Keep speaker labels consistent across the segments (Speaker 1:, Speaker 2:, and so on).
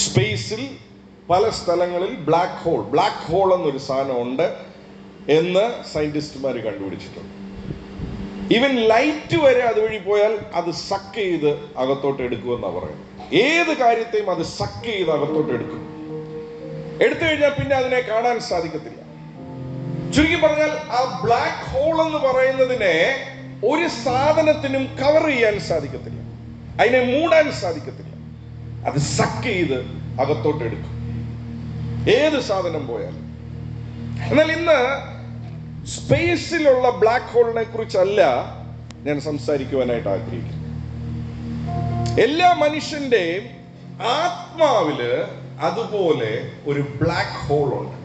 Speaker 1: സ്പേസിൽ പല സ്ഥലങ്ങളിൽ ബ്ലാക്ക് ഹോൾ എന്നൊരു സാധനം ഉണ്ട് എന്ന് സയന്റിസ്റ്റുമാർ കണ്ടുപിടിച്ചിട്ടുണ്ട്. ഈവൻ ലൈറ്റ് വരെ അതുവഴി പോയാൽ അത് സക്ക് ചെയ്ത് അകത്തോട്ട് എടുക്കുമെന്നാണ് പറയുന്നത്. ഏത് കാര്യത്തെയും അത് സക്ക് ചെയ്ത് അകത്തോട്ട് എടുക്കും. എടുത്തു കഴിഞ്ഞാൽ പിന്നെ അതിനെ കാണാൻ സാധിക്കത്തില്ല. ചുരുക്കി പറഞ്ഞാൽ ആ ബ്ലാക്ക് ഹോൾ എന്ന് പറയുന്നതിനെ ഒരു സാധനത്തിനും കവർ ചെയ്യാൻ സാധിക്കത്തില്ല, അതിനെ മൂടാൻ സാധിക്കത്തില്ല. അത് സക്ക് ചെയ്ത് അകത്തോട്ട് എടുക്കും, ഏത് സാധനം പോയാലും. എന്നാൽ ഇന്ന് സ്പേസിലുള്ള ബ്ലാക്ക് ഹോളിനെ കുറിച്ചല്ല ഞാൻ സംസാരിക്കുവാനായിട്ട് ആഗ്രഹിക്കുന്നു. എല്ലാ മനുഷ്യന്റെയും ആത്മാവില് അതുപോലെ ഒരു ബ്ലാക്ക് ഹോൾ ഉണ്ട്.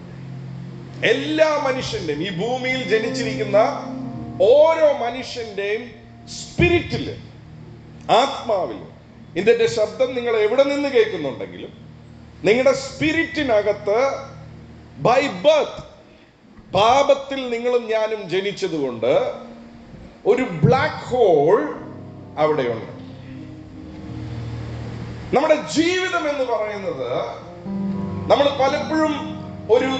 Speaker 1: എല്ലാ മനുഷ്യന്റെയും, ഈ ഭൂമിയിൽ ജനിച്ചിരിക്കുന്ന ഓരോ മനുഷ്യന്റെയും സ്പിരിറ്റില്, ആത്മാവില്, ഇതിന്റെ ശബ്ദം നിങ്ങൾ എവിടെ നിന്ന് കേൾക്കുന്നുണ്ടെങ്കിലും നിങ്ങളുടെ സ്പിരിറ്റിനകത്ത് ബൈ ബർത്ത്, പാപത്തിൽ നിങ്ങളും ഞാനും ജനിച്ചതുകൊണ്ട് ഒരു ബ്ലാക്ക് ഹോൾ അവിടെയുണ്ട്. നമ്മുടെ ജീവിതം എന്ന് പറയുന്നത് നമ്മൾ പലപ്പോഴും ഒരു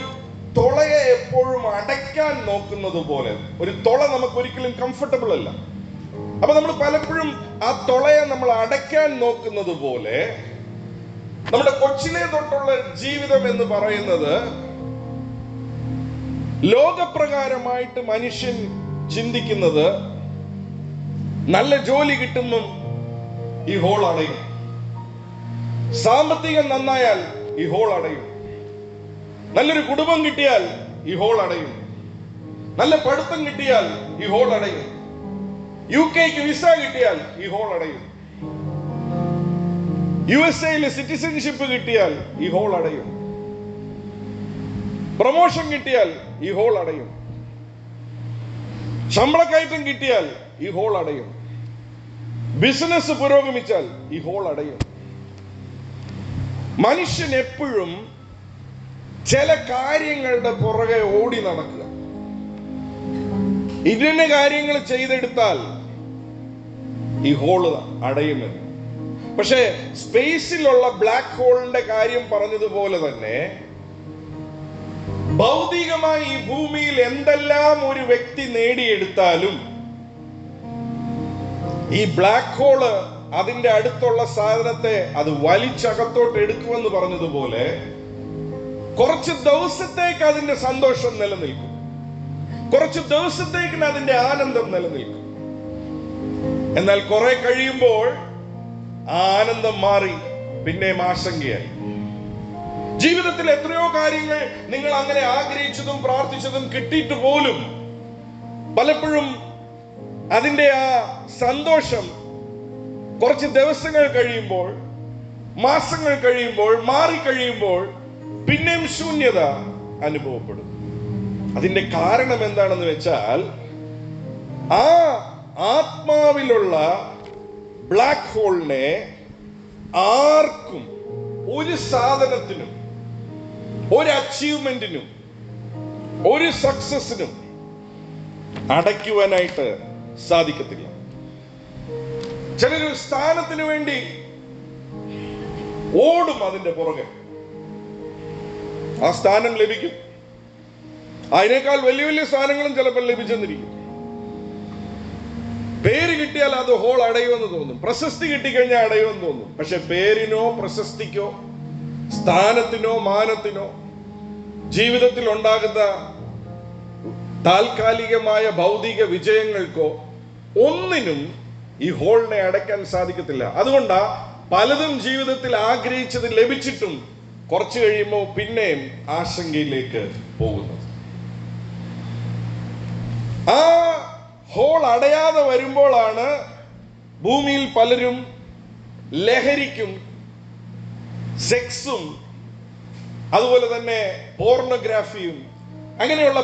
Speaker 1: തുളയെ എപ്പോഴും അടയ്ക്കാൻ നോക്കുന്നത് പോലെ, ഒരു തുള നമുക്ക് ഒരിക്കലും കംഫർട്ടബിൾ അല്ല. അപ്പൊ നമ്മൾ പലപ്പോഴും ആ തുളയെ നമ്മൾ അടയ്ക്കാൻ നോക്കുന്നത് പോലെ നമ്മുടെ കൊച്ചിലെ തൊട്ടുള്ള ജീവിതം എന്ന് പറയുന്നത് ലോകപ്രകാരമായിട്ട് മനുഷ്യൻ ചിന്തിക്കുന്നത് നല്ല ജോലി കിട്ടുമ്പം ഈ ഹോൾ അടയും, സാമ്പത്തികം നന്നായാൽ ഈ ഹോൾ അടയും, നല്ലൊരു കുടുംബം കിട്ടിയാൽ ഈ ഹോൾ അടയും, നല്ല പഠിത്തം കിട്ടിയാൽ ഈ ഹോൾ അടയും, UK വിസ കിട്ടിയാൽ ഈ ഹോൾ അടയും, USA സിറ്റിസൺഷിപ്പ് കിട്ടിയാൽ ഈ ഹോൾ അടയും, പ്രൊമോഷൻ കിട്ടിയാൽ ഈ ഹോൾ അടയും, ശമ്പളക്കയറ്റം കിട്ടിയാൽ ഈ ഹോൾ അടയും, ബിസിനസ് പുരോഗമിച്ചാൽ ഈ ഹോൾ അടയും. മനുഷ്യൻ എപ്പോഴും ചില കാര്യങ്ങളുടെ പുറകെ ഓടി നടക്കുക. ഇതിന് കാര്യങ്ങൾ ചെയ്തെടുത്താൽ ഈ ഹോള് അടയുമെന്ന്. പക്ഷെ സ്പേസിലുള്ള ബ്ലാക്ക് ഹോളിന്റെ കാര്യം പറഞ്ഞതുപോലെ തന്നെ ഭൗതികമായി ഈ ഭൂമിയിൽ എന്തെല്ലാം ഒരു വ്യക്തി നേടിയെടുത്താലും ഈ ബ്ലാക്ക് ഹോള് അതിന്റെ അടുത്തുള്ള സാധനത്തെ അത് വലിച്ചകത്തോട്ട് എടുക്കുമെന്ന് പറഞ്ഞതുപോലെ കുറച്ച് ദിവസത്തേക്ക് അതിന്റെ സന്തോഷം നിലനിൽക്കും, കുറച്ച് ദിവസത്തേക്ക് അതിന്റെ ആനന്ദം നിലനിൽക്കും. എന്നാൽ കുറെ കഴിയുമ്പോൾ ആ ആനന്ദം മാറി പിന്നെയും ആശങ്കയായി. ജീവിതത്തിൽ എത്രയോ കാര്യങ്ങൾ നിങ്ങൾ അങ്ങനെ ആഗ്രഹിച്ചതും പ്രാർത്ഥിച്ചതും കിട്ടിയിട്ട് പോലും പലപ്പോഴും അതിന്റെ ആ സന്തോഷം കുറച്ച് ദിവസങ്ങൾ കഴിയുമ്പോൾ, മാസങ്ങൾ കഴിയുമ്പോൾ, മാറിക്കഴിയുമ്പോൾ പിന്നെയും ശൂന്യത അനുഭവപ്പെടും. അതിന്റെ കാരണം എന്താണെന്ന് വെച്ചാൽ ആ ആത്മാവിലുള്ള ബ്ലാക്ക് ഹോളിനെ ആർക്കും, ഒരു സാധനത്തിനും, ഒരു അച്ചീവ്മെന്റിനും, ഒരു സക്സസിനും അടയ്ക്കുവാനായിട്ട് സാധിക്കത്തില്ല. ചിലരൊരു സ്ഥാനത്തിന് വേണ്ടി ഓടും, അതിന്റെ പുറകെ ആ സ്ഥാനം ലഭിക്കും, അതിനേക്കാൾ വലിയ വലിയ സ്ഥാനങ്ങളും ചിലപ്പോൾ ലഭിച്ചെന്നിരിക്കും. പേര് കിട്ടിയാൽ അത് ഹോൾ അടയുമെന്ന് തോന്നും, പ്രശസ്തി കിട്ടിക്കഴിഞ്ഞാൽ അടയുമെന്ന് തോന്നും. പക്ഷെ പേരിനോ പ്രശസ്തിക്കോ സ്ഥാനത്തിനോ മാനത്തിനോ ജീവിതത്തിൽ ഉണ്ടാകുന്ന താൽക്കാലികമായ ഭൗതിക വിജയങ്ങൾക്കോ ഒന്നിനും ഈ ഹോളിനെ അടയ്ക്കാൻ സാധിക്കത്തില്ല. അതുകൊണ്ടാ പലതും ജീവിതത്തിൽ ആഗ്രഹിച്ചത് ലഭിച്ചിട്ടും കുറച്ചു കഴിയുമ്പോൾ പിന്നെയും ആശങ്കയിലേക്ക് പോകുന്നത്. ആ ഹോൾ അടയാതെ വരുമ്പോഴാണ് ഭൂമിയിൽ പലരും ലഹരിക്കും സെക്സും അതുപോലെ തന്നെ പോർണോഗ്രാഫിയും അങ്ങനെയുള്ള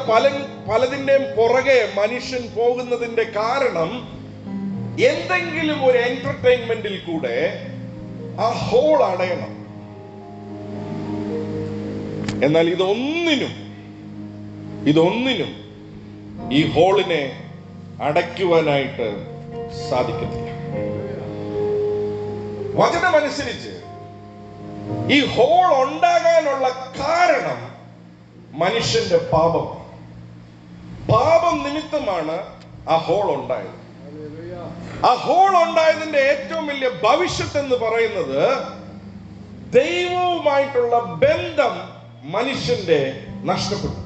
Speaker 1: പലതിന്റെയും പുറകെ മനുഷ്യൻ പോകുന്നതിന്റെ കാരണം എന്തെങ്കിലും ഒരു എന്റർടൈൻമെന്റിൽ കൂടെ ആ ഹോൾ അടയണം. എന്നാൽ ഇതൊന്നിനും ഈ ഹോളിനെ അടയ്ക്കുവാനായിട്ട് സാധിക്കത്തില്ല. വചനമനുസരിച്ച് ഈ ഹോൾ ഉണ്ടാകാനുള്ള കാരണം മനുഷ്യന്റെ പാപം. പാപം നിമിത്തമാണ് ആ ഹോൾ ഉണ്ടായത്. ആ ഹോൾ ഉണ്ടായതിന്റെ ഏറ്റവും വലിയ ഭവിഷ്യത്ത് എന്ന് പറയുന്നത് ദൈവവുമായിട്ടുള്ള ബന്ധം മനുഷ്യന്റെ നഷ്ടപ്പെട്ടു.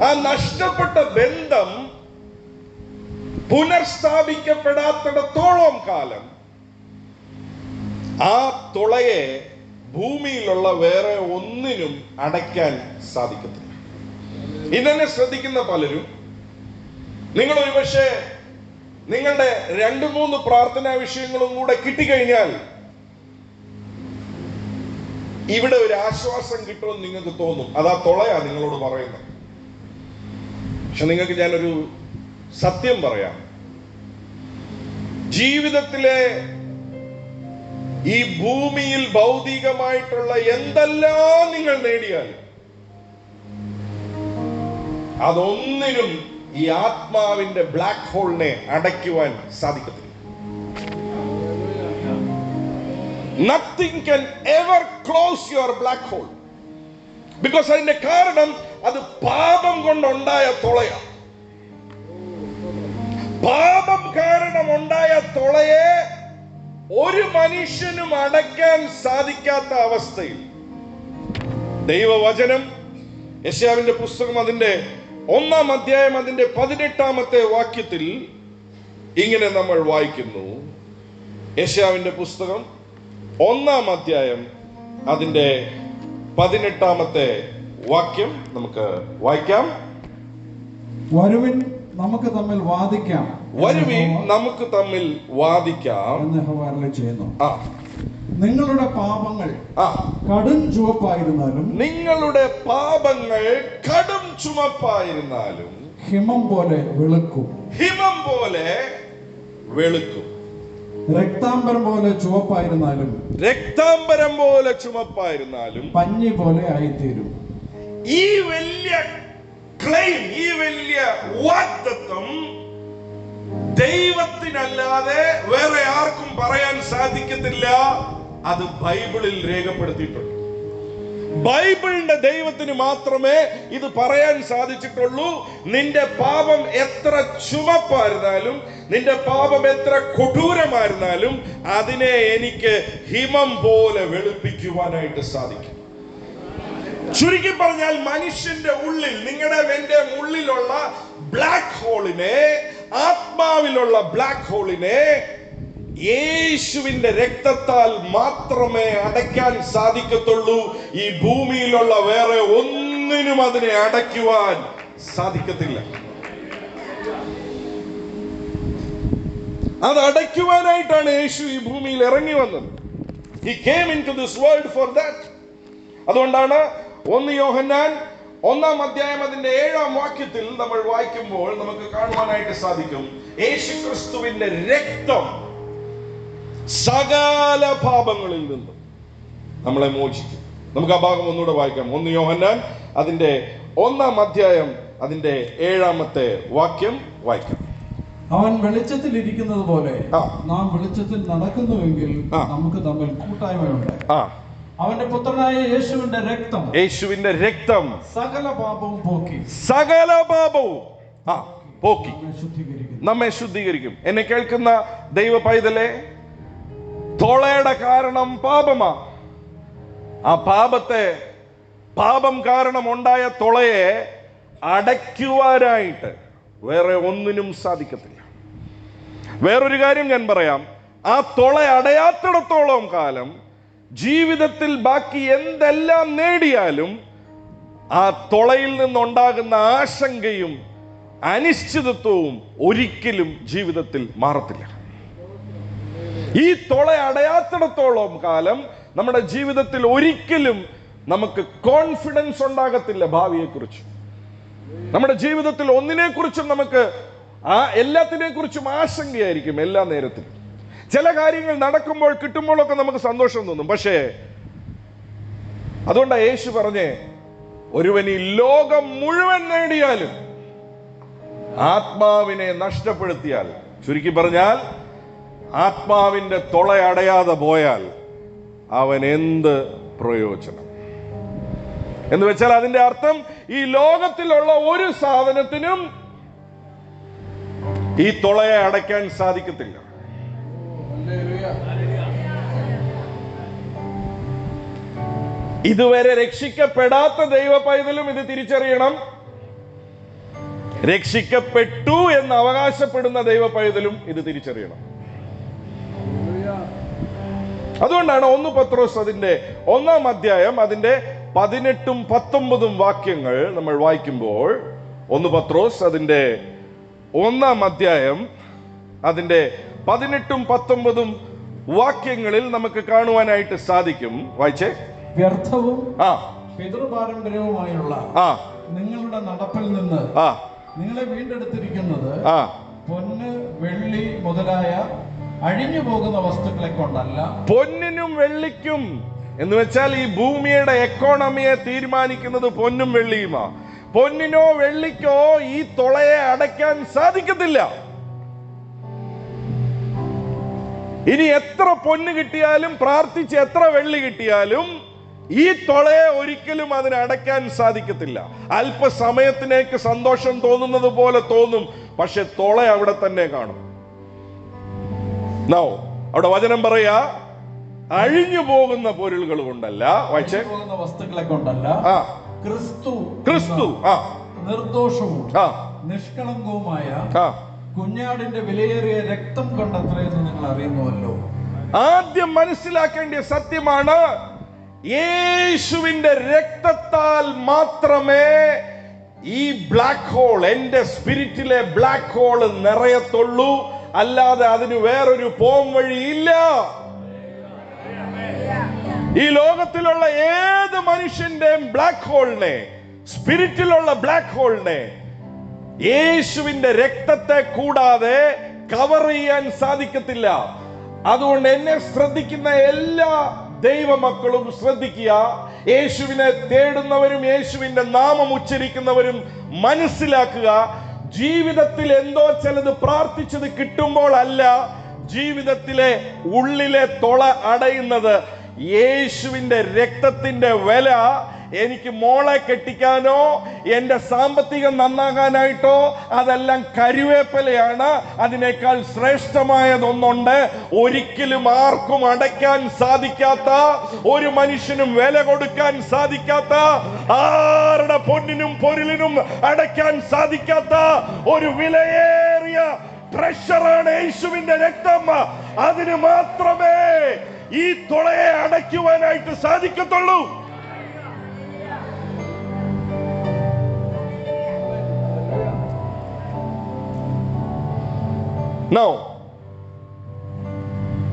Speaker 1: ആ നഷ്ടപ്പെട്ട ബന്ധം പുനഃസ്ഥാപിക്കപ്പെടാത്തിടത്തോളം കാലം ആ തുളയെ ഭൂമിയിലുള്ള വേറെ ഒന്നിനും അടയ്ക്കാൻ സാധിക്കത്തില്ല. ഇതെന്നെ ശ്രദ്ധിക്കുന്ന പലരും, നിങ്ങൾ ഒരുപക്ഷെ നിങ്ങളുടെ 2-3 പ്രാർത്ഥനാ വിഷയങ്ങളും കൂടെ കിട്ടിക്കഴിഞ്ഞാൽ ഇവിടെ ഒരു ആശ്വാസം കിട്ടുമെന്ന് നിങ്ങൾക്ക് തോന്നും. അതാ തുളയാ നിങ്ങളോട് പറയുന്നത്. പക്ഷെ നിങ്ങൾക്ക് ഞാനൊരു സത്യം പറയാം. ജീവിതത്തിലെ ഈ ഭൂമിയിൽ ഭൗതികമായിട്ടുള്ള എന്തെല്ലാം നിങ്ങൾ നേടിയാലും അതൊന്നിനും ഈ ആത്മാവിന്റെ ബ്ലാക്ക് ഹോളിനെ അടയ്ക്കുവാൻ സാധിക്കത്തില്ല. Nothing can ever close your black hole. Because അതിന്റെ കാരണം അത് പാപം കൊണ്ടുണ്ടായ തുളയാ. പാപം കാരണം ഉണ്ടായ തുളയെ ഒരു മനുഷ്യനും അടയ്ക്കാൻ സാധിക്കാത്ത അവസ്ഥയിൽ ദൈവവചനം യെശയ്യാവിന്റെ പുസ്തകം അതിന്റെ 1-ാം അധ്യായം അതിന്റെ 18-ാമത്തെ വാക്യത്തിൽ ഇങ്ങനെ നമ്മൾ വായിക്കുന്നു. യെശയ്യാവിന്റെ പുസ്തകം 1-ാം അധ്യായം അതിന്റെ 18-ാമത്തെ വാക്യം നമുക്ക് വായിക്കാം.
Speaker 2: വരുവിൻ നമുക്ക് തമ്മിൽ വാദിക്കാം,
Speaker 1: വരുവിൻ നമുക്ക് തമ്മിൽ വാദിക്കാം
Speaker 2: എന്ന് യഹോവ അരുളിച്ചെയ്യുന്നു.
Speaker 1: നിങ്ങളുടെ
Speaker 2: പാപങ്ങൾ കടും ചുവപ്പായിരുന്നാലും,
Speaker 1: നിങ്ങളുടെ പാപങ്ങൾ കടും ചുമപ്പായിരുന്നാലും
Speaker 2: ഹിമം പോലെ വെളുക്കും,
Speaker 1: ഹിമം പോലെ വെളുക്കും.
Speaker 2: രക്താംബരം പോലെ ചുവപ്പായിരുന്നാലും,
Speaker 1: രക്താംബരം പോലെ ചുമപ്പായിരുന്നാലും
Speaker 2: പഞ്ഞി പോലെ ആയിത്തീരും.
Speaker 1: ഈ വലിയ ക്ലെയിം, ഈ വലിയ വാഗ്ദത്തം ദൈവത്തിനല്ലാതെ വേറെ ആർക്കും പറയാൻ സാധിക്കത്തില്ല. അത് ബൈബിളിൽ രേഖപ്പെടുത്തിയിട്ടുണ്ട്. ബൈബിളിന്റെ ദൈവത്തിന് മാത്രമേ ഇത് പറയാൻ സാധിച്ചിട്ടുള്ളൂ. നിന്റെ പാപം എത്ര ചുമപ്പായിരുന്നാലും, നിന്റെ പാപം എത്ര കൊടൂരമായിരുന്നാലും അതിനെ എനിക്ക് ഹിമം പോലെ വെളുപ്പിക്കുവാനായിട്ട് സാധിക്കും. ചുരുക്കി പറഞ്ഞാൽ മനുഷ്യന്റെ ഉള്ളിൽ, നിങ്ങളുടെ എന്റെ ഉള്ളിലുള്ള ബ്ലാക്ക് ഹോളിനെ, ആത്മാവിലുള്ള ബ്ലാക്ക് ഹോളിനെ യേശുവിന്റെ രക്തത്താൽ മാത്രമേ അടയ്ക്കാൻ സാധിക്കത്തുള്ളൂ. ഈ ഭൂമിയിലുള്ള വേറെ ഒന്നിനും അതിനെ അടയ്ക്കുവാൻ സാധിക്കത്തില്ല. അത് അടയ്ക്കുവാനായിട്ടാണ് യേശു ഈ ഭൂമിയിൽ ഇറങ്ങി വന്നത്. He came into this world for that. അതുകൊണ്ടാണ് 1 യോഹന്നാൻ 1-ാം അധ്യായം അതിന്റെ 7-ാം വാക്യത്തിൽ നമ്മൾ വായിക്കുമ്പോൾ നമുക്ക് കാണുവാനായിട്ട് സാധിക്കും, യേശുക്രിസ്തുവിന്റെ രക്തം സകല പാപങ്ങളിൽ നിന്നും നമ്മളെ മോചിക്കും. നമുക്ക് ആ ഭാഗം ഒന്നുകൂടെ വായിക്കാം. 1 യോഹന്നാൻ അതിന്റെ 1-ാം അധ്യായം അതിന്റെ 7-ാമത്തെ വാക്യം വായിക്കാം.
Speaker 2: അവൻ വെളിച്ചത്തിൽ ഇരിക്കുന്നത് പോലെ നാം വെളിച്ചത്തിൽ നടക്കുന്നുവെങ്കിൽ നമുക്ക് തമ്മിൽ കൂട്ടായ്മയുണ്ട്. അവന്റെ പുത്രനായ യേശുവിന്റെ രക്തം സകല പാപവും പോക്കി,
Speaker 1: സകല പാപവും പോക്കി നമ്മെ ശുദ്ധീകരിക്കും. എന്നെ കേൾക്കുന്ന ദൈവ പൈതലേ, തോളയുടെ കാരണം പാപമാ. ആ പാപം കാരണം ഉണ്ടായ തുളയെ അടയ്ക്കുവാനായിട്ട് വേറെ ഒന്നിനും സാധിക്കത്തില്ല. വേറൊരു കാര്യം ഞാൻ പറയാം, ആ തുള അടയാത്തിടത്തോളം കാലം ജീവിതത്തിൽ ബാക്കി എന്തെല്ലാം നേടിയാലും ആ തുളയിൽ നിന്നുണ്ടാകുന്ന ആശങ്കയും അനിശ്ചിതത്വവും ഒരിക്കലും ജീവിതത്തിൽ മാറത്തില്ല. ഈ തുള അടയാത്തിടത്തോളം കാലം നമ്മുടെ ജീവിതത്തിൽ ഒരിക്കലും നമുക്ക് കോൺഫിഡൻസ് ഉണ്ടാകത്തില്ല. ഭാവിയെക്കുറിച്ച്, നമ്മുടെ ജീവിതത്തിൽ ഒന്നിനെക്കുറിച്ചും നമുക്ക് എല്ലാത്തിനെ കുറിച്ചും ആശങ്കയായിരിക്കും എല്ലാ നേരത്തിലും. ചില കാര്യങ്ങൾ നടക്കുമ്പോൾ കിട്ടുമ്പോഴൊക്കെ നമുക്ക് സന്തോഷം തോന്നും. പക്ഷേ അതുകൊണ്ടാണ് യേശു പറഞ്ഞേ, ഒരുവൻ ഈ ലോകം മുഴുവൻ നേടിയാലും ആത്മാവിനെ നഷ്ടപ്പെടുത്തിയാൽ, ചുരുക്കി പറഞ്ഞാൽ ആത്മാവിന്റെ തുള അടയാതെ പോയാൽ അവൻ എന്ത് പ്രയോജനം? എന്ന് വെച്ചാൽ അതിന്റെ അർത്ഥം ഈ ലോകത്തിലുള്ള ഒരു സാധനത്തിനും ഈ തുളയെ അടയ്ക്കാൻ സാധിക്കത്തില്ല. ഇതുവരെ രക്ഷിക്കപ്പെടാത്ത ദൈവ പൈതലും ഇത് തിരിച്ചറിയണം. രക്ഷിക്കപ്പെട്ടു എന്ന് അവകാശപ്പെടുന്ന ദൈവ പൈതലും ഇത് തിരിച്ചറിയണം. അതുകൊണ്ടാണ് 1 പത്രോസ് അതിന്റെ 1-ാം അധ്യായം അതിന്റെ 18ഉം 19ഉം വാക്യങ്ങൾ നമ്മൾ വായിക്കുമ്പോൾ 1 പത്രോസ് അതിന്റെ 1-ാം അധ്യായം അതിന്റെ 18ഉം 19ഉം വാക്യങ്ങളിൽ നമുക്ക് കാണുവാനായിട്ട് സാധിക്കും. വായിച്ചേ.
Speaker 2: വ്യർത്ഥവും പിതൃപാരമ്പര്യവുമായുള്ള നിങ്ങളുടെ നടപ്പിൽ നിന്ന് നിങ്ങളെ വീണ്ടെടുത്തിരിക്കുന്നത് പൊന്ന്, വെള്ളി മുതലായ അഴിഞ്ഞു പോകുന്ന വസ്തുക്കളെ കൊണ്ടല്ല. പൊന്നിനും വെള്ളിക്കും എന്ന് വെച്ചാൽ ഈ ഭൂമിയുടെ എക്കോണമിയെ തീരുമാനിക്കുന്നത് പൊന്നും വെള്ളിയുമാ. പൊന്നിനോ വെള്ളിക്കോ ഈ തുളയെ അടയ്ക്കാൻ സാധിക്കത്തില്ല. ഇനി എത്ര പൊന്ന് കിട്ടിയാലും പ്രാർത്ഥിച്ച് എത്ര വെള്ളി കിട്ടിയാലും ഈ തുളയെ ഒരിക്കലും അതിന് അടയ്ക്കാൻ സാധിക്കത്തില്ല. അല്പസമയത്തിനേക്ക് സന്തോഷം തോന്നുന്നത് പോലെ തോന്നും, പക്ഷെ തുള അവിടെ തന്നെ കാണും. അവിടെ വചനം പറയാ, അഴിഞ്ഞു പോകുന്ന പൊരുളുകൾ കൊണ്ടല്ല, വസ്തുക്കളെ കൊണ്ടല്ല, ക്രിസ്തു നിർദോഷവും നിഷ്കളങ്കവുമായ കുഞ്ഞാടിന്റെ വിലയേറിയ രക്തം കൊണ്ടത്രയെന്ന് നിങ്ങൾ അറിയുന്നുവല്ലോ. ആദ്യം മനസ്സിലാക്കേണ്ട സത്യമാണ്, യേശുവിന്റെ രക്തത്താൽ മാത്രമേ ഈ ബ്ലാക്ക് ഹോൾ, എന്റെ സ്പിരിറ്റിലെ ബ്ലാക്ക് ഹോള് നിറയത്തുള്ളൂ. അല്ലാതെ അതിന് വേറൊരു പോം വഴിയില്ല. ഈ ലോകത്തിലുള്ള ഏത് മനുഷ്യന്റെയും ബ്ലാക്ക് ഹോളിനെ, സ്പിരിറ്റിലുള്ള ബ്ലാക്ക് ഹോളിനെ യേശുവിന്റെ രക്തത്തെ കൂടാതെ കവർ ചെയ്യാൻ സാധിക്കത്തില്ല. അതുകൊണ്ട് എന്നെ ശ്രദ്ധിക്കുന്ന എല്ലാ ദൈവമക്കളും ശ്രദ്ധിക്കുക. യേശുവിനെ തേടുന്നവരും യേശുവിന്റെ നാമം ഉച്ചരിക്കുന്നവരും മനസ്സിലാക്കുക, ജീവിതത്തിൽ എന്തോ ചിലത് പ്രാർത്ഥിച്ചത് കിട്ടുമ്പോൾ അല്ല, ജീവിതത്തിലെ ഉള്ളിലെ തുള അടയുന്നത് യേശുവിന്റെ രക്തത്തിന്റെ വില എനിക്ക് മോളെ കെട്ടിക്കാനോ എന്റെ സാമ്പത്തികം നന്നാകാനായിട്ടോ അതെല്ലാം കരുവേപ്പലയാണ്. അതിനേക്കാൾ ശ്രേഷ്ഠമായതൊന്നുണ്ട്. ഒരിക്കലും ആർക്കും അടയ്ക്കാൻ സാധിക്കാത്ത, ഒരു മനുഷ്യനും വില കൊടുക്കാൻ സാധിക്കാത്ത, ആരുടെ പൊന്നിനും പൊരുളിനും അടയ്ക്കാൻ സാധിക്കാത്ത ഒരു വിലയേറിയ ട്രഷറാണ് യേശുവിന്റെ രക്തം. അതിന് മാത്രമേ ഈ തുളയെ അടയ്ക്കുവാനായിട്ട് സാധിക്കത്തുള്ളൂ.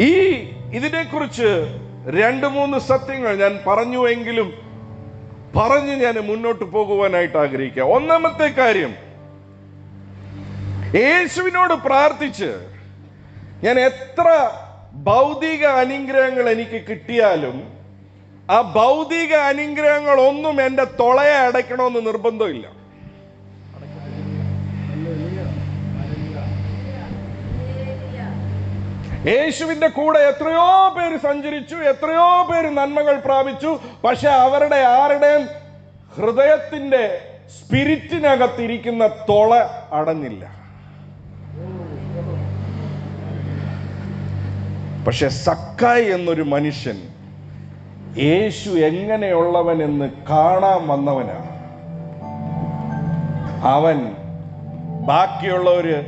Speaker 2: ഈ ഇതിനെക്കുറിച്ച് 2-3 സത്യങ്ങൾ ഞാൻ പറഞ്ഞുവെങ്കിലും പറഞ്ഞ് ഞാൻ മുന്നോട്ട് പോകുവാനായിട്ട് ആഗ്രഹിക്കുക. ഒന്നാമത്തെ കാര്യം, യേശുവിനോട് പ്രാർത്ഥിച്ച് ഞാൻ എത്ര ഭൗതിക അനുഗ്രഹങ്ങൾ എനിക്ക് കിട്ടിയാലും ആ ഭൗതിക അനുഗ്രഹങ്ങൾ ഒന്നും എന്റെ തുളയെ അടയ്ക്കണമെന്ന് നിർബന്ധമില്ല. യേശുവിന്റെ കൂടെ എത്രയോ പേര് സഞ്ചരിച്ചു, എത്രയോ പേര് നന്മകൾ പ്രാപിച്ചു. പക്ഷെ അവരുടെ ആരുടെയും ഹൃദയത്തിന്റെ സ്പിരിറ്റിനകത്തിരിക്കുന്ന തുള അടഞ്ഞില്ല. പക്ഷെ സക്കായി എന്നൊരു മനുഷ്യൻ യേശു എങ്ങനെയുള്ളവൻ എന്ന് കാണാൻ വന്നവനാണ്. അവൻ ബാക്കിയുള്ളവര്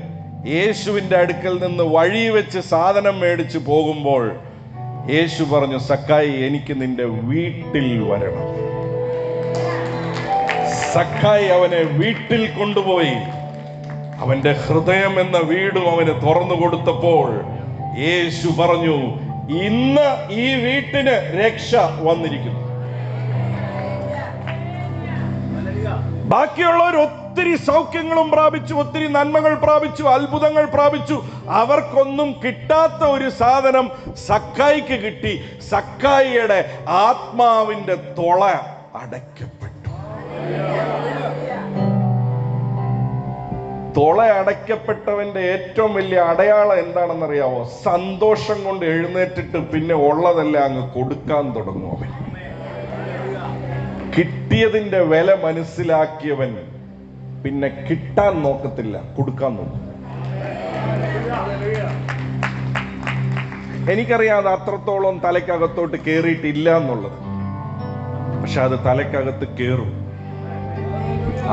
Speaker 2: യേശുവിന്റെ അടുക്കൽ നിന്ന് വഴി വെച്ച് സാധനം മേടിച്ച് പോകുമ്പോൾ യേശു പറഞ്ഞു, സക്കായി എനിക്ക് നിന്റെ വീട്ടിൽ വരണം. സക്കായി അവനെ വീട്ടിൽ കൊണ്ടുപോയി അവന്റെ ഹൃദയം എന്ന വീടും അവന് തുറന്നു കൊടുത്തപ്പോൾ യേശു പറഞ്ഞു, ഇന്ന് ഈ വീട്ടിന് രക്ഷ വന്നിരിക്കുന്നു. ബാക്കിയുള്ളവർ ഒത്തിരി സൗഖ്യങ്ങളും പ്രാപിച്ചു, ഒത്തിരി നന്മകൾ പ്രാപിച്ചു, അത്ഭുതങ്ങൾ പ്രാപിച്ചു. അവർക്കൊന്നും കിട്ടാത്ത ഒരു സാധനം സക്കായിക്ക് കിട്ടി. സക്കായിയുടെ ആത്മാവിന്റെ തുള അടയ്ക്കപ്പെട്ടു. തുള അടയ്ക്കപ്പെട്ടവന്റെ ഏറ്റവും വലിയ അടയാളം എന്താണെന്നറിയാവോ? സന്തോഷം കൊണ്ട് എഴുന്നേറ്റിട്ട് പിന്നെ ഉള്ളതെല്ലാം അങ്ങ് കൊടുക്കാൻ തുടങ്ങും അവൻ. കിട്ടിയതിന്റെ വില മനസ്സിലാക്കിയവൻ പിന്നെ കിട്ടാൻ നോക്കത്തില്ല, കൊടുക്കാൻ നോക്കും. എനിക്കറിയാം അത് അത്രത്തോളം തലയ്ക്കകത്തോട്ട് കേറിയിട്ടില്ല എന്നുള്ളത്. പക്ഷെ അത് തലയ്ക്കകത്ത് കേറും.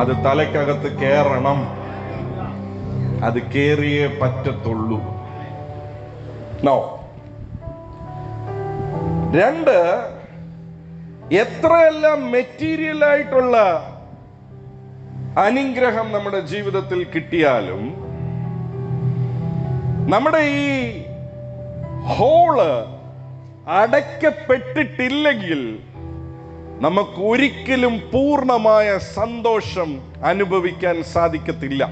Speaker 2: അത് തലയ്ക്കകത്ത് കേറണം. അത് കേറിയേ പറ്റത്തുള്ളൂ. നോ. 2, എത്രയെല്ലാം മെറ്റീരിയൽ ആയിട്ടുള്ള അനുഗ്രഹം നമ്മുടെ ജീവിതത്തിൽ കിട്ടിയാലും നമ്മുടെ ഈ ഹോള് അടയ്ക്കപ്പെട്ടിട്ടില്ലെങ്കിൽ നമുക്ക് ഒരിക്കലും പൂർണ്ണമായ സന്തോഷം അനുഭവിക്കാൻ സാധിക്കത്തില്ല.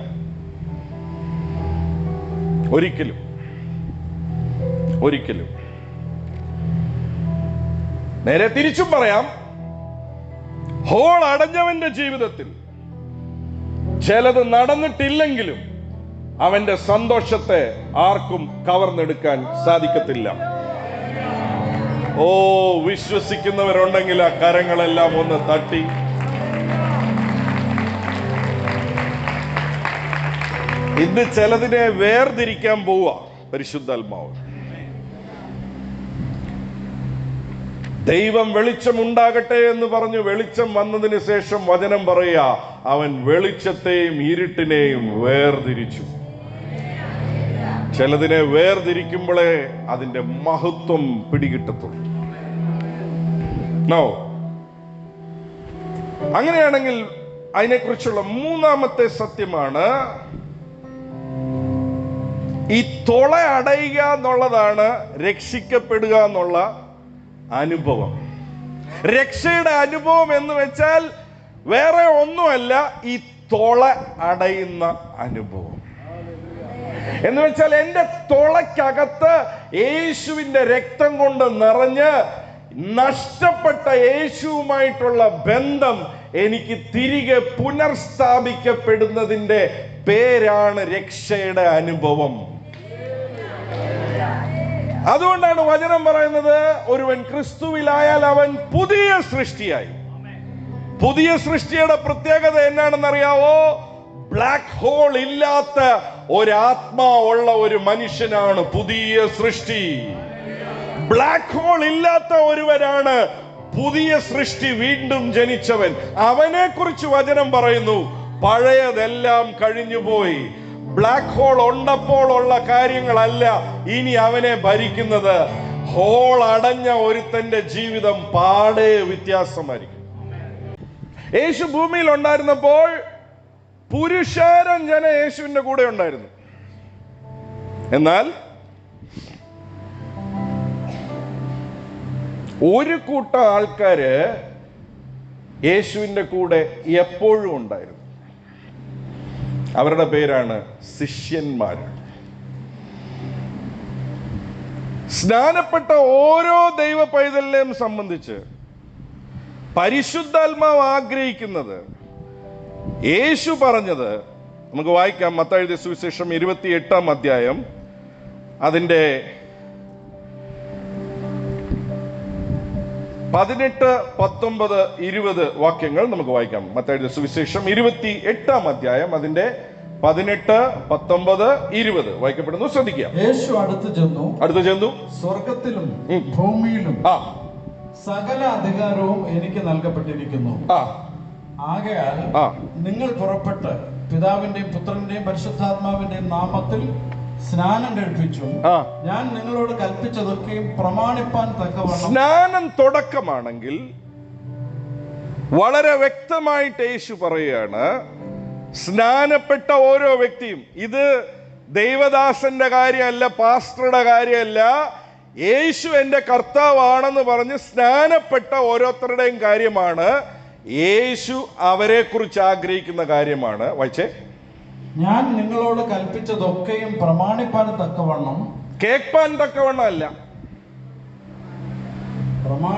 Speaker 2: ഒരിക്കലും ഒരിക്കലും. നേരെ തിരിച്ചും പറയാം, ഹോൾ അടഞ്ഞവന്റെ ജീവിതത്തിൽ ചിലത് നടന്നിട്ടില്ലെങ്കിലും അവന്റെ സന്തോഷത്തെ ആർക്കും കവർന്നെടുക്കാൻ സാധിക്കത്തില്ല. ഓ, വിശ്വസിക്കുന്നവരുണ്ടെങ്കിൽ ആ കരങ്ങളെല്ലാം ഒന്ന് തട്ടി. ഇന്ന് ചിലതിനെ വേർതിരിക്കാൻ പോവുക പരിശുദ്ധാത്മാവ്. ദൈവം വെളിച്ചമുണ്ടാകട്ടെ എന്ന് പറഞ്ഞു വെളിച്ചം വന്നതിന് ശേഷം വചനം പറയുക, അവൻ വെളിച്ചത്തെയും ഇരുട്ടിനെയും വേർതിരിച്ചു. ചിലതിനെ വേർതിരിക്കുമ്പോഴേ അതിന്റെ മഹത്വം പിടികിട്ടത്തുള്ളൂ. നോ. അങ്ങനെയാണെങ്കിൽ അതിനെക്കുറിച്ചുള്ള 3ാമത്തെ സത്യമാണ്, ഈ തുള അടയുക എന്നുള്ളതാണ് രക്ഷിക്കപ്പെടുക എന്നുള്ള അനുഭവം. രക്ഷയുടെ അനുഭവം എന്ന് വെച്ചാൽ വേറെ ഒന്നുമല്ല, ഈ തുള അടയുന്ന അനുഭവം എന്ന് വെച്ചാൽ എന്റെ തുളയ്ക്കകത്ത് യേശുവിന്റെ രക്തം കൊണ്ട് നിറഞ്ഞ് നഷ്ടപ്പെട്ട യേശുവുമായിട്ടുള്ള ബന്ധം എനിക്ക് തിരികെ പുനർസ്ഥാപിക്കപ്പെടുന്നതിന്റെ പേരാണ് രക്ഷയുടെ അനുഭവം. അതുകൊണ്ടാണ് വചനം പറയുന്നത്, ഒരുവൻ ക്രിസ്തുവിലായാൽ അവൻ പുതിയ സൃഷ്ടിയായി. പുതിയ സൃഷ്ടിയുടെ പ്രത്യേകത എന്നാണെന്നറിയാവോ? ബ്ലാക്ക് ഹോൾ ഇല്ലാത്ത ഒരാത്മാവുള്ള ഒരു മനുഷ്യനാണ് പുതിയ സൃഷ്ടി. ബ്ലാക്ക് ഹോൾ ഇല്ലാത്ത ഒരുവനാണ് പുതിയ സൃഷ്ടി, വീണ്ടും ജനിച്ചവൻ. അവനെ കുറിച്ച് വചനം പറയുന്നു, പഴയതെല്ലാം കഴിഞ്ഞുപോയി. ബ്ലാക്ക് ഹോൾ ഉണ്ടപ്പോൾ ഉള്ള കാര്യങ്ങളല്ല ഇനി അവനെ ഭരിക്കുന്നത്. ഹോൾ അടഞ്ഞ ഒരുത്തന്റെ ജീവിതം പാടെ വ്യത്യാസമായിരിക്കും. യേശു ഭൂമിയിൽ ഉണ്ടായിരുന്നപ്പോൾ പുരുഷാരം ജനം യേശുവിന്റെ കൂടെ ഉണ്ടായിരുന്നു. എന്നാൽ ഒരു കൂട്ടം ആൾക്കാര് യേശുവിന്റെ കൂടെ എപ്പോഴും ഉണ്ടായിരുന്നു. അവരുടെ പേരാണ് ശിഷ്യന്മാർ. സ്നാനപ്പെട്ട ഓരോ ദൈവ പൈതലിനെയും സംബന്ധിച്ച് പരിശുദ്ധാത്മാവ് ആഗ്രഹിക്കുന്നത്, യേശു പറഞ്ഞത് നമുക്ക് വായിക്കാം. മത്തായി എഴുതിയ സുവിശേഷം 28-ാം അധ്യായം അതിന്റെ 18, 19, 20 വാക്യങ്ങൾ നമുക്ക് വായിക്കാം. മത്തായി എഴുതിയ സുവിശേഷം 28-ാം അധ്യായം അതിന്റെ 18, 19, 20 വായിക്കപ്പെടുന്നു. ശ്രദ്ധിക്കുക.
Speaker 3: യേശു അടുത്തു ചെന്നു, സ്വർഗത്തിലും ഭൂമിയിലും സകല അധികാരവും എനിക്ക് നൽകപ്പെട്ടിരിക്കുന്നു. ആകയാൽ നിങ്ങൾ പുറപ്പെട്ട് പിതാവിന്റെയും പുത്രന്റെയും പരിശുദ്ധാത്മാവിന്റെയും നാമത്തിൽ സ്നാനം കഴിപ്പിച്ചും ഞാൻ നിങ്ങളോട് കൽപ്പിച്ചതൊക്കെയും പ്രമാണിപ്പാൻ തക്കവണ്ണം.
Speaker 2: സ്നാനം തുടക്കമാണെങ്കിൽ വളരെ വ്യക്തമായിട്ട് യേശു പറയുകയാണ്, സ്നാനപ്പെട്ട ഓരോ വ്യക്തിയും, ഇത് ദൈവദാസന്റെ കാര്യമല്ല, പാസ്റ്ററുടെ കാര്യമല്ല, യേശു എന്റെ കർത്താവാണെന്ന് പറഞ്ഞ് സ്നാനപ്പെട്ട ഓരോരുത്തരുടെയും കാര്യമാണ്. യേശു അവരെ കുറിച്ച് ആഗ്രഹിക്കുന്ന കാര്യമാണ്. വായിച്ചേ.
Speaker 3: ഞാൻ നിങ്ങളോട് കൽപ്പിച്ചതൊക്കെയും പ്രമാണിപ്പാൻ തക്കവണ്ണം.
Speaker 2: കേൾപ്പാൻ തക്കവണ്ണം അല്ല,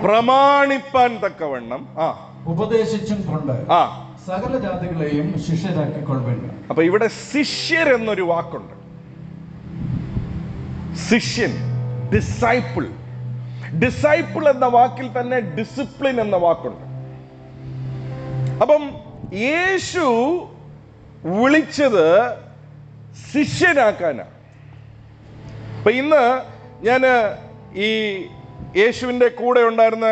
Speaker 2: പ്രമാണിപ്പാൻ തക്കവണ്ണം
Speaker 3: ഉപദേശിച്ചും കൊണ്ട് സകല ജാതികളെയും ശിഷ്യരാക്കിക്കൊള്ളുവിൻ.
Speaker 2: അപ്പൊ ഇവിടെ ശിഷ്യർ എന്നൊരു വാക്കുണ്ട്. ശിഷ്യൻ, ഡിസൈപ്പിൾ. ഡിസൈപ്പിൾ എന്ന വാക്കിൽ തന്നെ ഡിസിപ്ലിൻ എന്ന വാക്കുണ്ട്. അപ്പം യേശു വിളിച്ചത് ശിഷ്യനാക്കാനാണ്. അപ്പൊ ഇന്ന് ഞാൻ ഈ യേശുവിൻ്റെ കൂടെ ഉണ്ടായിരുന്ന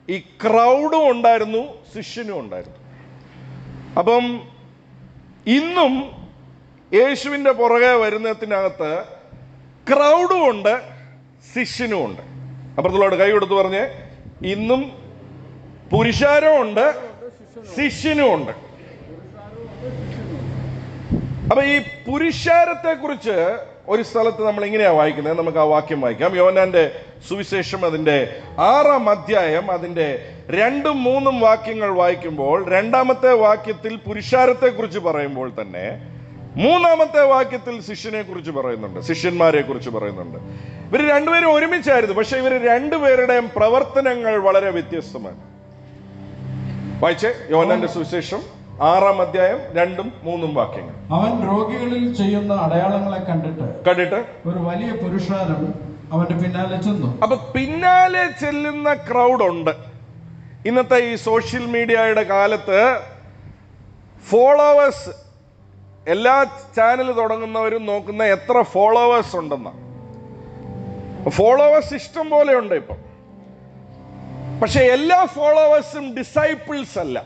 Speaker 2: ഈ ക്രൗഡും ഉണ്ടായിരുന്നു, ശിഷ്യനും ഉണ്ടായിരുന്നു. അപ്പം ഇന്നും യേശുവിൻ്റെ പുറകെ വരുന്നതിനകത്ത് ക്രൗഡും ഉണ്ട്, ശിഷ്യനും ഉണ്ട്. അപ്പുറത്തുള്ളവരോട് കൈ കൊടുത്ത് പറഞ്ഞ്, ഇന്നും പുരുഷാരവും ഉണ്ട്, ശിഷ്യനും ഉണ്ട്. അപ്പൊ ഈ പുരുഷാരത്തെ കുറിച്ച് ഒരു സ്ഥലത്ത് നമ്മൾ ഇങ്ങനെയാ വായിക്കുന്നത്. നമുക്ക് ആ വാക്യം വായിക്കാം. യോഹന്നാന്റെ സുവിശേഷം അതിന്റെ 6-ാം അധ്യായം അതിന്റെ 2-3 വാക്യങ്ങൾ വായിക്കുമ്പോൾ, 2-ാമത്തെ വാക്യത്തിൽ പുരുഷാരത്തെ കുറിച്ച് പറയുമ്പോൾ തന്നെ 3-ാമത്തെ വാക്യത്തിൽ ശിഷ്യനെ കുറിച്ച് പറയുന്നുണ്ട്, ശിഷ്യന്മാരെ കുറിച്ച് പറയുന്നുണ്ട്. ഇവർ രണ്ടുപേരും ഒരുമിച്ചായിരുന്നു, പക്ഷെ ഇവർ രണ്ടുപേരുടെയും പ്രവർത്തനങ്ങൾ വളരെ വ്യത്യസ്തമാണ്. വായിച്ചേ, യോഹന്നാന്റെ സുവിശേഷം 6-ാം അധ്യായം 2-3 വാക്യങ്ങൾ.
Speaker 3: അവൻ രോഗികളിൽ ചെയ്യുന്ന അടയാളങ്ങളെ കണ്ടിട്ട് ഒരു വലിയ പുരുഷാരം അവന്റെ പിന്നാലെ ചെന്നു.
Speaker 2: അപ്പൊ പിന്നാലെ ചെല്ലുന്ന ക്രൗഡ് ഉണ്ട്. ഇന്നത്തെ ഈ സോഷ്യൽ മീഡിയയുടെ കാലത്ത് ഫോളോവേഴ്സ്, എല്ലാ ചാനൽ തുടങ്ങുന്നവരും നോക്കുന്ന എത്ര ഫോളോവേഴ്സ് ഉണ്ടെന്ന. ഫോളോവേഴ്സ് ഇഷ്ടം പോലെ ഉണ്ട് ഇപ്പം. പക്ഷെ എല്ലാ ഫോളോവേഴ്സും ഡിസൈപ്പിൾസ് അല്ല.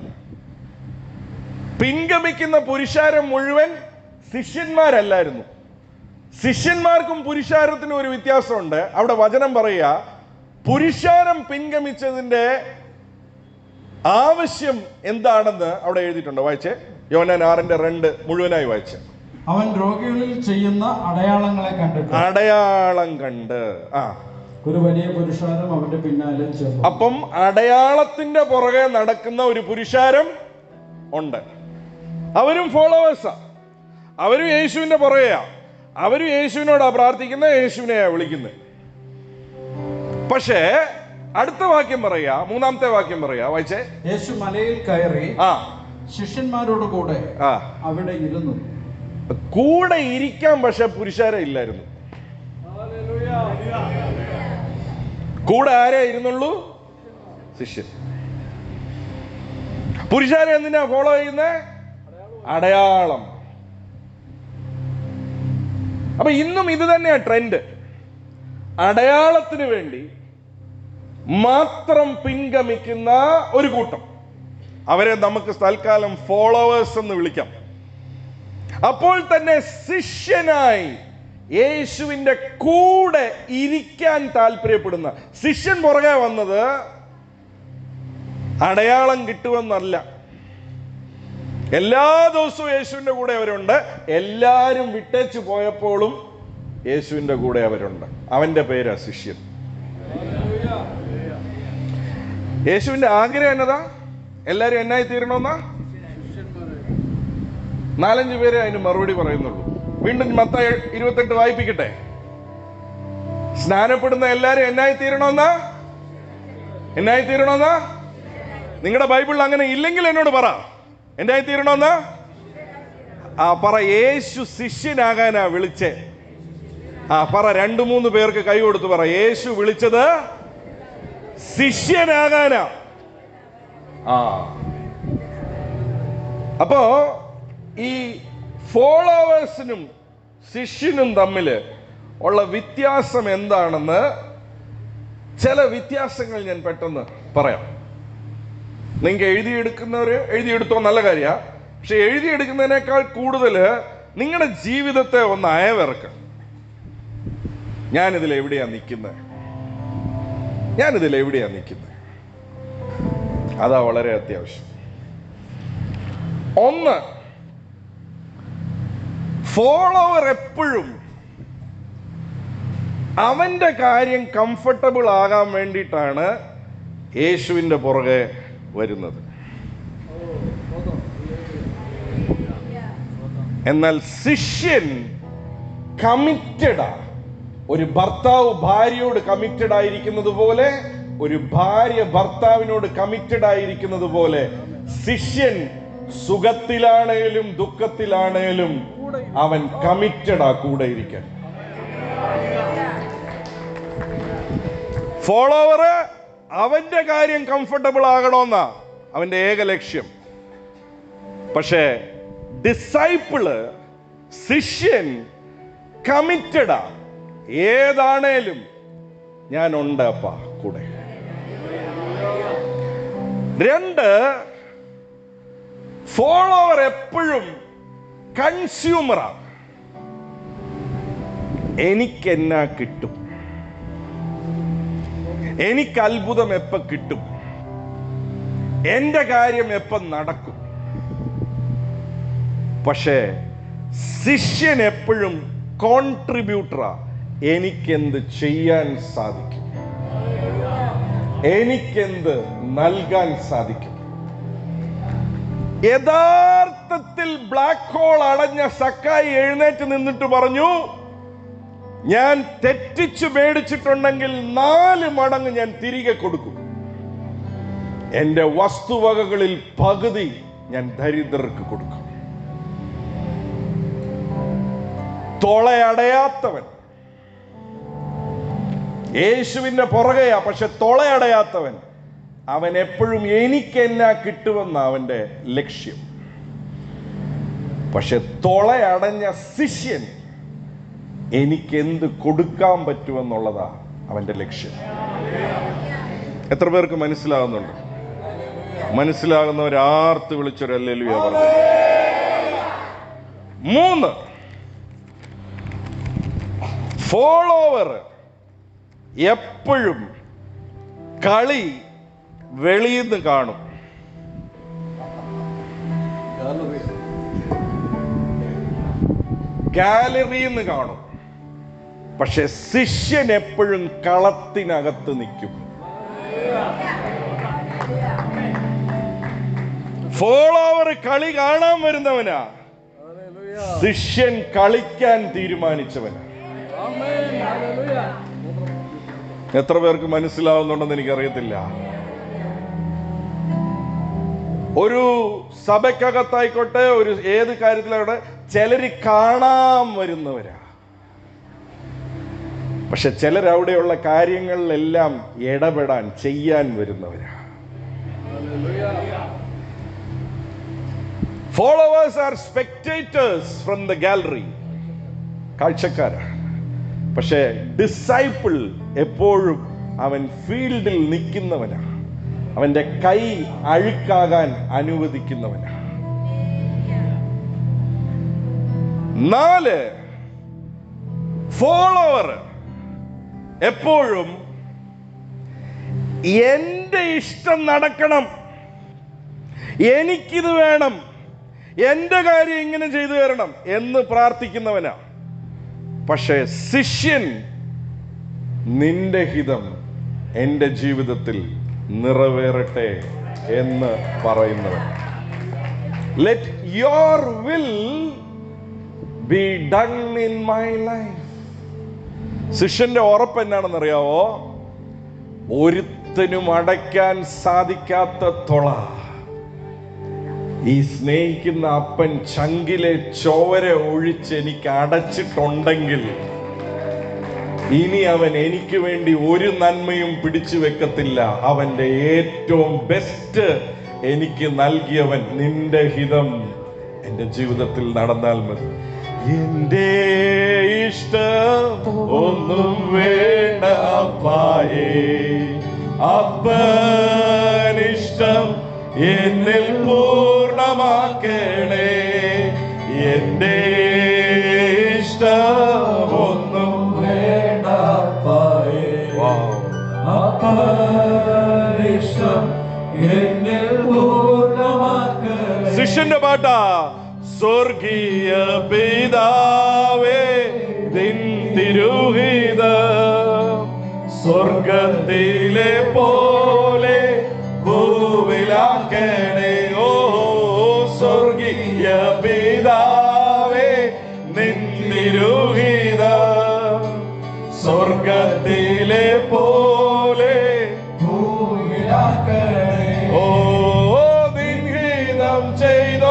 Speaker 2: പിൻഗമിക്കുന്ന പുരുഷാരം മുഴുവൻ ശിഷ്യന്മാരല്ലായിരുന്നു. ശിഷ്യന്മാർക്കും പുരുഷാരത്തിനും ഒരു വ്യത്യാസമുണ്ട്. അവിടെ വചനം പറയുക, പുരുഷാരം പിൻഗമിച്ചതിന്റെ ആവശ്യം എന്താണെന്ന് അവിടെ എഴുതിയിട്ടുണ്ട്. വായിച്ചേ, യോഹന്നാൻ 6:2 മുഴുവനായി വായിച്ചേ.
Speaker 3: അവൻ രോഗികളിൽ ചെയ്യുന്ന അടയാളങ്ങളെ
Speaker 2: അടയാളം കണ്ട്
Speaker 3: ഒരു വലിയ പുരുഷാരം അവന്റെ പിന്നാലെ ചെന്നു.
Speaker 2: അപ്പം അടയാളത്തിന്റെ പുറകെ നടക്കുന്ന ഒരു പുരുഷാരം ഉണ്ട്. അവരും ഫോളോവേഴ്സാ, അവരും യേശുവിന്റെ പുറകെയാ, അവരും യേശുവിനോടാ പ്രാർത്ഥിക്കുന്നത്, യേശുവിനെയാ വിളിക്കുന്നത്. പക്ഷേ അടുത്ത വാക്യം പറയാ, 3-ാമത്തെ വാക്യം പറയാ, വായിച്ചേ.
Speaker 3: യേശു മലയിൽ കയറി ശിഷ്യന്മാരോട് കൂടെ അവിടെ ഇരുന്നു.
Speaker 2: കൂടെ ഇരിക്കാൻ പക്ഷെ പുരുഷാരം ഇല്ലായിരുന്നു. കൂടെ ആരേ ഇരുന്നുള്ളൂ? ശിഷ്യൻ. പുരുഷാരം എന്തിനാ ഫോളോ ചെയ്യുന്നത്? അടയാളം. അപ്പൊ ഇന്നും ഇത് തന്നെയാ ട്രെൻഡ്. അടയാളത്തിന് വേണ്ടി മാത്രം പിൻഗമിക്കുന്ന ഒരു കൂട്ടം, അവരെ നമുക്ക് തൽക്കാലം ഫോളോവേഴ്സ് എന്ന് വിളിക്കാം. അപ്പോൾ തന്നെ ശിഷ്യനായി യേശുവിന്റെ കൂടെ ഇരിക്കാൻ താല്പര്യപ്പെടുന്ന ശിഷ്യൻ പുറകെ വന്നത് അടയാളം കിട്ടുമെന്നല്ല. എല്ലാ ദിവസവും യേശുവിന്റെ കൂടെ അവരുണ്ട്. എല്ലാരും വിട്ടേച്ചു പോയപ്പോഴും യേശുവിന്റെ കൂടെ അവരുണ്ട്. അവന്റെ പേരാ ശിഷ്യൻ. യേശുവിന്റെ ആഗ്രഹം എന്നതാ? എല്ലാരും എന്നായി തീരണമെന്നാ? 4-5 പേരെ അതിന് മറുപടി പറയുന്നുള്ളൂ. വീണ്ടും മത്തായി 28 വായിപ്പിക്കട്ടെ. സ്നാനപ്പെടുന്ന എല്ലാരും എന്നായി തീരണമെന്നാ? എന്നായി തീരണമെന്നാ? നിങ്ങളുടെ ബൈബിളിൽ അങ്ങനെ ഇല്ലെങ്കിൽ എന്നോട് പറ, എന്നായി തീരണമെന്നാ? പറ. യേശു ശിഷ്യനാകാനാ വിളിച്ചേ. പറ. 2-3 പേർക്ക് കൈ കൊടുത്ത് പറ, യേശു വിളിച്ചത് ശിഷ്യനാകാനാ. അപ്പോ ഈ ഫോളോവേഴ്സിനും ശിഷ്യനും തമ്മിൽ ഉള്ള വ്യത്യാസം എന്താണെന്ന് ചില വ്യത്യാസങ്ങൾ ഞാൻ പെട്ടെന്ന് പറയാം. നിങ്ങൾക്ക് എഴുതിയെടുക്കുന്നവര് എഴുതിയെടുത്തോ, നല്ല കാര്യമാണ്. പക്ഷെ എഴുതിയെടുക്കുന്നതിനേക്കാൾ കൂടുതൽ നിങ്ങളുടെ ജീവിതത്തെ ഒന്ന് അയവിറക്കുക. ഞാനിതിൽ എവിടെയാ നിൽക്കുന്നത്? അതാ വളരെ അത്യാവശ്യം. ഒന്ന്, ഫോളോവർ എപ്പോഴും അവന്റെ കാര്യം കംഫർട്ടബിൾ ആകാൻ വേണ്ടിയിട്ടാണ് യേശുവിന്റെ പുറകെ വരുന്നത്. എന്നാൽ ശിഷ്യൻ കമ്മിറ്റഡാ. ഒരു ഭർത്താവ് ഭാര്യയോട് കമ്മിറ്റഡ് ആയിരിക്കുന്നത് പോലെ, ഒരു ഭാര്യ ഭർത്താവിനോട് കമ്മിറ്റഡ് ആയിരിക്കുന്നത് പോലെ ശിഷ്യൻ സുഖത്തിലാണേലും ദുഃഖത്തിലാണേലും അവൻ കമ്മിറ്റഡാ കൂടെ ഇരിക്കാൻ. ഫോളോവർ അവന്റെ കാര്യം കംഫർട്ടബിൾ ആകണമെന്നാ അവന്റെ ഏക ലക്ഷ്യം. പക്ഷേ ഡിസൈപ്പിള്, ശിഷ്യൻ കമ്മിറ്റഡാ. ഏതാണേലും ഞാൻ ഉണ്ട് അപ്പാ കൂടെ. 2, ഫോളോവർ എപ്പോഴും കൺസ്യൂമറാ. എനിക്കെന്നാ കിട്ടും, എനിക്ക് അത്ഭുതം എപ്പോ കിട്ടും, എന്റെ കാര്യം എപ്പം നടക്കും. പക്ഷേ ശിഷ്യൻ എപ്പോഴും കോൺട്രിബ്യൂട്ടറാ. എനിക്കെന്ത് ചെയ്യാൻ സാധിക്കും, എനിക്കെന്ത് നൽകാൻ സാധിക്കും. യഥാർത്ഥത്തിൽ ബ്ലാക്ക് ഹോൾ അടഞ്ഞ സക്കായി എഴുന്നേറ്റ് നിന്നിട്ട് പറഞ്ഞു, ഞാൻ തെറ്റിച്ചു മേടിച്ചിട്ടുണ്ടെങ്കിൽ 4 മടങ്ങ് ഞാൻ തിരികെ കൊടുക്കും. എന്റെ വസ്തുവകകളിൽ പകുതി ഞാൻ ദരിദ്രർക്ക് കൊടുക്കും. തൊളയടയാത്തവൻ യേശുവിന്റെ പുറകെയാ, പക്ഷെ തൊളയടയാത്തവൻ അവൻ എപ്പോഴും എനിക്കെന്നാ കിട്ടുമെന്ന അവന്റെ ലക്ഷ്യം. പക്ഷെ തൊളയടഞ്ഞ ശിഷ്യൻ എനിക്കെന്ത് കൊടുക്കാൻ പറ്റുമെന്നുള്ളതാ അവന്റെ ലക്ഷ്യം. എത്ര പേർക്ക് മനസ്സിലാകുന്നുണ്ട്? മനസ്സിലാകുന്നവരാർത്ത് വിളിച്ചൊരു ഹല്ലേലൂയ പറഞ്ഞു. 3, ഫോളോവർ എപ്പോഴും കളി വെളിയിൽ നിന്ന് കാണും. ഗാലറിയിൽ നിന്ന് കാണും. പക്ഷെ ശിഷ്യൻ എപ്പോഴും കളത്തിനകത്ത് നിൽക്കും. ഫോളോവർ കളി കാണാൻ വരുന്നവനാ, ശിഷ്യൻ കളിക്കാൻ തീരുമാനിച്ചവനാ. എത്ര പേർക്ക് മനസ്സിലാവുന്നുണ്ടെന്ന് എനിക്കറിയത്തില്ല. ഒരു സഭയ്ക്കകത്തായിക്കോട്ടെ, ഒരു ഏത് കാര്യത്തിലായിക്കോട്ടെ, ചിലര് കാണാൻ വരുന്നവരാ. പക്ഷെ ചിലരവിടെയുള്ള കാര്യങ്ങളിലെല്ലാം ഇടപെടാൻ, ചെയ്യാൻ വരുന്നവരാ. Followers are spectators from the gallery, കാഴ്ചക്കാരാ. പക്ഷെ ഡിസൈപ്പിൾ എപ്പോഴും അവൻ ഫീൽഡിൽ നിൽക്കുന്നവനാ. അവന്റെ കൈ അഴുക്കാകാൻ അനുവദിക്കുന്നവനാ. 4, ഫോളോവർ എപ്പോഴും എന്റെ ഇഷ്ടം നടക്കണം, എനിക്കിത് വേണം, എന്റെ കാര്യം ഇങ്ങനെ ചെയ്തു തരണം എന്ന് പ്രാർത്ഥിക്കുന്നവനാ. പക്ഷേ ശിഷ്യൻ നിന്റെ ഹിതം എൻ്റെ ജീവിതത്തിൽ നിറവേറട്ടെ എന്ന് പറയുന്നവൻ. Let your will be done in my life. ശിഷ്യന്റെ ഉറപ്പ് എന്നാണെന്നറിയാവോ? ഒരുത്തനും അടയ്ക്കാൻ സാധിക്കാത്ത തൊള ഈ സ്നേഹിക്കുന്ന അപ്പൻ ചങ്കിലെ ചോര ഒഴിച്ച് എനിക്ക് അടച്ചിട്ടുണ്ടെങ്കിൽ ഇനി അവൻ എനിക്ക് വേണ്ടി ഒരു നന്മയും പിടിച്ചു വെക്കത്തില്ല. അവന്റെ ഏറ്റവും ബെസ്റ്റ് എനിക്ക് നൽകിയവൻ. നിന്റെ ഹിതം എൻ്റെ ജീവിതത്തിൽ നടന്നാൽ മതി. എന്റെ ഇഷ്ടം ഒന്നും വേണ്ട അപ്പായേ, അപ്പനിഷ്ടം എന്നിൽ പൂർണ്ണമാക്കണേ. എന്റെ ഇഷ്ടം ഒന്നും വേണ്ട അപ്പായേ, അപ്പനിഷ്ടം എന്നിൽ പൂർണ്ണമാക്കണേ. ശിഷ്യന്റെ പാട്ടാ. സ്വർഗീയ പിതാവേ നിൻ തിരുഹിതം സ്വർഗത്തിലെ പോലെ ഭൂവിലാക്കണേ. ഓ സ്വർഗീയ പിതാവേ നിൻ തിരുഹിതം സ്വർഗത്തിലെ പോലെ ഭൂവിലാക്കണേ. ഓ നിൻ ഹിതം ചെയ്ത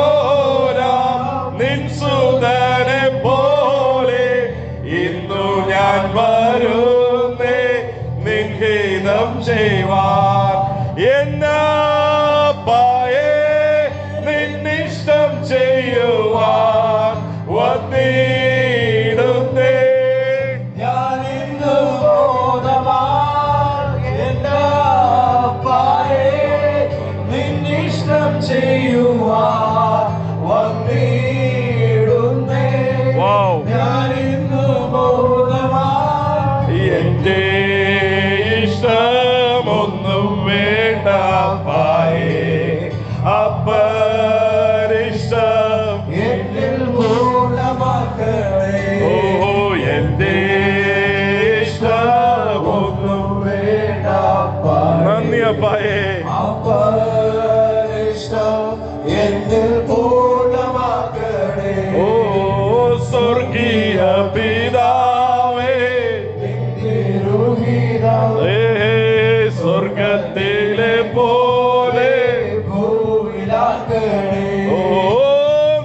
Speaker 2: അപ്പനിഷ്ടം
Speaker 3: എന്നിൽ പൂർണ്ണമാക്കണേ.
Speaker 2: ഓ എന്റെ
Speaker 3: ഒന്നും വേണ്ട
Speaker 2: നന്ദി അപ്പായേ.
Speaker 3: അപ്പനിഷ്ടം എന്നിൽ പൂർണ്ണമാക്കണേ.
Speaker 2: ഓ സ്വർഗീയ പിതാവേ, സ്വർഗത്തിലെ പോലെ
Speaker 3: ഭൂവിലാക്കണേ.
Speaker 2: ഓ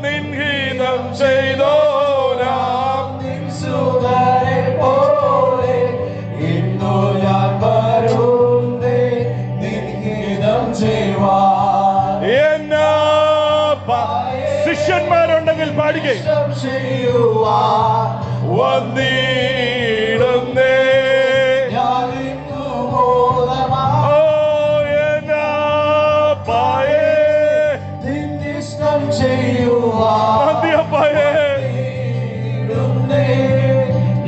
Speaker 2: നിൻഹിതം ചെയ്തോരാം
Speaker 3: നിൻ സുതരെ പോലെ ഇന്നു ഞാൻ വരുന്നേ നിൻ ഹിതം ചെയ്യുവാൻ.
Speaker 2: എന്നാ ശിഷ്യന്മാരുണ്ടെങ്കിൽ പാടിക്കേ.
Speaker 3: ഇഷ്ടം ചെയ്യുവാൻ
Speaker 2: വന്നിടുന്നേ
Speaker 3: ഞാൻ ഇന്നു ബോധമായി.
Speaker 2: ഓ എന്നാ പായേ.
Speaker 3: നിൻ ഇഷ്ടം ചെയ്യുവാൻ
Speaker 2: നന്ദി അപ്പായേ.
Speaker 3: ഇടുന്നേ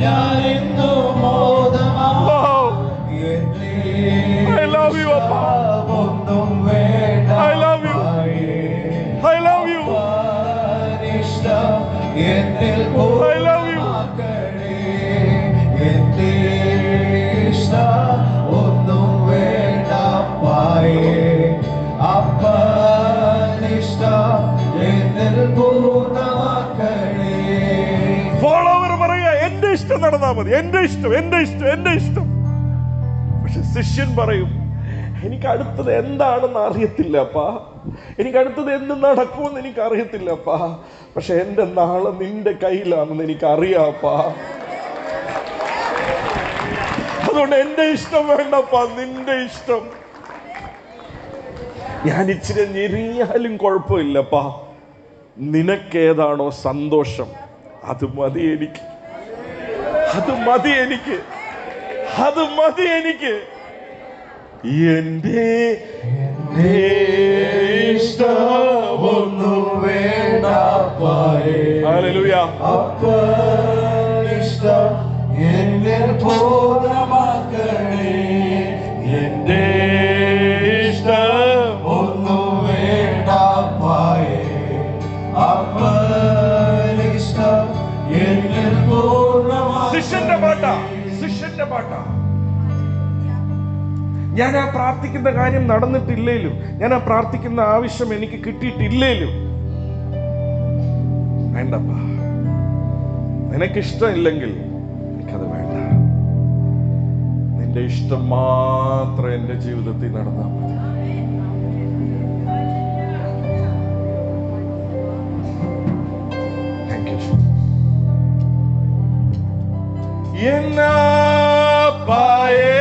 Speaker 3: ഞാൻ ഇന്നു ബോധമായി.
Speaker 2: Wow. I love you, Appa.
Speaker 3: ഒന്നും വേണ്ട
Speaker 2: I love you. I love you.
Speaker 3: ഇഷ്ടം എന്നിൽ
Speaker 2: I love you.
Speaker 3: എന്റെ ഇഷ്ടം ഒന്നും വേണ്ട പായേ. അപ്പനിഷ്ടം എന്നിൽ പൂർണ്ണമാക്കണേ.
Speaker 2: ഫോളോവർ പറയുക എന്റെ ഇഷ്ടം നടന്നാ മതി, എന്റെ ഇഷ്ടം, എന്റെ ഇഷ്ടം, എന്റെ ഇഷ്ടം. പക്ഷെ ശിഷ്യൻ പറയും എനിക്ക് അടുത്തത് എന്താണെന്ന് അറിയത്തില്ലപ്പാ, എനിക്ക് അടുത്തത് എന്ത് നടക്കുമെന്ന് എനിക്ക് അറിയത്തില്ലപ്പാ, പക്ഷെ എന്റെ നാളെ നിന്റെ കയ്യിലാണെന്ന് എനിക്ക് അറിയാപ്പാ. അതുകൊണ്ട് എന്റെ ഇഷ്ടം വേണ്ടപ്പാ, നിന്റെ ഇഷ്ടം. ഞാൻ ഇച്ചിരി ഞെരിഞ്ഞാലും കുഴപ്പമില്ലപ്പാ, നിനക്കേതാണോ സന്തോഷം അത് മതി എനിക്ക്, അത് മതി എനിക്ക്, അത് മതി എനിക്ക്. എന്റെ
Speaker 3: ഇഷ്ടമൊന്നും വേണ്ട പായേ.
Speaker 2: ഹല്ലേലൂയ.
Speaker 3: അപ്പനിഷ്ടം എന്നിൽ പൂർണ്ണമാക്കണേ.
Speaker 2: എന്റെ ഇഷ്ടം
Speaker 3: ഒന്നും വേണ്ട പായേ. അപ്പനിഷ്ടം എന്നിൽ പൂർണ്ണമാക്കണേ.
Speaker 2: ശിഷ്യന്റെ പാട്ടാ, ശിഷ്യന്റെ പാട്ടാ. ഞാൻ ആ പ്രാർത്ഥിക്കുന്ന കാര്യം നടന്നിട്ടില്ലേലും, ഞാൻ ആ പ്രാർത്ഥിക്കുന്ന ആവശ്യം എനിക്ക് കിട്ടിയിട്ടില്ലേലും വേണ്ടപ്പാ, നിനക്കിഷ്ടമില്ലെങ്കിൽ എനിക്കത് വേണ്ട, നിന്റെ ഇഷ്ടം മാത്രം എന്റെ ജീവിതത്തിൽ നടന്നാൽ മതി. Thank you. എന്നാ പായേ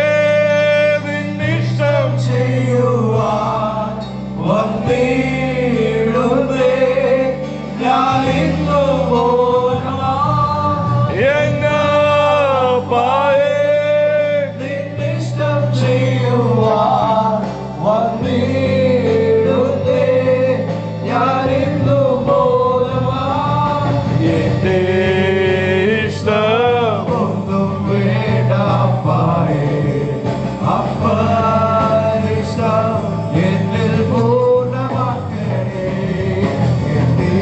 Speaker 2: നിന്നിഷ്ടം
Speaker 3: ചെയ്യുവാൻ വന്നിടുന്നേ ഞാൻ ഇന്നു ബോധമായി.
Speaker 2: എന്നാ പായേ
Speaker 3: നിന്നിഷ്ടം ചെയ്യുവാൻ വന്നിടുന്നേ ഞാൻ ഇന്നു ബോധമായി.
Speaker 2: എന്റെ ഇഷ്ടം
Speaker 3: ഒന്നും വേണ്ട പായേ. അപ്പനിഷ്ടം എന്നിൽ പൂർണ്ണമാക്കണേ. എന്റെ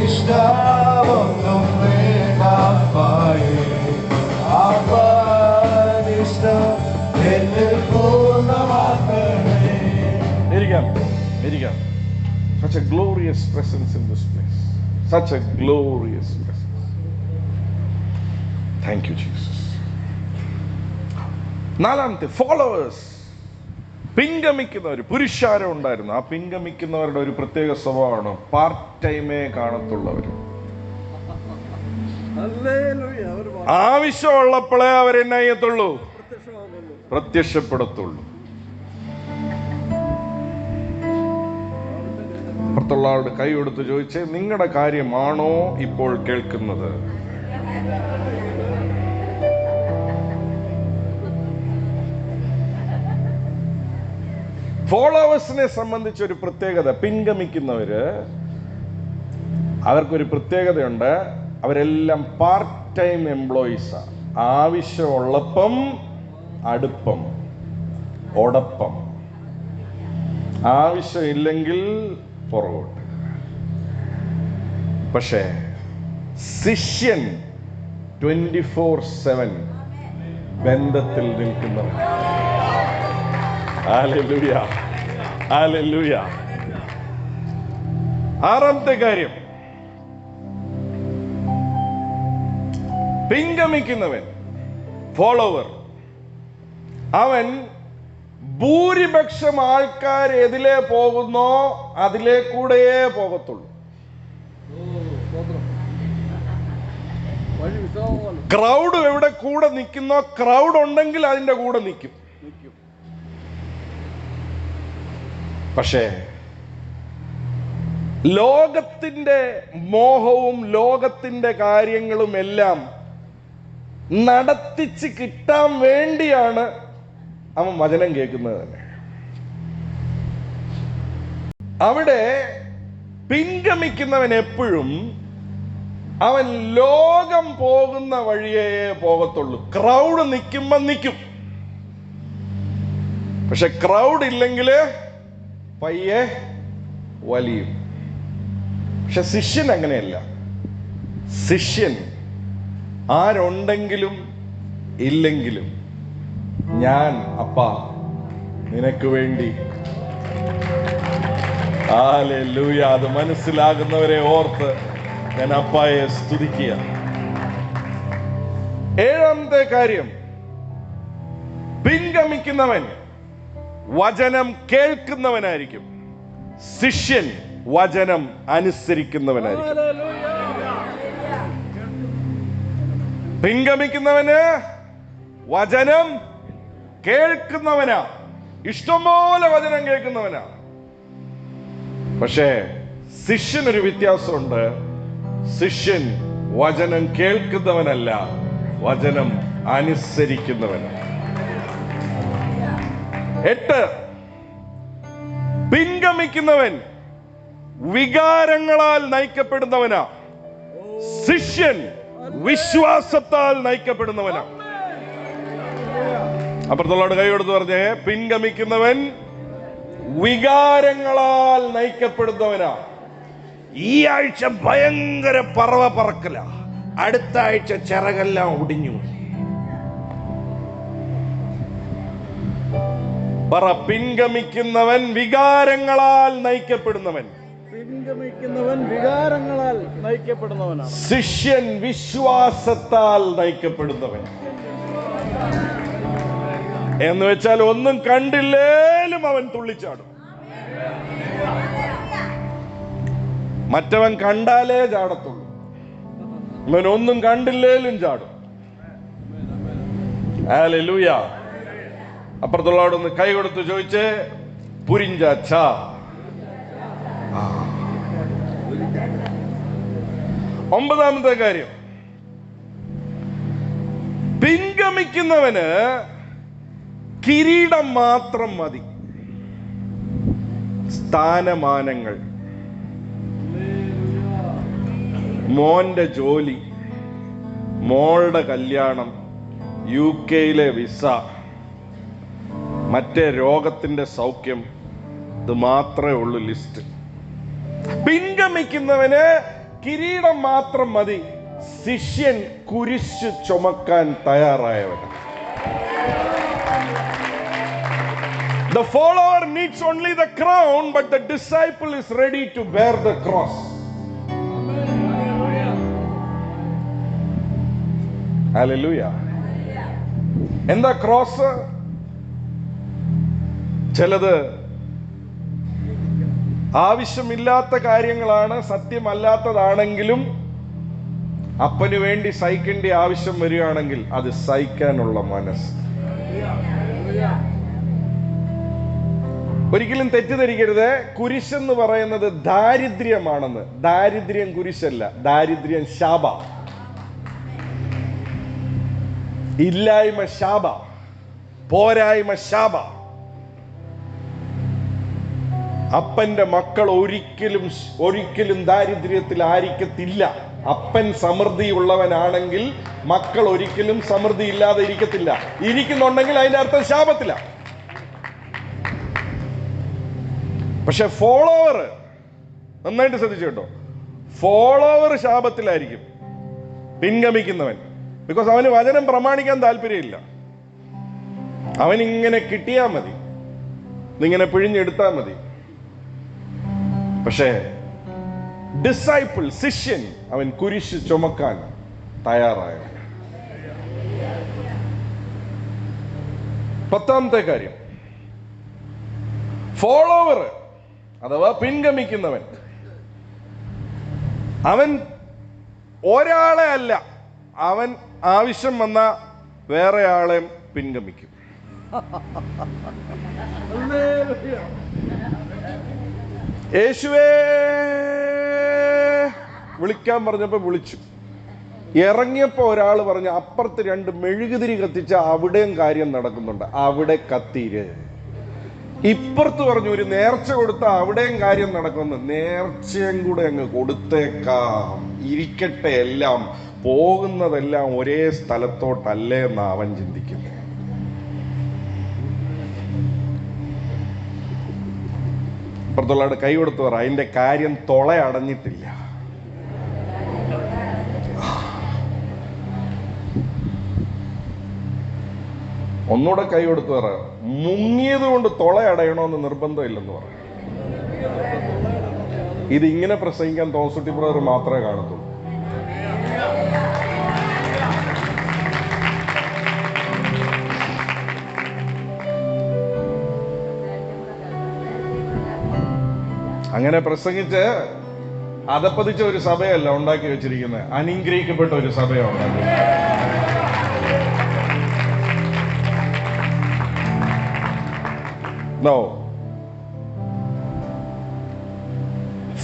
Speaker 3: ഇഷ്ടമൊന്നും വേണ്ട പായേ. അപ്പനിഷ്ടം എന്നിൽ പൂർണ്ണമാക്കണേ.
Speaker 2: ഇരിക്കാം, ഇരിക്കാം. Such a glorious presence in this place. Such a glorious presence. Thank you, Jesus. നാലാമത്തെ ഫോളോവേഴ്സ്, പിൻഗമിക്കുന്നവർ, പുരുഷാരം ഉണ്ടായിരുന്നു. ആ പിൻഗമിക്കുന്നവരുടെ ഒരു പ്രത്യേക സ്വഭാവമാണ് പാർട്ട് ടൈമേ കാണത്തുള്ളവർ. ആവശ്യമുള്ളപ്പോഴേ അവരെന്നെ ചെയ്യത്തുള്ളൂ, പ്രത്യക്ഷപ്പെടത്തുള്ളൂ. അപ്പുറത്തുള്ള ആളുടെ കൈ കൊടുത്ത് ചോദിച്ചേ, നിങ്ങളുടെ കാര്യമാണോ ഇപ്പോൾ കേൾക്കുന്നത്? ഫോളോവേഴ്സിനെ സംബന്ധിച്ച് ഒരു പ്രത്യേകത, പിൻഗമിക്കുന്നവര്, അവർക്കൊരു പ്രത്യേകതയുണ്ട്. അവരെല്ലാം പാർട്ട് ടൈം എംപ്ലോയീസാ. ആവശ്യമുള്ളപ്പം അടുപ്പം, ഒടപ്പം. ആവശ്യമില്ലെങ്കിൽ പുറകോട്ട്. പക്ഷേ ശിഷ്യൻ 24/7 ബന്ധത്തിൽ നിൽക്കുന്നവൻ. Hallelujah, hallelujah. ആറാമത്തെ കാര്യം, പിൻഗമിക്കുന്നവൻ, ഫോളോവർ. അവൻ ഭൂരിപക്ഷം ആൾക്കാർ എതിലേ പോകുന്നോ അതിലേ കൂടെയേ പോകത്തുള്ളൂ. ക്രൗഡ് എവിടെ കൂടെ നിൽക്കുന്നോ, ക്രൗഡ് ഉണ്ടെങ്കിൽ അതിന്റെ കൂടെ നിൽക്കും. പക്ഷേ ലോകത്തിന്റെ മോഹവും ലോകത്തിന്റെ കാര്യങ്ങളും എല്ലാം നടത്തിച്ച് കിട്ടാൻ വേണ്ടിയാണ് അവൻ വചനം കേൾക്കുന്നത് തന്നെ. അവിടെ പിൻഗമിക്കുന്നവൻ എപ്പോഴും അവൻ ലോകം പോകുന്ന വഴിയേ പോകത്തുള്ളൂ. ക്രൗഡ് നിൽക്കുമ്പോ നിൽക്കും, പക്ഷെ ക്രൗഡ് ഇല്ലെങ്കിൽ പയ്യെ വലിയും. പക്ഷെ ശിഷ്യൻ അങ്ങനെയല്ല. ശിഷ്യൻ ആരുണ്ടെങ്കിലും ഇല്ലെങ്കിലും ഞാൻ അപ്പാ നിനക്ക് വേണ്ടി. ഹല്ലേലൂയ. അത് മനസ്സിലാകുന്നവരെ ഓർത്ത് ഞാൻ അപ്പായെ സ്തുതിക്കുക. ഏഴാമത്തെ കാര്യം, പിൻഗമിക്കുന്നവൻ വചനം കേൾക്കുന്നവനായിരിക്കും. ശിഷ്യൻ വചനം അനുസരിക്കുന്നവനായിരിക്കും. പിൻഗമിക്കുന്നവന് വചനം കേൾക്കുന്നവനാ, ഇഷ്ടംപോലെ വചനം കേൾക്കുന്നവനാ. പക്ഷേ ശിഷ്യനൊരു വ്യത്യാസമുണ്ട്. ശിഷ്യൻ വചനം കേൾക്കുന്നവനല്ല, വചനം അനുസരിക്കുന്നവനാണ്. 8, പിൻഗമിക്കുന്നവൻ വികാരങ്ങളാൽ നയിക്കപ്പെടുന്നവനാ. ശിഷ്യൻ വിശ്വാസത്താൽ നയിക്കപ്പെടുന്നവനാ. അപ്പുറത്തുള്ളവരുടെ കൈ കൊടുത്ത് പറഞ്ഞേ, പിൻഗമിക്കുന്നവൻ വികാരങ്ങളാൽ നയിക്കപ്പെടുന്നവനാ. ഈ ആഴ്ച ഭയങ്കര പറക്കല, അടുത്ത ആഴ്ച ചിറകെല്ലാം ഒടിഞ്ഞു. പിൻഗമിക്കുന്നവൻ വികാരങ്ങളാൽ നയിക്കപ്പെടുന്നവൻ.
Speaker 3: പിൻഗമിക്കുന്നവൻ വികാരങ്ങളാൽ നയിക്കപ്പെടുന്നവനാണ്.
Speaker 2: ശിഷ്യൻ വിശ്വാസത്താൽ നയിക്കപ്പെടുന്നവൻ. എന്ന് വെച്ചാൽ ഒന്നും കണ്ടില്ലേലും അവൻ തുള്ളിച്ചാടും. മറ്റവൻ കണ്ടാലേ ചാടത്തുള്ളൂ, അവൻ ഒന്നും കണ്ടില്ലേലും ചാടും. ഹല്ലേലൂയ. അപ്പുറത്തുള്ളവടൊന്ന് കൈ കൊടുത്ത് ചോദിച്ചേ, പുരിഞ്ചാച്ച. ഒമ്പതാമത്തെ കാര്യം, പിൻഗമിക്കുന്നവന് കിരീടം മാത്രം മതി, സ്ഥാനമാനങ്ങൾ, മോന്റെ ജോലി, മോളുടെ കല്യാണം, UK വിസ, മറ്റേ രോഗത്തിന്റെ സൗഖ്യം, ഇത് മാത്രമേ ഉള്ളൂ ലിസ്റ്റ്. പിൻഗമിക്കുന്നവന് കിരീടം മാത്രം മതി, ശിഷ്യൻ കുരിശ് ചുമക്കാൻ തയ്യാറായവൻ. The follower needs only the crown, but the disciple is ready to bear the cross. Hallelujah. എന്താ ക്രോസ്? ചിലത് ആവശ്യമില്ലാത്ത കാര്യങ്ങളാണ്, സത്യമല്ലാത്തതാണെങ്കിലും അപ്പന് വേണ്ടി സഹിക്കേണ്ട ആവശ്യം വരികയാണെങ്കിൽ അത് സഹിക്കാനുള്ള മനസ്സ്. ഒരിക്കലും തെറ്റിദ്ധരിക്കരുത്, കുരിശെന്ന് പറയുന്നത് ദാരിദ്ര്യമാണെന്ന്. ദാരിദ്ര്യം കുരിശല്ല, ദാരിദ്ര്യം ശാപ, ഇല്ലായ്മ ശാപ, പോരായ്മ ശാപ. അപ്പന്റെ മക്കൾ ഒരിക്കലും ദാരിദ്ര്യത്തിൽ ആയിരിക്കത്തില്ല. അപ്പൻ സമൃദ്ധി ഉള്ളവനാണെങ്കിൽ മക്കൾ ഒരിക്കലും സമൃദ്ധി ഇല്ലാതെ ഇരിക്കത്തില്ല. ഇരിക്കുന്നുണ്ടെങ്കിൽ അതിന്റെ അർത്ഥം ശാപത്തില. പക്ഷെ ഫോളോവർ, നന്നായിട്ട് ശ്രദ്ധിച്ചു കേട്ടോ, ഫോളോവർ ശാപത്തിലായിരിക്കും, പിൻഗമിക്കുന്നവൻ. ബിക്കോസ് അവന് വചനം പ്രമാണിക്കാൻ താല്പര്യമില്ല. അവനിങ്ങനെ കിട്ടിയാ മതി, ഇതിങ്ങനെ പിഴിഞ്ഞെടുത്താൽ മതി. പക്ഷേ ഡിസൈപ്പിൾ, ശിഷ്യൻ, അവൻ കുരിശ് ചുമക്കാൻ തയ്യാറായ. 10ാമത്തെ കാര്യം, ഫോളോവർ അഥവാ പിൻഗമിക്കുന്നവൻ, അവൻ ഒരാളെ അല്ല, അവൻ ആവശ്യം വന്ന വേറെ ആളെ പിൻഗമിക്കും. യേശുവേ വിളിക്കാൻ പറഞ്ഞപ്പോ വിളിച്ചു. ഇറങ്ങിയപ്പോ ഒരാൾ പറഞ്ഞു, അപ്പുറത്ത് 2 മെഴുകുതിരി കത്തിച്ച അവിടെയും കാര്യം നടക്കുന്നുണ്ട്, അവിടെ കത്തീര്. ഇപ്പുറത്ത് പറഞ്ഞു ഒരു നേർച്ച കൊടുത്ത അവിടെയും കാര്യം നടക്കുന്നു, നേർച്ചയും കൂടെ അങ്ങ് കൊടുത്തേക്കാം, ഇരിക്കട്ടെ, എല്ലാം പോകുന്നതെല്ലാം ഒരേ സ്ഥലത്തോട്ടല്ലേ എന്ന് അവൻ ചിന്തിക്കുന്നു. അപ്പുറത്തുള്ളവരുടെ കൈ കൊടുത്തു പറ, അതിന്റെ കാര്യം തുളയടഞ്ഞിട്ടില്ല. ഒന്നുകൂടെ കൈ കൊടുത്തു പറ, മുങ്ങിയത് കൊണ്ട് തുളയടയണമെന്ന് നിർബന്ധമില്ലെന്ന് പറ. ഇതിങ്ങനെ പ്രസംഗിക്കാൻ തോമസുട്ടി ബ്രദർ മാത്രമേ കാണത്തുള്ളൂ. അങ്ങനെ പ്രസംഗിച്ച് അതപ്പതിച്ച ഒരു സഭയല്ല ഉണ്ടാക്കി വെച്ചിരിക്കുന്നത്, അനുഗ്രഹിക്കപ്പെട്ട ഒരു സഭയാണ് ഉണ്ടാക്കി.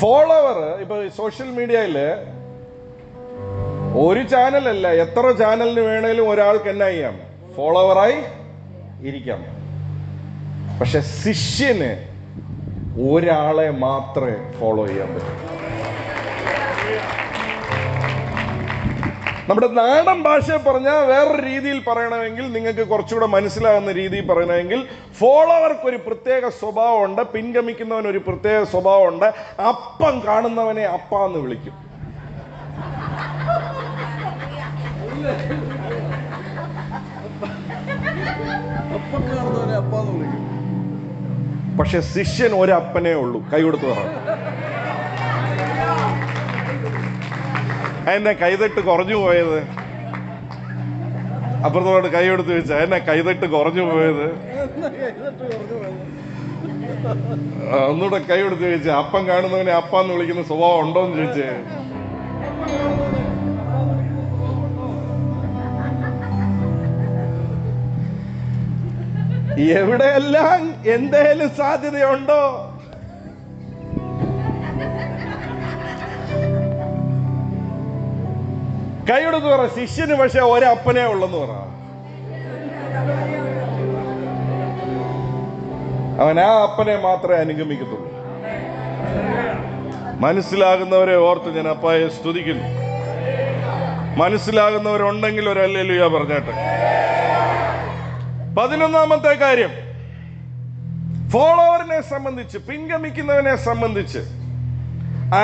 Speaker 2: ഫോളോവർ ഇപ്പൊ സോഷ്യൽ മീഡിയയില് ഒരു ചാനലല്ല, എത്ര ചാനലിന് വേണേലും ഒരാൾക്ക് എന്നാ ചെയ്യാം, ഫോളോവറായി ഇരിക്കാം. പക്ഷെ ശിഷ്യന് ഒരാളെ മാത്രമേ ഫോളോ ചെയ്യാൻ പറ്റൂ. നമ്മുടെ നാടൻ ഭാഷയെ പറഞ്ഞാൽ വേറൊരു രീതിയിൽ പറയണമെങ്കിൽ, നിങ്ങൾക്ക് കുറച്ചുകൂടെ മനസ്സിലാവുന്ന രീതിയിൽ പറയണമെങ്കിൽ, ഫോളോവർക്ക് ഒരു പ്രത്യേക സ്വഭാവമുണ്ട്, പിൻഗമിക്കുന്നവൻ ഒരു പ്രത്യേക സ്വഭാവമുണ്ട്. അപ്പം കാണുന്നവനെ അപ്പ എന്ന് വിളിക്കും. പക്ഷെ ശിഷ്യൻ ഒരപ്പനേ ഉള്ളൂ. കൈ കൊടുത്തു പറ, എന്നെ കൈതട്ട് കുറഞ്ഞു പോയത്. അപ്പുറത്തോട് കൈ കൊടുത്ത് ചോദിച്ചാ എന്നെ കൈതട്ട് കുറഞ്ഞു പോയത്. ഒന്നുകൂടെ കൈ കൊടുത്ത് ചോദിച്ചാ, അപ്പം കാണുന്നവനെ അപ്പാന്ന് വിളിക്കുന്ന സ്വഭാവം ഉണ്ടോന്ന് ചോദിച്ചേ. എവിടെയെല്ലാം എന്തേലും സാധ്യതയുണ്ടോ? കൈയെടുത്ത് പറ, ശിഷ്യന് പക്ഷെ ഒരപ്പനേ ഉള്ളെന്ന് പറ. അവൻ ആ അപ്പനെ മാത്രമേ അനുഗമിക്കത്തുള്ളൂ. മനസ്സിലാകുന്നവരെ ഓർത്ത് ഞാൻ അപ്പായെ സ്തുതിക്കുന്നു. മനസ്സിലാകുന്നവരുണ്ടെങ്കിൽ ഒരു ഹല്ലേലൂയ പറഞ്ഞാട്ടെ. 11ാമത്തെ കാര്യം, ഫോളോവറിനെ സംബന്ധിച്ച്, പിൻഗമിക്കുന്നവനെ സംബന്ധിച്ച്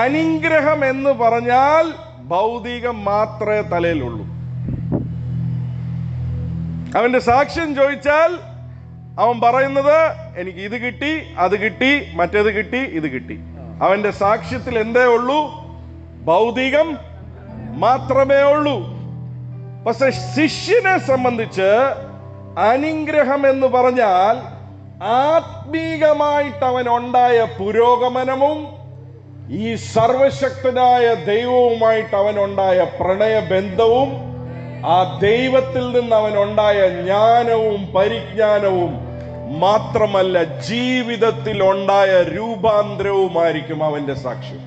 Speaker 2: അനുഗ്രഹം എന്ന് പറഞ്ഞാൽ ഭൗതികം മാത്രമേ തലയിലുള്ളൂ. അവന്റെ സാക്ഷ്യം ചോദിച്ചാൽ അവൻ പറയുന്നത് എനിക്ക് ഇത് കിട്ടി, അത് കിട്ടി, മറ്റേത് കിട്ടി, ഇത് കിട്ടി. അവന്റെ സാക്ഷ്യത്തിൽ എന്തേ ഉള്ളൂ? ഭൗതികം മാത്രമേ ഉള്ളൂ. പക്ഷെ ശിഷ്യനെ സംബന്ധിച്ച് അനുഗ്രഹം എന്ന് പറഞ്ഞാൽ ആത്മീകമായിട്ട് അവൻ ഉണ്ടായ പുരോഗമനവും ഈ സർവശക്തനായ ദൈവവുമായിട്ട് അവനുണ്ടായ പ്രണയബന്ധവും ആ ദൈവത്തിൽ നിന്ന് അവനുണ്ടായ ജ്ഞാനവും പരിജ്ഞാനവും മാത്രമല്ല, ജീവിതത്തിൽ ഉണ്ടായ രൂപാന്തരവുമായിരിക്കും അവന്റെ സാക്ഷ്യം.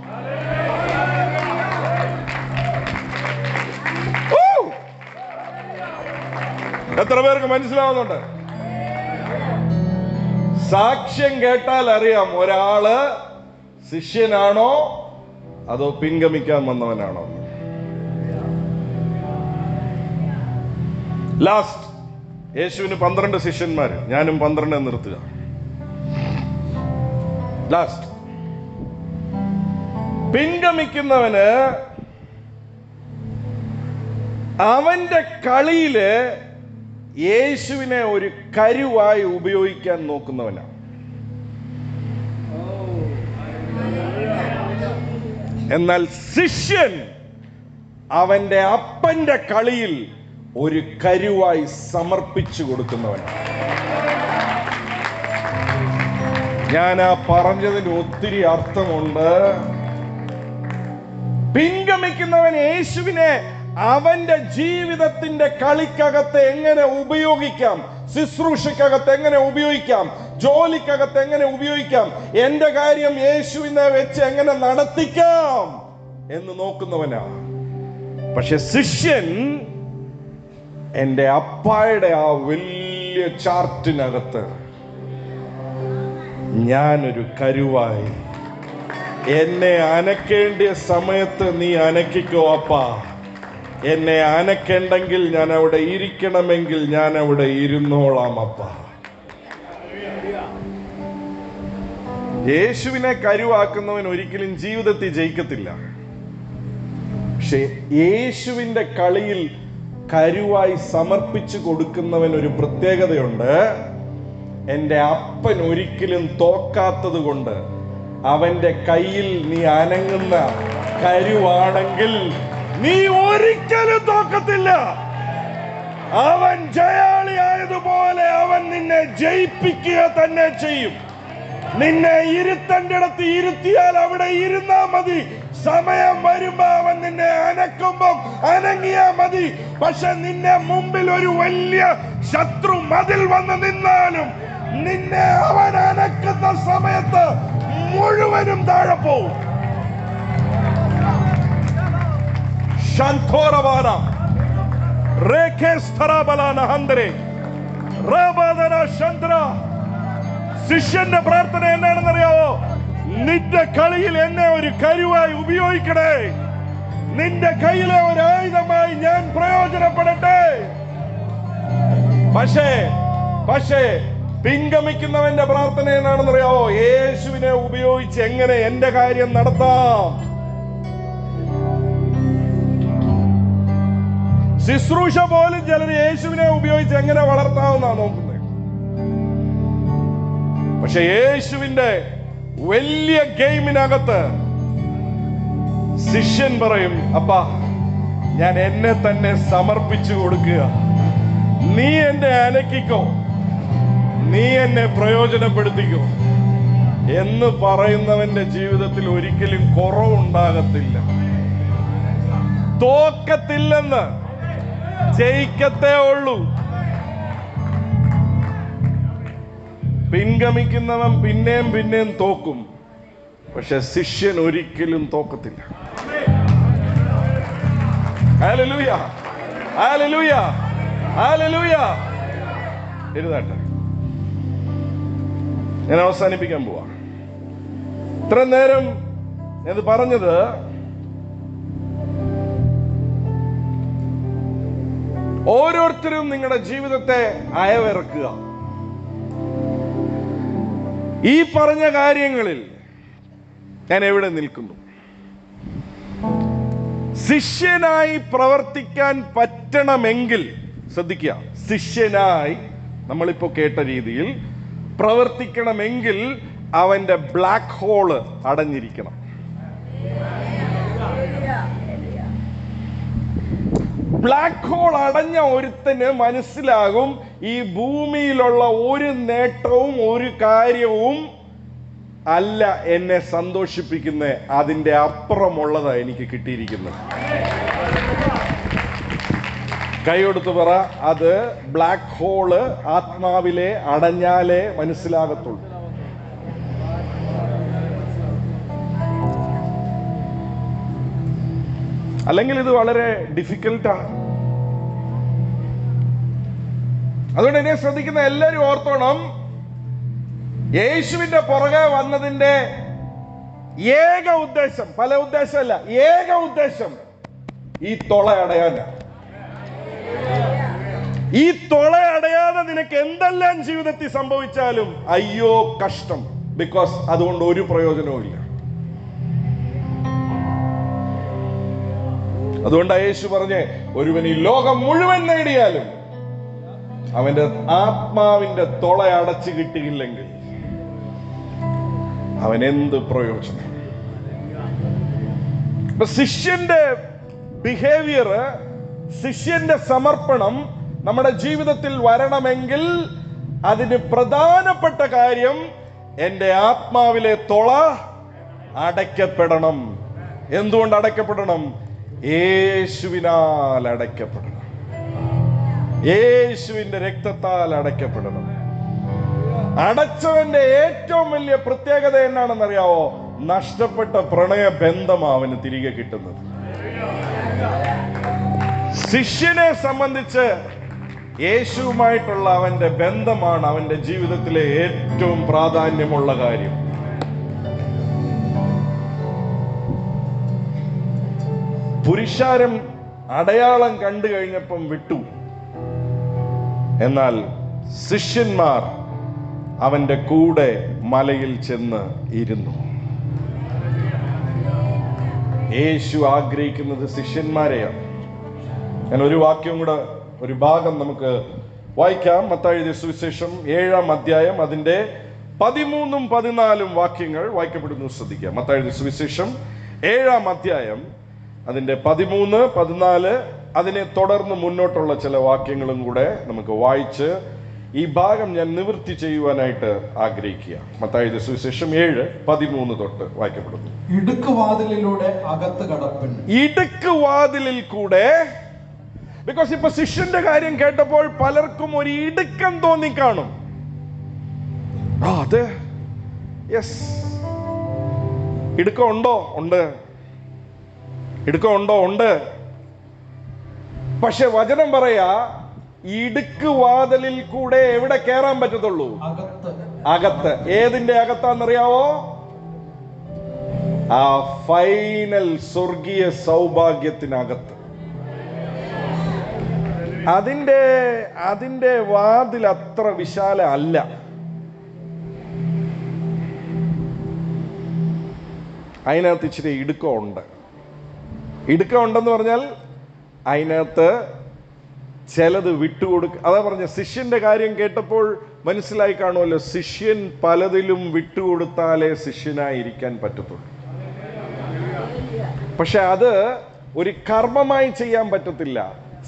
Speaker 2: എത്ര പേർക്ക് മനസ്സിലാവുന്നുണ്ട്? സാക്ഷ്യം കേട്ടാൽ അറിയാം ഒരാള് ശിഷ്യനാണോ അതോ പിൻഗമിക്കാൻ വന്നവനാണോ. ലാസ്റ്റ് യേശുവിന് 12 ശിഷ്യന്മാര്, ഞാനും 12 നിർത്തുക. ലാസ്റ്റ്, പിൻഗമിക്കുന്നവന് അവന്റെ കളിയില് യേശുവിനെ ഒരു കരുവായി ഉപയോഗിക്കാൻ നോക്കുന്നവനാണ്. എന്നാൽ ശിഷ്യൻ അവന്റെ അപ്പന്റെ കളിയിൽ ഒരു കരുവായി സമർപ്പിച്ചു കൊടുക്കുന്നവനാണ്. ഞാൻ ആ പറഞ്ഞതിന് ഒത്തിരി അർത്ഥമുണ്ട്. പിൻഗമിക്കുന്നവൻ യേശുവിനെ അവന്റെ ജീവിതത്തിന്റെ കളിക്കകത്ത് എങ്ങനെ ഉപയോഗിക്കാം, ശുശ്രൂഷക്കകത്ത് എങ്ങനെ ഉപയോഗിക്കാം, ജോലിക്കകത്ത് എങ്ങനെ ഉപയോഗിക്കാം, എന്റെ കാര്യം യേശുവിനെ വെച്ച് എങ്ങനെ നടത്തിക്കാം എന്ന് നോക്കുന്നവനാ. പക്ഷെ ശിഷ്യൻ എന്റെ അപ്പായുടെ ആ വലിയ ചാർട്ടിനകത്ത് ഞാനൊരു കരുവായി, എന്നെ അനക്കേണ്ടിയ സമയത്ത് നീ അനക്കിക്കോ അപ്പാ, എന്നെ അനക്കേണ്ടെങ്കിൽ ഞാൻ അവിടെ ഇരിക്കണമെങ്കിൽ ഞാൻ അവിടെ ഇരുന്നോളാം അപ്പാ. യേശുവിനെ കരുവാക്കുന്നവൻ ഒരിക്കലും ജീവിതത്തിൽ ജയിക്കത്തില്ല. പക്ഷെ യേശുവിന്റെ കളിയിൽ കരുവായി സമർപ്പിച്ചു കൊടുക്കുന്നവൻ ഒരു പ്രത്യേകതയുണ്ട്. എന്റെ അപ്പൻ ഒരിക്കലും തോക്കാത്തത് കൊണ്ട് അവന്റെ കയ്യിൽ നീ അനങ്ങുന്ന കരുവാണെങ്കിൽ നീ ഒരിക്കലും തോക്കത്തില്ല. അവൻ ജയാളിയായതുപോലെ അവൻ നിന്നെ ജയിപ്പിക്കുക തന്നെ ചെയ്യും. നിന്നെ ഇരുത്തേണ്ടിടത്ത് ഇരുത്തിയാൽ അവിടെ ഇരുന്നാ മതി. സമയം വരുമ്പോ അവൻ നിന്നെ അനക്കുമ്പോ അനങ്ങിയാ മതി. പക്ഷെ നിന്നെ മുമ്പിൽ ഒരു വലിയ ശത്രു മതിൽ വന്ന് നിന്നാലും നിന്നെ അവൻ അനക്കുന്ന സമയത്ത് മുഴുവനും താഴെ പോവും. ശിഷ്യന്റെ പ്രാർത്ഥന എന്താണെന്നറിയാവോ? നിന്റെ കളിയിൽ എന്നെ ഒരു കരുവായി ഉപയോഗിക്കണേ, നിന്റെ കയ്യിലെ ഒരു ആയുധമായി ഞാൻ പ്രയോജനപ്പെടട്ടെ. പക്ഷേ പിൻഗമിക്കുന്നവന്റെ പ്രാർത്ഥന എന്താണെന്നറിയാവോ? യേശുവിനെ ഉപയോഗിച്ച് എങ്ങനെ എന്റെ കാര്യം നടത്താം. ശുശ്രൂഷ പോലും ചിലർ യേശുവിനെ ഉപയോഗിച്ച് എങ്ങനെ വളർത്താമെന്നാണ് നോക്കുന്നത്. പക്ഷെ യേശുവിന്റെ വലിയ ഗെയിമിനകത്ത് ശിഷ്യൻ പറയും, അപ്പാ ഞാൻ എന്നെ തന്നെ സമർപ്പിച്ചു കൊടുക്കുക, നീ എന്നെ അനക്കിക്കോ, നീ എന്നെ പ്രയോജനപ്പെടുത്തിക്കോ എന്ന് പറയുന്നവന്റെ ജീവിതത്തിൽ ഒരിക്കലും കുറവുണ്ടാകത്തില്ല. തോക്കത്തില്ലെന്ന്, ജയിക്കത്തേ ഉള്ളൂ. പിൻഗമിക്കുന്നവൻ പിന്നെയും പിന്നെയും തോക്കും, പക്ഷെ ശിഷ്യൻ ഒരിക്കലും തോക്കത്തില്ല. Hallelujah, hallelujah, hallelujah. എഴുതാട്ടെ, ഞാൻ അവസാനിപ്പിക്കാൻ പോവാ. ഇത്ര നേരം ഞാൻ പറഞ്ഞത് ഓരോരുത്തരും നിങ്ങളുടെ ജീവിതത്തെ അയവിറക്കുക. ഈ പറഞ്ഞ കാര്യങ്ങളിൽ ഞാൻ എവിടെ നിൽക്കുന്നു? ശിഷ്യനായി പ്രവർത്തിക്കാൻ പറ്റണമെങ്കിൽ ശ്രദ്ധിക്കുക, ശിഷ്യനായി നമ്മളിപ്പോ കേട്ട രീതിയിൽ പ്രവർത്തിക്കണമെങ്കിൽ അവന്റെ ബ്ലാക്ക് ഹോള് അടഞ്ഞിരിക്കണം. ബ്ലാക്ക് ഹോൾ അടഞ്ഞ ഒരുത്തന് മനസ്സിലാകും, ഈ ഭൂമിയിലുള്ള ഒരു നേട്ടവും ഒരു കാര്യവും അല്ല എന്നെ സന്തോഷിപ്പിക്കുന്നത്, അതിന്റെ അപ്പുറമുള്ളതാ എനിക്ക് കിട്ടിയിരിക്കുന്നത്. കൈയെടുത്ത് പറ, അത് ബ്ലാക്ക് ഹോള് ആത്മാവിലെ അടഞ്ഞാലേ മനസ്സിലാകത്തുള്ളൂ. അല്ലെങ്കിൽ ഇത് വളരെ ഡിഫിക്കൽട്ടാണ്. അതുകൊണ്ട് എന്നെ ശ്രദ്ധിക്കുന്ന എല്ലാവരും ഓർത്തോണം, യേശുവിന്റെ പുറകെ വന്നതിന്റെ ഏക ഉദ്ദേശം, പല ഉദ്ദേശമല്ല, ഏക ഉദ്ദേശം ഈ തൊള അടയാനാ. ഈ തൊള അടയാതെ നിനക്ക് എന്തെല്ലാം ജീവിതത്തിൽ സംഭവിച്ചാലും അയ്യോ കഷ്ടം. ബിക്കോസ് അതുകൊണ്ട് ഒരു പ്രയോജനവും ഇല്ല. അതുകൊണ്ട് യേശു പറഞ്ഞേ, ഒരുവൻ ഈ ലോകം മുഴുവൻ നേടിയാലും അവന്റെ ആത്മാവിന്റെ തുള അടച്ചു കിട്ടിയില്ലെങ്കിൽ അവൻ എന്ത് പ്രയോജനം? ഇപ്പൊ ശിഷ്യന്റെ ബിഹേവിയർ, ശിഷ്യന്റെ സമർപ്പണം നമ്മുടെ ജീവിതത്തിൽ വരണമെങ്കിൽ അതിന് പ്രധാനപ്പെട്ട കാര്യം എന്റെ ആത്മാവിലെ തുള അടയ്ക്കപ്പെടണം. എന്തുകൊണ്ട് അടയ്ക്കപ്പെടണം? യേശുവിനാൽ അടയ്ക്കപ്പെടണം. യേശുവിന്റെ രക്തത്താൽ അടയ്ക്കപ്പെടണം. അടച്ചവന്റെ ഏറ്റവും വലിയ പ്രത്യേകത എന്നാണെന്നറിയാവോ? നഷ്ടപ്പെട്ട പ്രണയ ബന്ധം അവന് തിരികെ കിട്ടുന്നത്. ശിഷ്യനെ സംബന്ധിച്ച് യേശുവുമായിട്ടുള്ള അവന്റെ ബന്ധമാണ് അവന്റെ ജീവിതത്തിലെ ഏറ്റവും പ്രാധാന്യമുള്ള കാര്യം. പുരുഷാരം അടയാളം കണ്ടു കഴിഞ്ഞപ്പം വിട്ടു. എന്നാൽ ശിഷ്യന്മാർ അവന്റെ കൂടെ മലയിൽ ചെന്ന് ഇരുന്നു. യേശു ആഗ്രഹിക്കുന്നത് ശിഷ്യന്മാരെയാണ്. ഞാൻ ഒരു വാക്യം കൂടെ, ഒരു ഭാഗം നമുക്ക് വായിക്കാം. മത്തായി എഴുതിയ സുവിശേഷം 7-ാം അധ്യായം അതിന്റെ 13ഉം 14ഉം വാക്യങ്ങൾ വായിക്കപ്പെടുന്നു. ശ്രദ്ധിക്കാം. മത്തായി എഴുതിയ സുവിശേഷം 7-ാം അധ്യായം അതിന്റെ 13, 14, അതിനെ തുടർന്ന് മുന്നോട്ടുള്ള ചില വാക്യങ്ങളും കൂടെ നമുക്ക് വായിച്ച് ഈ ഭാഗം ഞാൻ നിവൃത്തി ചെയ്യുവാനായിട്ട് ആഗ്രഹിക്കുക. മത്തായി എഴുതിയ സുവിശേഷം 7:13 തൊട്ട് വായിക്കപ്പെടുന്നു.
Speaker 3: ഇടുക്കുവാതിലിലൂടെ അകത്ത് കടപ്പൻ.
Speaker 2: ഇടുക്കുവാതിലിൽ കൂടെ. ബിക്കോസ് ഇപ്പൊ ശിഷ്യന്റെ കാര്യം കേട്ടപ്പോൾ പലർക്കും ഒരു ഇടുക്കം തോന്നിക്കാണും. അതെ, യെസ്, ഇടുക്കം ഉണ്ടോ? ഉണ്ട്. ഇടുക്കം ഉണ്ടോ? ഉണ്ട്. പക്ഷെ വചനം പറയാ, ഇടുക്കുവാതിലിൽ കൂടെ എവിടെ കയറാൻ പറ്റത്തുള്ളൂ? അകത്ത്. ഏതിന്റെ അകത്താന്നറിയാവോ? ആ ഫൈനൽ സ്വർഗീയ സൗഭാഗ്യത്തിനകത്ത്. അതിന്റെ വാതിൽ അത്ര വിശാല അല്ല. അതിനകത്ത് ഇച്ചിരി ഇടുക്കമുണ്ട്. ഇടുക്കമുണ്ടെന്ന് പറഞ്ഞാൽ അതിനകത്ത് ചിലത് വിട്ടുകൊടുക്ക. അതാ പറഞ്ഞ, ശിഷ്യന്റെ കാര്യം കേട്ടപ്പോൾ മനസ്സിലായി കാണുമല്ലോ, ശിഷ്യൻ പലതിലും വിട്ടുകൊടുത്താലേ ശിഷ്യനായിരിക്കാൻ പറ്റത്തുള്ളൂ. പക്ഷെ അത് ഒരു കർമ്മമായി ചെയ്യാൻ പറ്റത്തില്ല.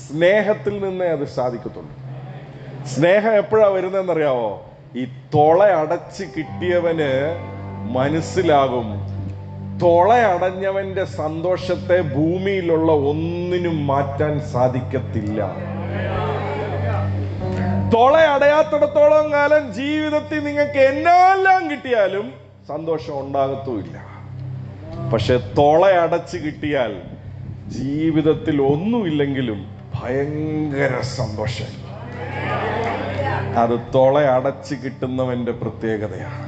Speaker 2: സ്നേഹത്തിൽ നിന്നേ അത് സാധിക്കത്തുള്ളൂ. സ്നേഹം എപ്പോഴാ വരുന്നതെന്നറിയാവോ? ഈ തുള അടച്ച് കിട്ടിയവന് മനസ്സിലാകും, തുളയടഞ്ഞവന്റെ സന്തോഷത്തെ ഭൂമിയിലുള്ള ഒന്നിനും മാറ്റാൻ സാധിക്കത്തില്ല. തുളയടയാത്തിടത്തോളം കാലം ജീവിതത്തിൽ നിങ്ങൾക്ക് എന്നെല്ലാം കിട്ടിയാലും സന്തോഷം ഉണ്ടാകത്തുമില്ല. പക്ഷെ തുളയടച്ച് കിട്ടിയാൽ ജീവിതത്തിൽ ഒന്നുമില്ലെങ്കിലും ഭയങ്കര സന്തോഷം. അത് തുളയടച്ച് കിട്ടുന്നവന്റെ പ്രത്യേകതയാണ്.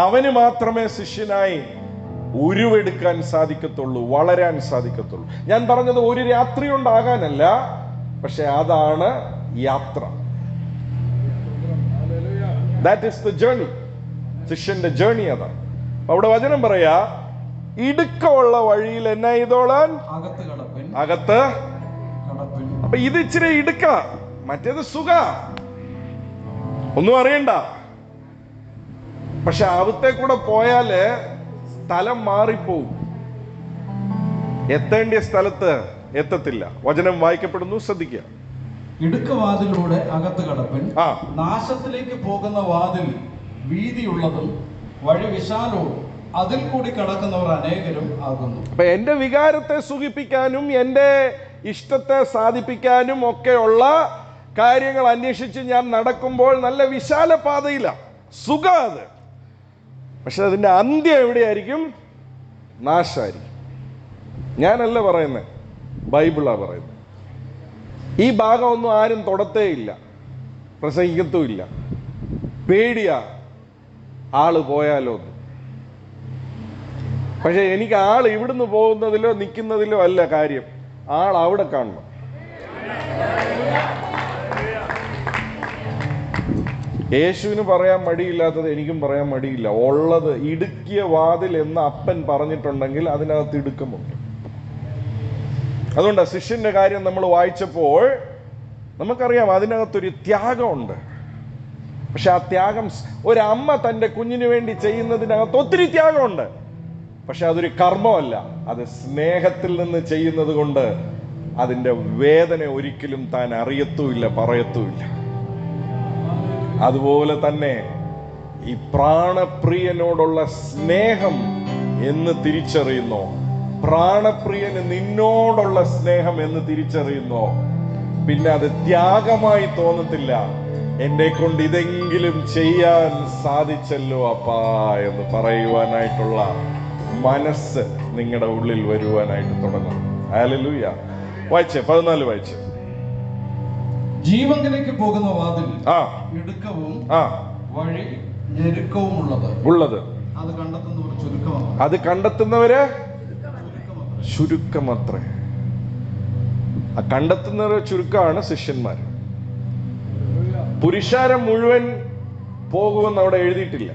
Speaker 2: അവന് മാത്രമേ ശിഷ്യനായി ഉരുവെടുക്കാൻ സാധിക്കത്തുള്ളൂ, വളരാൻ സാധിക്കത്തുള്ളൂ. ഞാൻ പറഞ്ഞത് ഒരു രാത്രി കൊണ്ടാകാനല്ല, പക്ഷെ അതാണ് യാത്ര. That is the journey. ശിഷ്യന്റെ ജേർണി അതാണ്. അവിടെ വചനം പറയാ, ഇടുക്കമുള്ള വഴിയിൽ എന്നാ ചെയ്തോളാൻ? അകത്ത്. അപ്പൊ ഇത് ഇച്ചിരി ഇടുക്ക, മറ്റേത് സുഖ, ഒന്നും അറിയണ്ട. പക്ഷെ അകത്തെ കൂടെ പോയാല് സ്ഥലം മാറിപ്പോവും. എത്തേണ്ട സ്ഥലത്ത് എത്തത്തില്ല. വചനം വായിക്കപ്പെടുന്നു, ശ്രദ്ധിക്കുക.
Speaker 3: ഇടുക്കവാതിലൂടെ അകത്ത് കടപ്പൻ. നാശത്തിലേക്ക് പോകുന്ന വാതിൽ വീതിയുള്ളതും വഴി വിശാലവും അതിൽ കൂടി കടക്കുന്നവർ അനേകരും ആകുന്നു.
Speaker 2: അപ്പൊ എന്റെ വികാരത്തെ സുഖിപ്പിക്കാനും എന്റെ ഇഷ്ടത്തെ സാധിപ്പിക്കാനും ഒക്കെയുള്ള കാര്യങ്ങൾ അന്വേഷിച്ച് ഞാൻ നടക്കുമ്പോൾ നല്ല വിശാല പാതയില്ല, സുഖം അത്. പക്ഷെ അതിന്റെ അന്ത്യം എവിടെയായിരിക്കും? നാശമായിരിക്കും. ഞാനല്ല പറയുന്നത്, ബൈബിളാ പറയുന്നത്. ഈ ഭാഗമൊന്നും ആരും തൊടത്തേ ഇല്ല, പ്രസംഗിക്കത്തുമില്ല. പേടിയാ ആള് പോയാലോ. പക്ഷെ എനിക്ക് ആൾ ഇവിടുന്ന് പോകുന്നതിലോ നിൽക്കുന്നതിലോ അല്ല കാര്യം, ആൾ അവിടെ കാണണം. യേശുവിന് പറയാൻ മടിയില്ലാത്തത് എനിക്കും പറയാൻ മടിയില്ല. ഉള്ളത് ഇടുക്കിയ വാതിൽ എന്ന് അപ്പൻ പറഞ്ഞിട്ടുണ്ടെങ്കിൽ അതിനകത്ത് ഇടുക്കമുണ്ട്. അതുകൊണ്ടാണ് ശിഷ്യന്റെ കാര്യം നമ്മൾ വായിച്ചപ്പോൾ നമുക്കറിയാം അതിനകത്തൊരു ത്യാഗമുണ്ട്. പക്ഷെ ആ ത്യാഗം ഒരമ്മ തൻ്റെ കുഞ്ഞിന് വേണ്ടി ചെയ്യുന്നതിനകത്ത് ഒത്തിരി ത്യാഗമുണ്ട്. പക്ഷെ അതൊരു കർമ്മമല്ല, അത് സ്നേഹത്തിൽ നിന്ന് ചെയ്യുന്നത് കൊണ്ട് അതിൻ്റെ വേദന ഒരിക്കലും താൻ അറിയത്തുമില്ല, പറയത്തുമില്ല. അതുപോലെ തന്നെ ഈ പ്രാണപ്രിയനോടുള്ള സ്നേഹം എന്ന് തിരിച്ചറിയുന്നോ, പ്രാണപ്രിയന് നിന്നോടുള്ള സ്നേഹം എന്ന് തിരിച്ചറിയുന്നോ, പിന്നെ അത് ത്യാഗമായി തോന്നത്തില്ല. എന്നെ കൊണ്ട് ഇതെങ്കിലും ചെയ്യാൻ സാധിച്ചല്ലോ അപ്പാ എന്ന് പറയുവാനായിട്ടുള്ള മനസ്സ് നിങ്ങളുടെ ഉള്ളിൽ വരുവാനായിട്ട് തുടങ്ങും. ഹല്ലേലൂയ. വായിച്ചേ 14 വായിച്ചേ.
Speaker 3: ജീവങ്കിലേക്ക് പോകുന്ന വാതിൽ ഇടുക്കവും വഴി ഞെരുക്കവും ഉള്ളത് അത് കണ്ടെത്തുന്നവർ ചുരുക്കമാണ്.
Speaker 2: അത് കണ്ടെത്തുന്നവര് ചുരുക്കമത്രേ. ആ കണ്ടെത്തുന്നവര് ചുരുക്കമാണ് ശിഷ്യന്മാർ. പുരുഷാരം മുഴുവൻ പോകുമെന്ന് അവിടെ എഴുതിയിട്ടില്ല.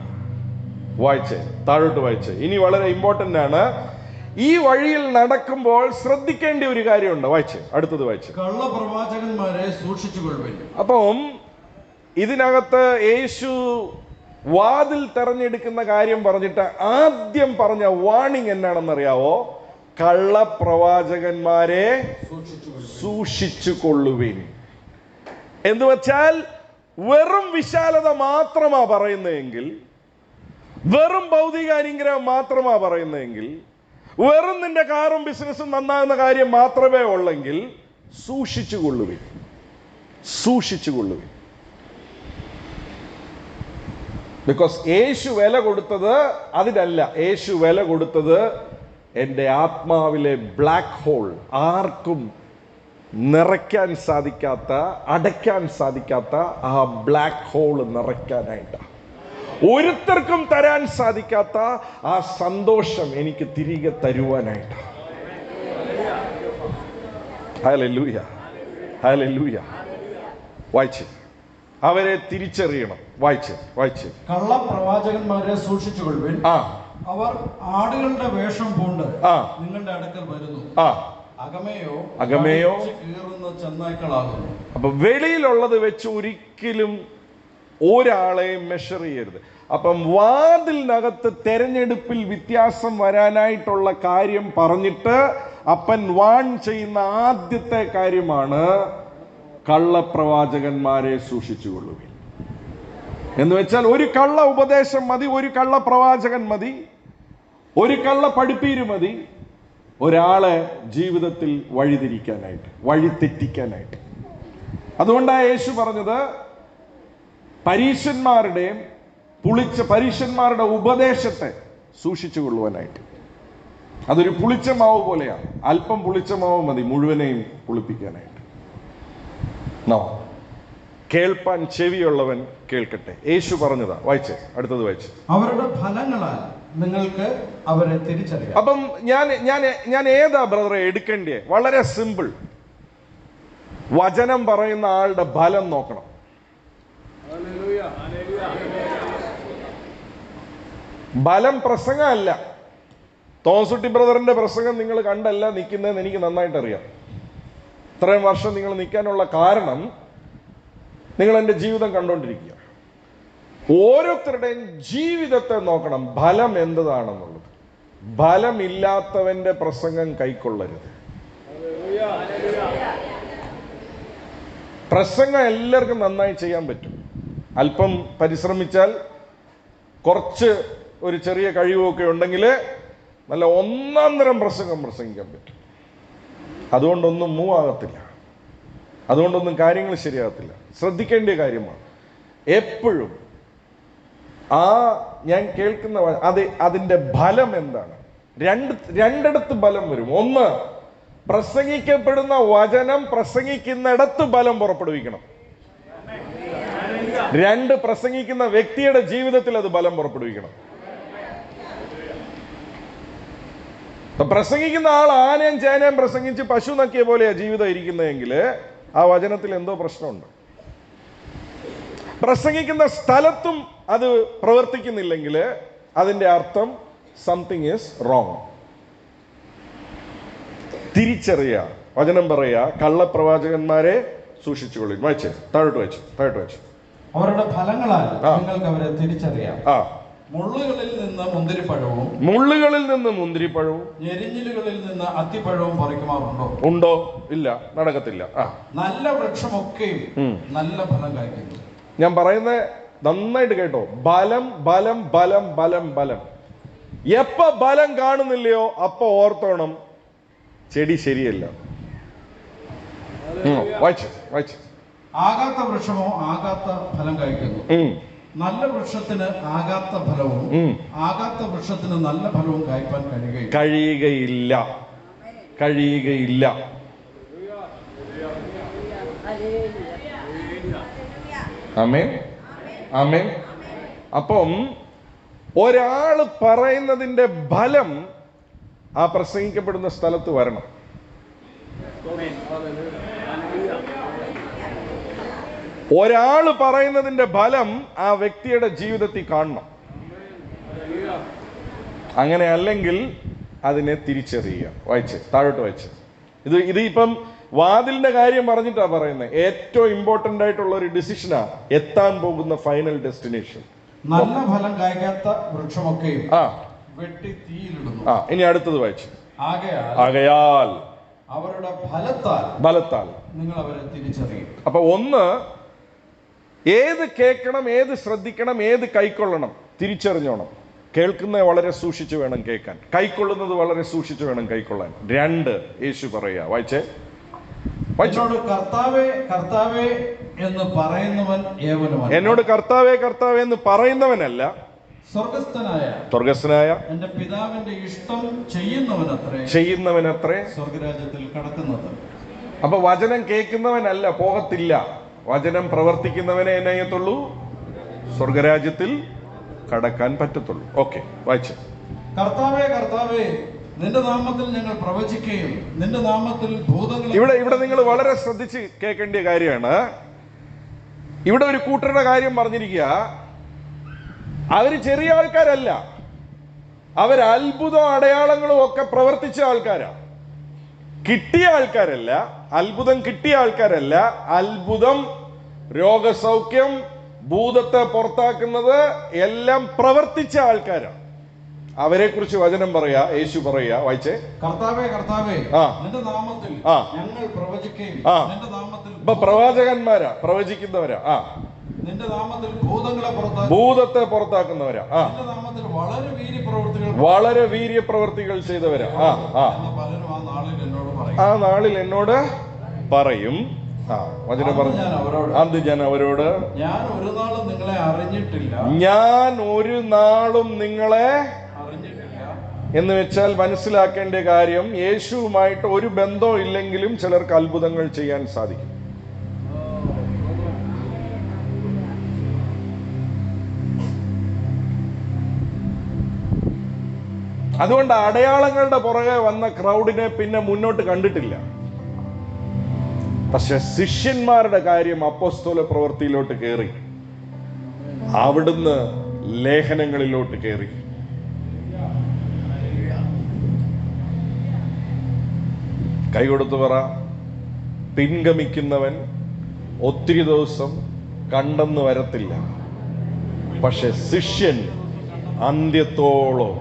Speaker 2: വായിച്ചേ, താഴോട്ട് വായിച്ചേ. ഇനി വളരെ ഇമ്പോർട്ടന്റ് ആണ്. ഈ വഴിയിൽ നടക്കുമ്പോൾ ശ്രദ്ധിക്കേണ്ട ഒരു കാര്യമുണ്ട്. വായിച്ചേ, അടുത്തത് വായിച്ചേ.
Speaker 3: കള്ളപ്രവാചകന്മാരെ സൂക്ഷിച്ചുകൊള്ളുവിൻ.
Speaker 2: അപ്പം ഇതിനകത്ത് യേശു വാതിൽ തെരഞ്ഞെടുക്കുന്ന കാര്യം പറഞ്ഞിട്ട് ആദ്യം പറഞ്ഞ വാണിംഗ് എന്നാണെന്നറിയാവോ? കള്ളപ്രവാചകന്മാരെ സൂക്ഷിച്ചു കൊള്ളുവിൻ. എന്ന് വെച്ചാൽ വെറും വിശാലത മാത്രമാ പറയുന്നതെങ്കിൽ, വെറും ഭൗതിക അനുഗ്രഹം മാത്രമാ പറയുന്നതെങ്കിൽ, വെറും നിന്റെ കാറും ബിസിനസ്സും നന്നാകുന്ന കാര്യം മാത്രമേ ഉള്ളെങ്കിൽ സൂക്ഷിച്ചുകൊള്ളുവിൻ, സൂക്ഷിച്ചുകൊള്ളുവിൻ. ബിക്കോസ് യേശു വില കൊടുത്തത് അതിനല്ല. യേശു വില കൊടുത്തത് എൻ്റെ ആത്മാവിലെ ബ്ലാക്ക് ഹോൾ, ആർക്കും നിറയ്ക്കാൻ സാധിക്കാത്ത, അടയ്ക്കാൻ സാധിക്കാത്ത ആ ബ്ലാക്ക് ഹോൾ നിറയ്ക്കാനായിട്ടാണ്. ഒരുത്തർക്കും തരാൻ സാധിക്കാത്ത ആ സന്തോഷം എനിക്ക് തിരികെ തരുവാനായിട്ടാണ്. Hallelujah, hallelujah. വായിച്ച് അവരെ തിരിച്ചറിയണം. വായിച്ച്
Speaker 3: കള്ളപ്രവാചകന്മാരെ സൂക്ഷിച്ചുകൊള്ളുവിൻ. അവർ ആടുകളുടെ വേഷം പൂണ്ട് നിങ്ങളുടെ അടുക്കൽ വരുന്നു. അകമേയോ കീറുന്ന ചെന്നായ്ക്കളാകുന്നു.
Speaker 2: അപ്പൊ വെളിയിലുള്ളത് വെച്ച് ഒരിക്കലും ഒരാളെയും മെഷർ ചെയ്യരുത്. അപ്പം വാതിലിനകത്ത് തെരഞ്ഞെടുപ്പിൽ വ്യത്യാസം വരാനായിട്ടുള്ള കാര്യം പറഞ്ഞിട്ട് അപ്പൻ വാൺ ചെയ്യുന്ന ആദ്യത്തെ കാര്യമാണ് കള്ളപ്രവാചകന്മാരെ സൂക്ഷിച്ചുകൊള്ളുവിൻ. എന്ന് വെച്ചാൽ ഒരു കള്ള ഉപദേശം മതി, ഒരു കള്ള പ്രവാചകൻ മതി, ഒരു കള്ള പഠിപ്പീര് മതി ഒരാളെ ജീവിതത്തിൽ വഴിതിരിക്കാനായിട്ട്, വഴിതെറ്റിക്കാനായിട്ട്. അതുകൊണ്ടാണ് യേശു പറഞ്ഞത് പരീശന്മാരുടെ ഉപദേശത്തെ സൂക്ഷിച്ചു കൊള്ളുവാനായിട്ട്. അതൊരു പുളിച്ച മാവ് പോലെയാണ്. അല്പം പുളിച്ച മാവ് മതി മുഴുവനെയും പുളിപ്പിക്കാനായിട്ട്. കേൾപ്പാൻ ചെവിയുള്ളവൻ കേൾക്കട്ടെ. യേശു പറഞ്ഞതാ. വായിച്ചേ, അടുത്തത് വായിച്ചേ.
Speaker 3: അവരുടെ ഫലങ്ങളാൽ നിങ്ങൾക്ക് അവരെ തിരിച്ചറിയാം.
Speaker 2: അപ്പം ഞാൻ ഏതാ ബ്രദറെ എടുക്കേണ്ടേ? വളരെ സിമ്പിൾ. വചനം പറയുന്ന ആളുടെ ഫലം നോക്കണം. ബലം പ്രസംഗമല്ല. തോമസുട്ടി ബ്രദറിന്റെ പ്രസംഗം നിങ്ങൾ കണ്ടല്ല നിൽക്കുന്നതെന്ന് എനിക്ക് നന്നായിട്ട് അറിയാം. ഇത്രയും വർഷം നിങ്ങൾ നിൽക്കാനുള്ള കാരണം നിങ്ങൾ എൻ്റെ ജീവിതം കണ്ടുകൊണ്ടിരിക്കുക. ഓരോരുത്തരുടെയും ജീവിതത്തെ നോക്കണം, ഫലം എന്താണ്. ഫലമില്ലാത്തവന്റെ പ്രസംഗം കൈക്കൊള്ളരുത്. പ്രസംഗം എല്ലാവർക്കും നന്നായി ചെയ്യാൻ പറ്റും. അല്പം പരിശ്രമിച്ചാൽ, കുറച്ച് ഒരു ചെറിയ കഴിവൊക്കെ ഉണ്ടെങ്കിൽ നല്ല ഒന്നാം തരം പ്രസംഗിക്കാൻ പറ്റും. അതുകൊണ്ടൊന്നും മൂവ് ആകത്തില്ല, അതുകൊണ്ടൊന്നും കാര്യങ്ങൾ ശരിയാകത്തില്ല. ശ്രദ്ധിക്കേണ്ട കാര്യമാണ് എപ്പോഴും ഞാൻ കേൾക്കുന്ന അതിൻ്റെ ഫലം എന്താണ്. രണ്ടിടത്ത് ഫലം വരും. ഒന്ന്, പ്രസംഗിക്കപ്പെടുന്ന വചനം പ്രസംഗിക്കുന്നിടത്ത് ഫലം പുറപ്പെടുവിക്കണം. രണ്ട്, പ്രസംഗിക്കുന്ന വ്യക്തിയുടെ ജീവിതത്തിൽ അത് ഫലം പുറപ്പെടുവിക്കണം. പ്രസംഗിക്കുന്ന ആൾ ആനയും ചേനയും പ്രസംഗിച്ച് പശു നക്കിയ പോലെയാ ജീവിതം ഇരിക്കുന്നതെങ്കിൽ ആ വചനത്തിൽ എന്തോ പ്രശ്നമുണ്ട്. പ്രസംഗിക്കുന്ന സ്ഥലത്തും അത് പ്രവർത്തിക്കുന്നില്ലെങ്കിൽ അതിന്റെ അർത്ഥം സംതിങ് ഈസ് റോങ്. തിരിച്ചറിയുക, വചനം പറയുക, കള്ളപ്രവാചകന്മാരെ സൂക്ഷിച്ചുകൊള്ളും. വായിച്ചേ, താഴോട്ട് വായിച്ചു.
Speaker 3: അവരുടെ ഫലങ്ങളാൽ നിങ്ങൾക്ക് അവരെ തിരിച്ചറിയാം. മുള്ളുകളിൽ നിന്ന് മുന്തിരിപ്പഴവും ഞെരിഞ്ഞിലുകളിൽ നിന്ന് അത്തിപ്പഴവും പറിക്കുമാറുണ്ടോ?
Speaker 2: ഉണ്ടോ? ഇല്ല, നടക്കത്തില്ല.
Speaker 3: നല്ല വൃക്ഷമൊക്കെയും നല്ല ഫലം കായ്ക്കുന്നു.
Speaker 2: ഞാൻ പറയുന്നത് നന്നായിട്ട് കേട്ടോ. ബലം ബലം ബലം ബലം ബലം. എപ്പ ബലം കാണുന്നില്ലയോ അപ്പൊ ഓർത്തോണം ചെടി ശരിയല്ല. വായിച്ചു.
Speaker 3: ആകാത്ത വൃക്ഷമോ ആകാത്ത ഫലം കായ്ക്കുന്നു. നല്ല വൃക്ഷത്തിന് ആകാത്ത ഫലവും ആകാത്ത വൃക്ഷത്തിന് നല്ല ഫലവും കായ്പാൻ കഴിയുകയില്ല.
Speaker 2: ആമേൻ, ആമേൻ. അപ്പം ഒരാള് പറയുന്നതിന്റെ ഫലം ആ പ്രസംഗിക്കപ്പെടുന്ന സ്ഥലത്ത് വരണം. ഒരാള് പറയുന്നതിന്റെ ഫലം ആ വ്യക്തിയുടെ ജീവിതത്തിൽ കാണണം. അങ്ങനെ അല്ലെങ്കിൽ അതിനെ തിരിച്ചറിയുക. താഴോട്ട് വായിച്ച്. ഇത് ഇപ്പം വാതിലിന്റെ കാര്യം പറഞ്ഞിട്ടാ പറയുന്നത്. ഏറ്റവും ഇമ്പോർട്ടന്റ് ആയിട്ടുള്ള ഒരു ഡിസിഷനാ എത്താൻ പോകുന്ന ഫൈനൽ ഡെസ്റ്റിനേഷൻ.
Speaker 3: നല്ല ഫലം കായ്ക്കാത്ത വൃക്ഷമൊക്കെയും വെട്ടി തീയിലിടുന്നു.
Speaker 2: ഇനി അടുത്തത് വായിച്ചു.
Speaker 3: ആകയാൽ അവരുടെ
Speaker 2: ബലത്താൽ
Speaker 3: നിങ്ങൾ അവരെ തിരിച്ചറിയും.
Speaker 2: അപ്പൊ ഒന്ന്, ഏത് കേൾക്കണം, ഏത് ശ്രദ്ധിക്കണം, ഏത് കൈക്കൊള്ളണം, തിരിച്ചറിഞ്ഞോണം. കേൾക്കുന്നത് വളരെ സൂക്ഷിച്ചു വേണം കേൾക്കാൻ, കൈക്കൊള്ളുന്നത് വളരെ സൂക്ഷിച്ചു വേണം കൈക്കൊള്ളാൻ. 2 യേശു പറയുക. വായിച്ചേ.
Speaker 3: കർത്താവേ കർത്താവേ എന്ന് പറയുന്നവൻ ഏവനുമല്ല.
Speaker 2: എന്നോട് കർത്താവേ കർത്താവേ എന്ന് പറയുന്നവനല്ല, സ്വർഗസ്ഥനായ
Speaker 3: എന്റെ പിതാവിന്റെ ഇഷ്ടം ചെയ്യുന്നവനത്രേ സ്വർഗരാജ്യത്തിൽ കടക്കുന്നത്.
Speaker 2: അപ്പൊ വചനം കേൾക്കുന്നവനല്ല, പോകത്തില്ല. വചനം പ്രവർത്തിക്കുന്നവനെ എന്നെ ചെയ്യത്തുള്ളൂ, സ്വർഗരാജ്യത്തിൽ കടക്കാൻ പറ്റത്തുള്ളൂ. ഓക്കെ, വായിച്ചു.
Speaker 3: കർത്താവേ കർത്താവേ നിന്റെ നാമത്തിൽ ഞങ്ങൾ പ്രവചിക്കുകയും നിന്റെ നാമത്തിൽ ഭൂതങ്ങൾ.
Speaker 2: ഇവിടെ നിങ്ങൾ വളരെ ശ്രദ്ധിച്ച് കേൾക്കേണ്ട കാര്യമാണ്. ഇവിടെ ഒരു കൂട്ടരുടെ കാര്യം പറഞ്ഞിരിക്കുക. അവര് ചെറിയ ആൾക്കാരല്ല, അവർ അത്ഭുതം അടയാളങ്ങളും ഒക്കെ പ്രവർത്തിച്ച ആൾക്കാരാ. കിട്ടിയ ആൾക്കാരല്ല, അത്ഭുതം കിട്ടിയ ആൾക്കാരല്ല, അത്ഭുതം, രോഗസൗഖ്യം, ഭൂതത്തെ പുറത്താക്കുന്നത് എല്ലാം പ്രവർത്തിച്ച ആൾക്കാരാ. അവരെ കുറിച്ച് വചനം പറയാ, യേശു പറയാ. വായിച്ചേ.
Speaker 3: കർത്താവേ കർത്താവേ നിന്റെ നാമത്തിൽ ഞങ്ങൾ പ്രവചിക്കുകയും നിന്റെ നാമത്തിൽ.
Speaker 2: ഇപ്പൊ പ്രവാചകന്മാരാ, പ്രവചിക്കുന്നവരാ.
Speaker 3: നിന്റെ നാമത്തിൽ
Speaker 2: ഭൂതത്തെ പുറത്താക്കുന്നവരാ.
Speaker 3: നിന്റെ നാമത്തിൽ
Speaker 2: വളരെ വീര്യപ്രവർത്തികൾ ചെയ്തവരാ. ആ നാളിൽ എന്നോട് പറയും. വചനം പറഞ്ഞു. അന്ന് ഞാൻ അവരോട്
Speaker 3: ഞാൻ ഒരു നാളും നിങ്ങളെ അറിഞ്ഞിട്ടില്ല
Speaker 2: എന്ന് വെച്ചാൽ മനസ്സിലാക്കേണ്ട കാര്യം, യേശുവുമായിട്ട് ഒരു ബന്ധവും ഇല്ലെങ്കിലും ചിലർക്ക് അത്ഭുതങ്ങൾ ചെയ്യാൻ സാധിക്കും. അതുകൊണ്ട് അടയാളങ്ങളുടെ പുറകെ വന്ന ക്രൗഡിനെ പിന്നെ മുന്നോട്ട് കണ്ടിട്ടില്ല. പക്ഷെ ശിഷ്യന്മാരുടെ കാര്യം അപ്പോസ്തല പ്രവൃത്തിയിലോട്ട് കയറി, അവിടുന്ന് ലേഖനങ്ങളിലോട്ട് കയറി. കൈകൊടുത്തു പറ, പിൻഗമിക്കുന്നവൻ ഒത്തിരി ദിവസം കണ്ടെന്ന് വരത്തില്ല, പക്ഷെ ശിഷ്യൻ അന്ത്യത്തോളം.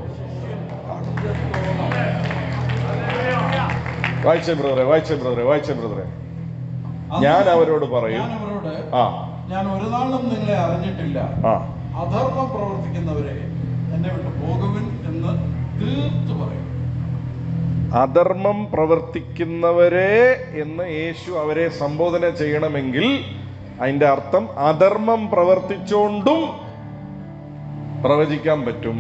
Speaker 2: വായിച്ചേ ബ്രദറെ. ഞാൻ അവരോട് പറയും,
Speaker 3: ഞാൻ ഒരു നാളും നിങ്ങളെ അറിഞ്ഞിട്ടില്ല, അധർമ്മം പ്രവർത്തിക്കുന്നവരെ എന്നെ വിട്ട് പോകുവിൻ എന്ന് തീർത്തു പറയും.
Speaker 2: അധർമ്മം പ്രവർത്തിക്കുന്നവരെ എന്ന് യേശു അവരെ സംബോധന ചെയ്യണമെങ്കിൽ അതിന്റെ അർത്ഥം അധർമ്മം പ്രവർത്തിച്ചോണ്ടും പ്രവചിക്കാൻ പറ്റും,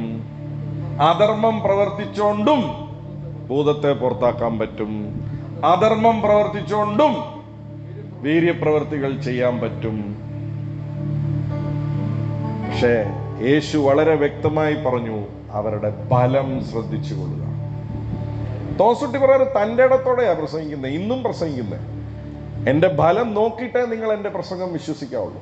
Speaker 2: അധർമ്മം പ്രവർത്തിച്ചോണ്ടും ഭൂതത്തെ പുറത്താക്കാൻ പറ്റും, അധർമ്മം പ്രവർത്തിച്ചോണ്ടും വീര്യപ്രവർത്തികൾ ചെയ്യാൻ പറ്റും. പക്ഷേ യേശു വളരെ വ്യക്തമായി പറഞ്ഞു, അവരുടെ ബലം ശ്രദ്ധിച്ചു കൊള്ളുക. തോസുട്ടി പറയാറ് തൻ്റെ ഇടത്തോടെയാ പ്രസംഗിക്കുന്നത്, ഇന്നും പ്രസംഗിക്കുന്നത്. എൻ്റെ ബലം നോക്കിയിട്ടേ നിങ്ങൾ എൻ്റെ പ്രസംഗം വിശ്വസിക്കാവുള്ളൂ.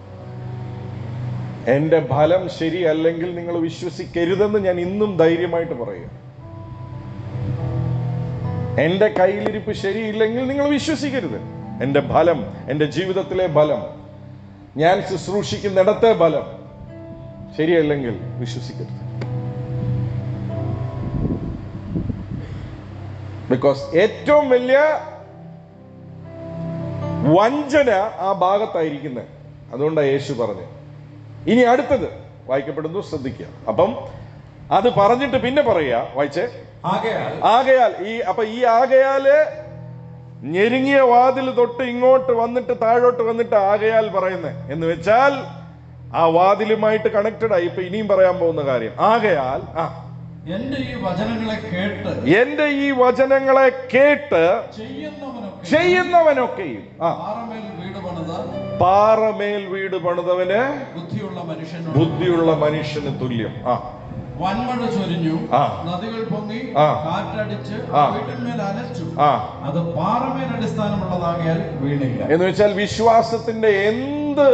Speaker 2: എൻ്റെ ഫലം ശരിയല്ലെങ്കിൽ നിങ്ങൾ വിശ്വസിക്കരുതെന്ന് ഞാൻ ഇന്നും ധൈര്യമായിട്ട് പറയുക. എൻ്റെ കയ്യിലിരിപ്പ് ശരിയില്ലെങ്കിൽ നിങ്ങൾ വിശ്വസിക്കരുത്. എൻ്റെ ഫലം, എൻ്റെ ജീവിതത്തിലെ ഫലം, ഞാൻ ശുശ്രൂഷിക്കുന്നിടത്തെ ഫലം ശരിയല്ലെങ്കിൽ വിശ്വസിക്കരുത്. ബിക്കോസ് ഏറ്റവും വലിയ വഞ്ചന ആ ഭാഗത്തായിരിക്കുന്നത്. അതുകൊണ്ടാണ് യേശു പറഞ്ഞത്. ഇനി അടുത്തത് വായിക്കപ്പെടുന്നു, ശ്രദ്ധിക്കുക. അപ്പം അത് പറഞ്ഞിട്ട് പിന്നെ പറയാ, വായിച്ചേ. ആകയാൽ ഈ ആകയാല് ഞെരുങ്ങിയ വാതിൽ തൊട്ട് ഇങ്ങോട്ട് വന്നിട്ട് താഴോട്ട് വന്നിട്ട് ആകയാൽ പറയുന്നത് എന്ന് വെച്ചാൽ ആ വാതിലുമായിട്ട് കണക്റ്റഡ് ആയി. ഇപ്പൊ ഇനിയും പറയാൻ പോകുന്ന കാര്യം ആകയാൽ
Speaker 3: എന്റെ ഈ വചനങ്ങളെ കേട്ട്
Speaker 2: ചെയ്യുന്നവനൊക്കെയും പാറമേൽ വീട് പണിതവന് ബുദ്ധിയുള്ള മനുഷ്യന് തുല്യം.
Speaker 3: വൻമഴ ചൊരിഞ്ഞു, നദികൾ പൊങ്ങി, കാറ്റടിച്ച് വീട്ടിന്മേൽ അലച്ചു, അത് പാറമേൽ അടിസ്ഥാനമുള്ളതാകിയാൽ വീണില്ല.
Speaker 2: എന്ന് വെച്ചാൽ വിശ്വാസത്തിന്റെ എന്ത്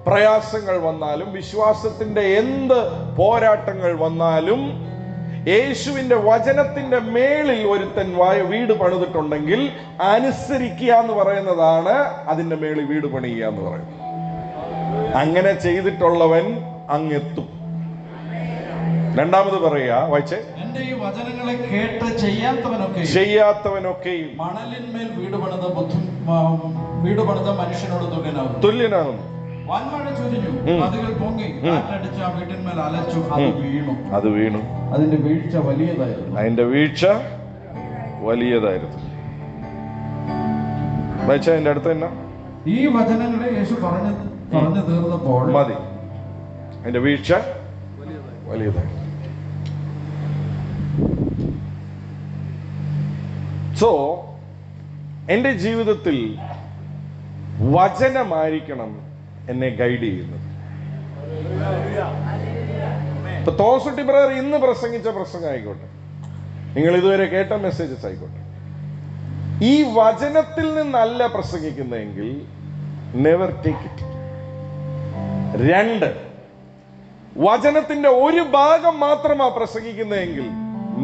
Speaker 2: പ്രയാസങ്ങൾ വന്നാലും, വിശ്വാസത്തിന്റെ എന്ത് പോരാട്ടങ്ങൾ വന്നാലും, യേശുവിന്റെ വചനത്തിന്റെ മേളിൽ ഒരുത്തൻ വീട് പണിതിട്ടുണ്ടെങ്കിൽ അനുസരിക്കുക എന്ന് പറയുന്നതാണ് അതിന്റെ മേളിൽ വീട് പണിയുക എന്ന് പറയുന്നത്. അങ്ങനെ ചെയ്തിട്ടുള്ളവൻ അങ്ങെത്തും. രണ്ടാമത് പറയാ, വായിച്ചേ.
Speaker 3: എന്റെ ഈ വചനങ്ങളെ കേട്ട്
Speaker 2: ചെയ്യാത്തവനൊക്കെയും
Speaker 3: മണലിന്മേൽ വീട് പണിത മനുഷ്യനോട്
Speaker 2: തുല്യനാകുന്നു.
Speaker 3: വൻമഴ ചൊരിഞ്ഞു, നദികൾ പൊങ്ങി, കാറ്റടിച്ച് ആ വീട്ടിന്മേൽ അലച്ചു,
Speaker 2: അത് വീണു.
Speaker 3: അതിന്റെ വീഴ്ച
Speaker 2: വലിയതായിരുന്നു. വായിച്ച അതിന്റെ അടുത്ത് തന്നെ
Speaker 3: ഈ വചനങ്ങളെ യേശു പറഞ്ഞു തീർന്നപ്പോൾ
Speaker 2: മതി. അതിന്റെ വീഴ്ച വലിയതായിരുന്നു. സോ എൻ്റെ ജീവിതത്തിൽ വചനമായിരിക്കണം എന്നെ ഗൈഡ് ചെയ്യുന്നത്. ഇപ്പൊ തോസുട്ടി ബ്രദർ ഇന്ന് പ്രസംഗിച്ച പ്രസംഗം ആയിക്കോട്ടെ, നിങ്ങൾ ഇതുവരെ കേട്ട മെസ്സേജസ് ആയിക്കോട്ടെ, ഈ വചനത്തിൽ നിന്നല്ല പ്രസംഗിക്കുന്നതെങ്കിൽ നെവർ ടേക്ക് ഇറ്റ്. 2, വചനത്തിന്റെ ഒരു ഭാഗം മാത്രമാ പ്രസംഗിക്കുന്നതെങ്കിൽ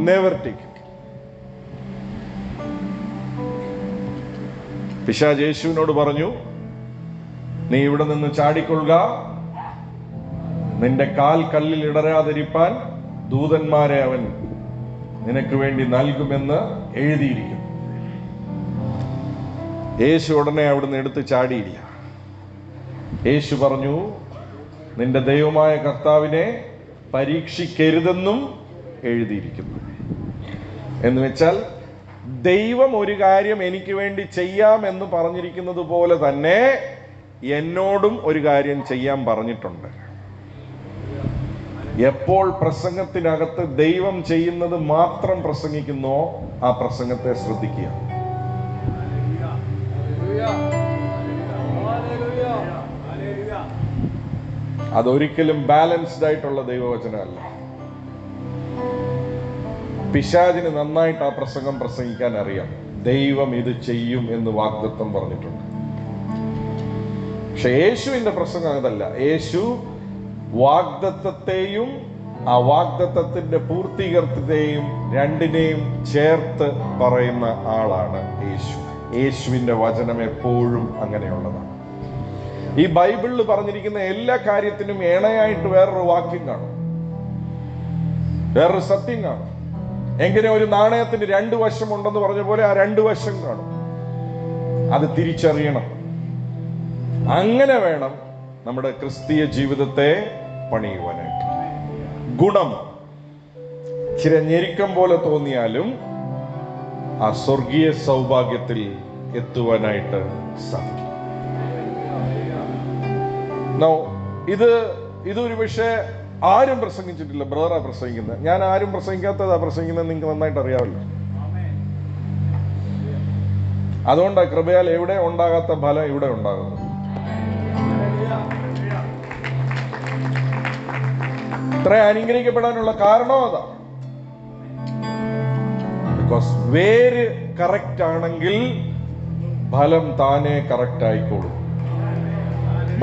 Speaker 2: നെവർ ടേക്ക് ഇറ്റ്. പിശാച് യേശുവിനോട് പറഞ്ഞു, നീ ഇവിടെ നിന്ന് ചാടിക്കൊള്ളുക, നിന്റെ കാൽ കല്ലിൽ ഇടരാതിരിപ്പാൻ ദൂതന്മാരെ അവൻ നിനക്ക് വേണ്ടി നൽകുമെന്ന് എഴുതിയിരിക്കുന്നു. യേശു ഉടനെ അവിടുന്ന് എടുത്ത് ചാടിയില്ല. യേശു പറഞ്ഞു, നിന്റെ ദൈവമായ കർത്താവിനെ പരീക്ഷിക്കരുതെന്നും എഴുതിയിരിക്കുന്നു. എന്ന് വെച്ചാൽ ദൈവം ഒരു കാര്യം എനിക്ക് വേണ്ടി ചെയ്യാം എന്ന് പറഞ്ഞിരിക്കുന്നത് പോലെ തന്നെ എന്നോടും ഒരു കാര്യം ചെയ്യാൻ പറഞ്ഞിട്ടുണ്ട്. എപ്പോൾ പ്രസംഗത്തിനകത്ത് ദൈവം ചെയ്യുന്നത് മാത്രം പ്രസംഗിക്കുന്നോ ആ പ്രസംഗത്തെ ശ്രദ്ധിക്കുക. അതൊരിക്കലും ബാലൻസ്ഡ് ആയിട്ടുള്ള ദൈവവചനമല്ല. പിശാചിന് നന്നായിട്ട് ആ പ്രസംഗം പ്രസംഗിക്കാൻ അറിയാം. ദൈവം ഇത് ചെയ്യും എന്ന് വാഗ്ദത്തം പറഞ്ഞിട്ടുണ്ട്. പക്ഷെ യേശുവിന്റെ പ്രസംഗം അതല്ല. യേശു വാഗ്ദത്തത്തെയും ആ വാഗ്ദത്തത്തിന്റെ പൂർത്തീകരണത്തെയും രണ്ടിനെയും ചേർത്ത് പറയുന്ന ആളാണ് യേശു. യേശുവിന്റെ വചനം എപ്പോഴും അങ്ങനെയുള്ളതാണ്. ഈ ബൈബിളിൽ പറഞ്ഞിരിക്കുന്ന എല്ലാ കാര്യത്തിനും ഏണയായിട്ട് വേറൊരു വാക്യം കാണും, വേറൊരു സത്യം കാണും. എങ്ങനെ ഒരു നാണയത്തിന് 2 വശം ഉണ്ടെന്ന് പറഞ്ഞ പോലെ ആ 2 വശം കാണും. അത് തിരിച്ചറിയണം. അങ്ങനെ വേണം നമ്മുടെ ക്രിസ്തീയ ജീവിതത്തെ പണിയുവാനായിട്ട്. ഗുണം ചില ഞെരുക്കം പോലെ തോന്നിയാലും ആ സ്വർഗീയ സൗഭാഗ്യത്തിൽ എത്തുവാനായിട്ട് സാധിക്കും. ഇതൊരു പക്ഷേ ആരും പ്രസംഗിച്ചിട്ടില്ല, ബ്രദറാ പ്രസംഗിക്കുന്നത്. ഞാൻ ആരും പ്രസംഗിക്കാത്തതാ പ്രസംഗിക്കുന്നത്, നിങ്ങൾക്ക് നന്നായിട്ട് അറിയാമല്ലോ. അതുകൊണ്ടാണ് കൃപയാൽ എവിടെ ഉണ്ടാകാത്ത ഫലം ഇവിടെ ഉണ്ടാകുന്നത്. ഇത്ര അനുഗ്രഹിക്കപ്പെടാനുള്ള കാരണം അതാ. ബിക്കോസ് വേര് കറക്റ്റ് ആണെങ്കിൽ ഫലം താനെ കറക്റ്റ് ആയിക്കോളും.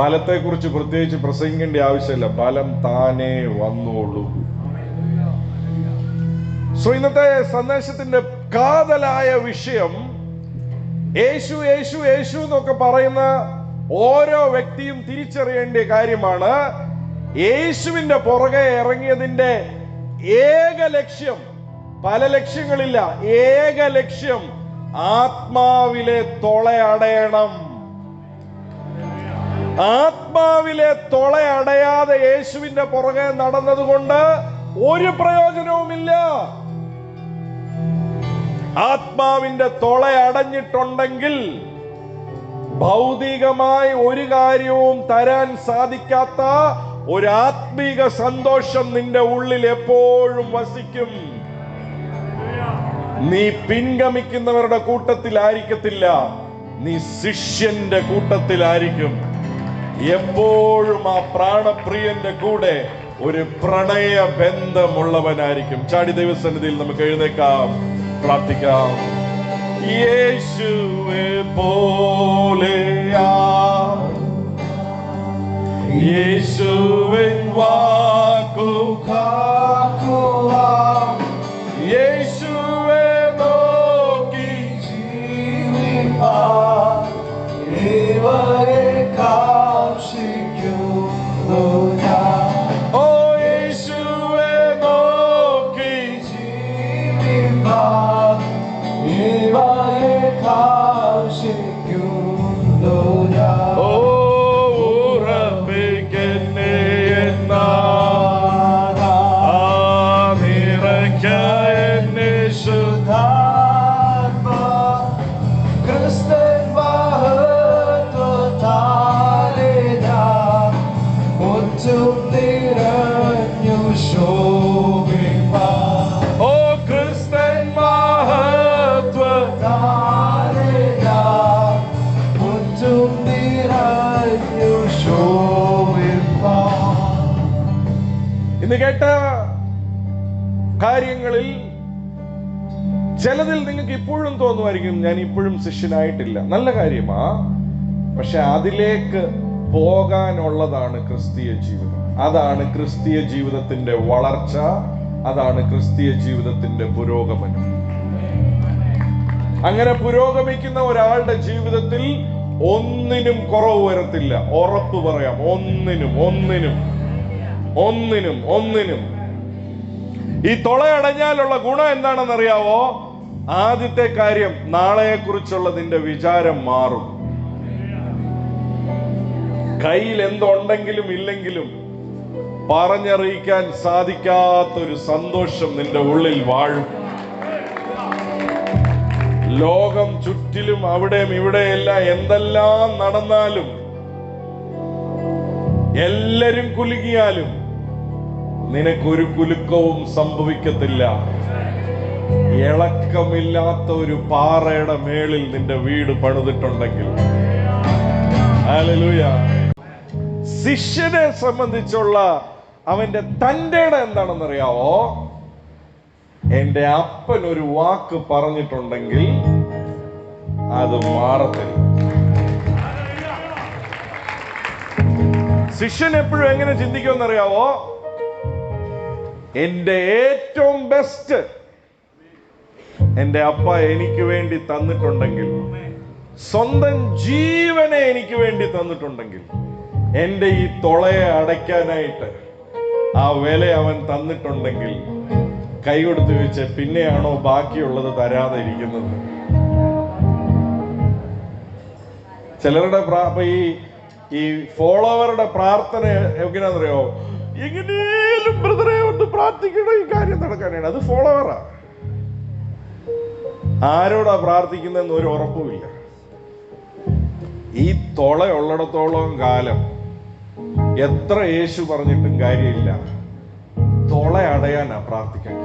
Speaker 2: ബലത്തെക്കുറിച്ച് പ്രത്യേകിച്ച് പ്രസംഗിക്കേണ്ട ആവശ്യമില്ല, ബലം താനേ വന്നോളൂ. ഇന്നത്തെ സന്ദേശത്തിന്റെ കാതലായ വിഷയം, യേശു യേശു യേശു എന്നൊക്കെ പറയുന്ന ഓരോ വ്യക്തിയും തിരിച്ചറിയേണ്ട കാര്യമാണ്. യേശുവിന്റെ പുറകെ ഇറങ്ങിയതിന്റെ ഏക ലക്ഷ്യം, പല ലക്ഷ്യങ്ങളില്ല, ഏക ലക്ഷ്യം ആത്മാവിലെ തുളയടയണം. ആത്മാവിലെ തുളയടയാതെ യേശുവിന്റെ പുറകെ നടന്നതുകൊണ്ട് ഒരു പ്രയോജനവുമില്ല. ആത്മാവിന്റെ തുളയടഞ്ഞിട്ടുണ്ടെങ്കിൽ ഭൗതികമായി ഒരു കാര്യവും തരാൻ സാധിക്കാത്ത ഒരു ആത്മീക സന്തോഷം നിന്റെ ഉള്ളിൽ എപ്പോഴും വസിക്കും. നീ പിൻഗമിക്കുന്നവരുടെ കൂട്ടത്തിലായിരിക്കത്തില്ല, നീ ശിഷ്യന്റെ കൂട്ടത്തിലായിരിക്കും. എപ്പോഴും ആ പ്രാണപ്രിയന്റെ കൂടെ ഒരു പ്രണയ ബന്ധമുള്ളവനായിരിക്കും. ചാടി ദൈവസന്നിധിയിൽ നമുക്ക് എഴുന്നേക്കാം, പ്രാർത്ഥിക്കാം. യേശുവേ പോലെയാ, യേശുവിൻ വാക്കു കാക്കുവാൻ, യേശുവേ നോക്കി ജീവിപ്പാൻ, ഇവരെ കാക്ഷിക്കുന്നു ഞാൻ. ഓ യേശുവേ നോക്കി ജീവിപ്പാൻ, ഇവരെ കാക്ഷിക്കുന്നു ഞാൻ. ഓ ഉറപ്പിക്കന്നെ എന്നാഥ, നിറയ്ക്ക എന്നെ ശുദ്ധാത്മ, ക്രിസ്തൻ മഹത്വത്താലെ ഞാൻ മുറ്റും നിറഞ്ഞു ശോഭിപ്പാൻ. ഓ ക്രിസ്തൻ മഹത്വത്താലെ ഞാൻ മുറ്റും നിറഞ്ഞു ശോഭിപ്പാൻ. ഇന്ന് കേട്ട കാര്യങ്ങളിൽ ചിലതിൽ നിങ്ങൾക്ക് ഇപ്പോഴും തോന്നുമായിരിക്കും, ഞാൻ ഇപ്പോഴും ശിഷ്യനായിട്ടില്ല. നല്ല കാര്യമാ, പക്ഷെ അതിലേക്ക് പോകാനുള്ളതാണ് ക്രിസ്തീയ ജീവിതം. അതാണ് ക്രിസ്തീയ ജീവിതത്തിന്റെ വളർച്ച, അതാണ് ക്രിസ്തീയ ജീവിതത്തിന്റെ പുരോഗമനം. അങ്ങനെ പുരോഗമിക്കുന്ന ഒരാളുടെ ജീവിതത്തിൽ ഒന്നിനും കുറവ് വരത്തില്ല. ഉറപ്പ് പറയാം, ഒന്നിനും ഒന്നിനും ഒന്നിനും ഒന്നിനും. ഈ തുളയടഞ്ഞാലുള്ള ഗുണം എന്താണെന്നറിയാവോ? ആദ്യത്തെ കാര്യം, നാളെയെ കുറിച്ചുള്ള നിന്റെ വിചാരം മാറും. കയ്യിൽ എന്തുണ്ടെങ്കിലും ഇല്ലെങ്കിലും പറഞ്ഞറിയിക്കാൻ സാധിക്കാത്തൊരു സന്തോഷം നിന്റെ ഉള്ളിൽ വാഴും. ലോകം ചുറ്റിലും അവിടെയും ഇവിടെയെല്ലാം എന്തെല്ലാം നടന്നാലും, എല്ലാരും കുലുങ്ങിയാലും നിനക്കൊരു കുലുക്കവും സംഭവിക്കത്തില്ല. ഇളക്കമില്ലാത്ത ഒരു പാറയുടെ മേളിൽ നിന്റെ വീട് പണിതിട്ടുണ്ടെങ്കിൽ. ഹല്ലേലൂയ. ശിഷ്യനെ സംബന്ധിച്ചുള്ള അവന്റെ തന്റെ ഇടം എന്താണെന്നറിയാവോ? എന്റെ അപ്പൻ ഒരു വാക്ക് പറഞ്ഞിട്ടുണ്ടെങ്കിൽ അത് മാറത്തില്ല. ശിഷ്യൻ എപ്പോഴും എങ്ങനെ ചിന്തിക്കുമെന്നറിയാവോ? എന്റെ ഏറ്റവും ബെസ്റ്റ് എന്റെ അപ്പ എനിക്ക് വേണ്ടി തന്നിട്ടുണ്ടെങ്കിൽ, സ്വന്തം ജീവനെ എനിക്ക് വേണ്ടി തന്നിട്ടുണ്ടെങ്കിൽ, എന്റെ ഈ തുളയെ അടയ്ക്കാനായിട്ട് ആ വില അവൻ തന്നിട്ടുണ്ടെങ്കിൽ, കൈ കൊടുത്ത് വെച്ച് പിന്നെയാണോ ബാക്കിയുള്ളത് തരാതെ ഇരിക്കുന്നത്? ചിലരുടെ ഈ ഫോളോവറുടെ പ്രാർത്ഥന എങ്ങനെയാണെന്നറിയോ? എങ്ങനെയും ബ്രദറെ ഒന്ന് പ്രാർത്ഥിക്കണം ഈ കാര്യം നടക്കാനാണ്. അത് ഫോളോവറാ. ആരോടാ പ്രാർത്ഥിക്കുന്നതെന്ന് ഒരു ഉറപ്പുമില്ല. ഈ തുളയുള്ളിടത്തോളം കാലം എത്ര യേശു പറഞ്ഞിട്ടും കാര്യമില്ല, തുള അടയാനാ പ്രാർത്ഥിക്കാൻ.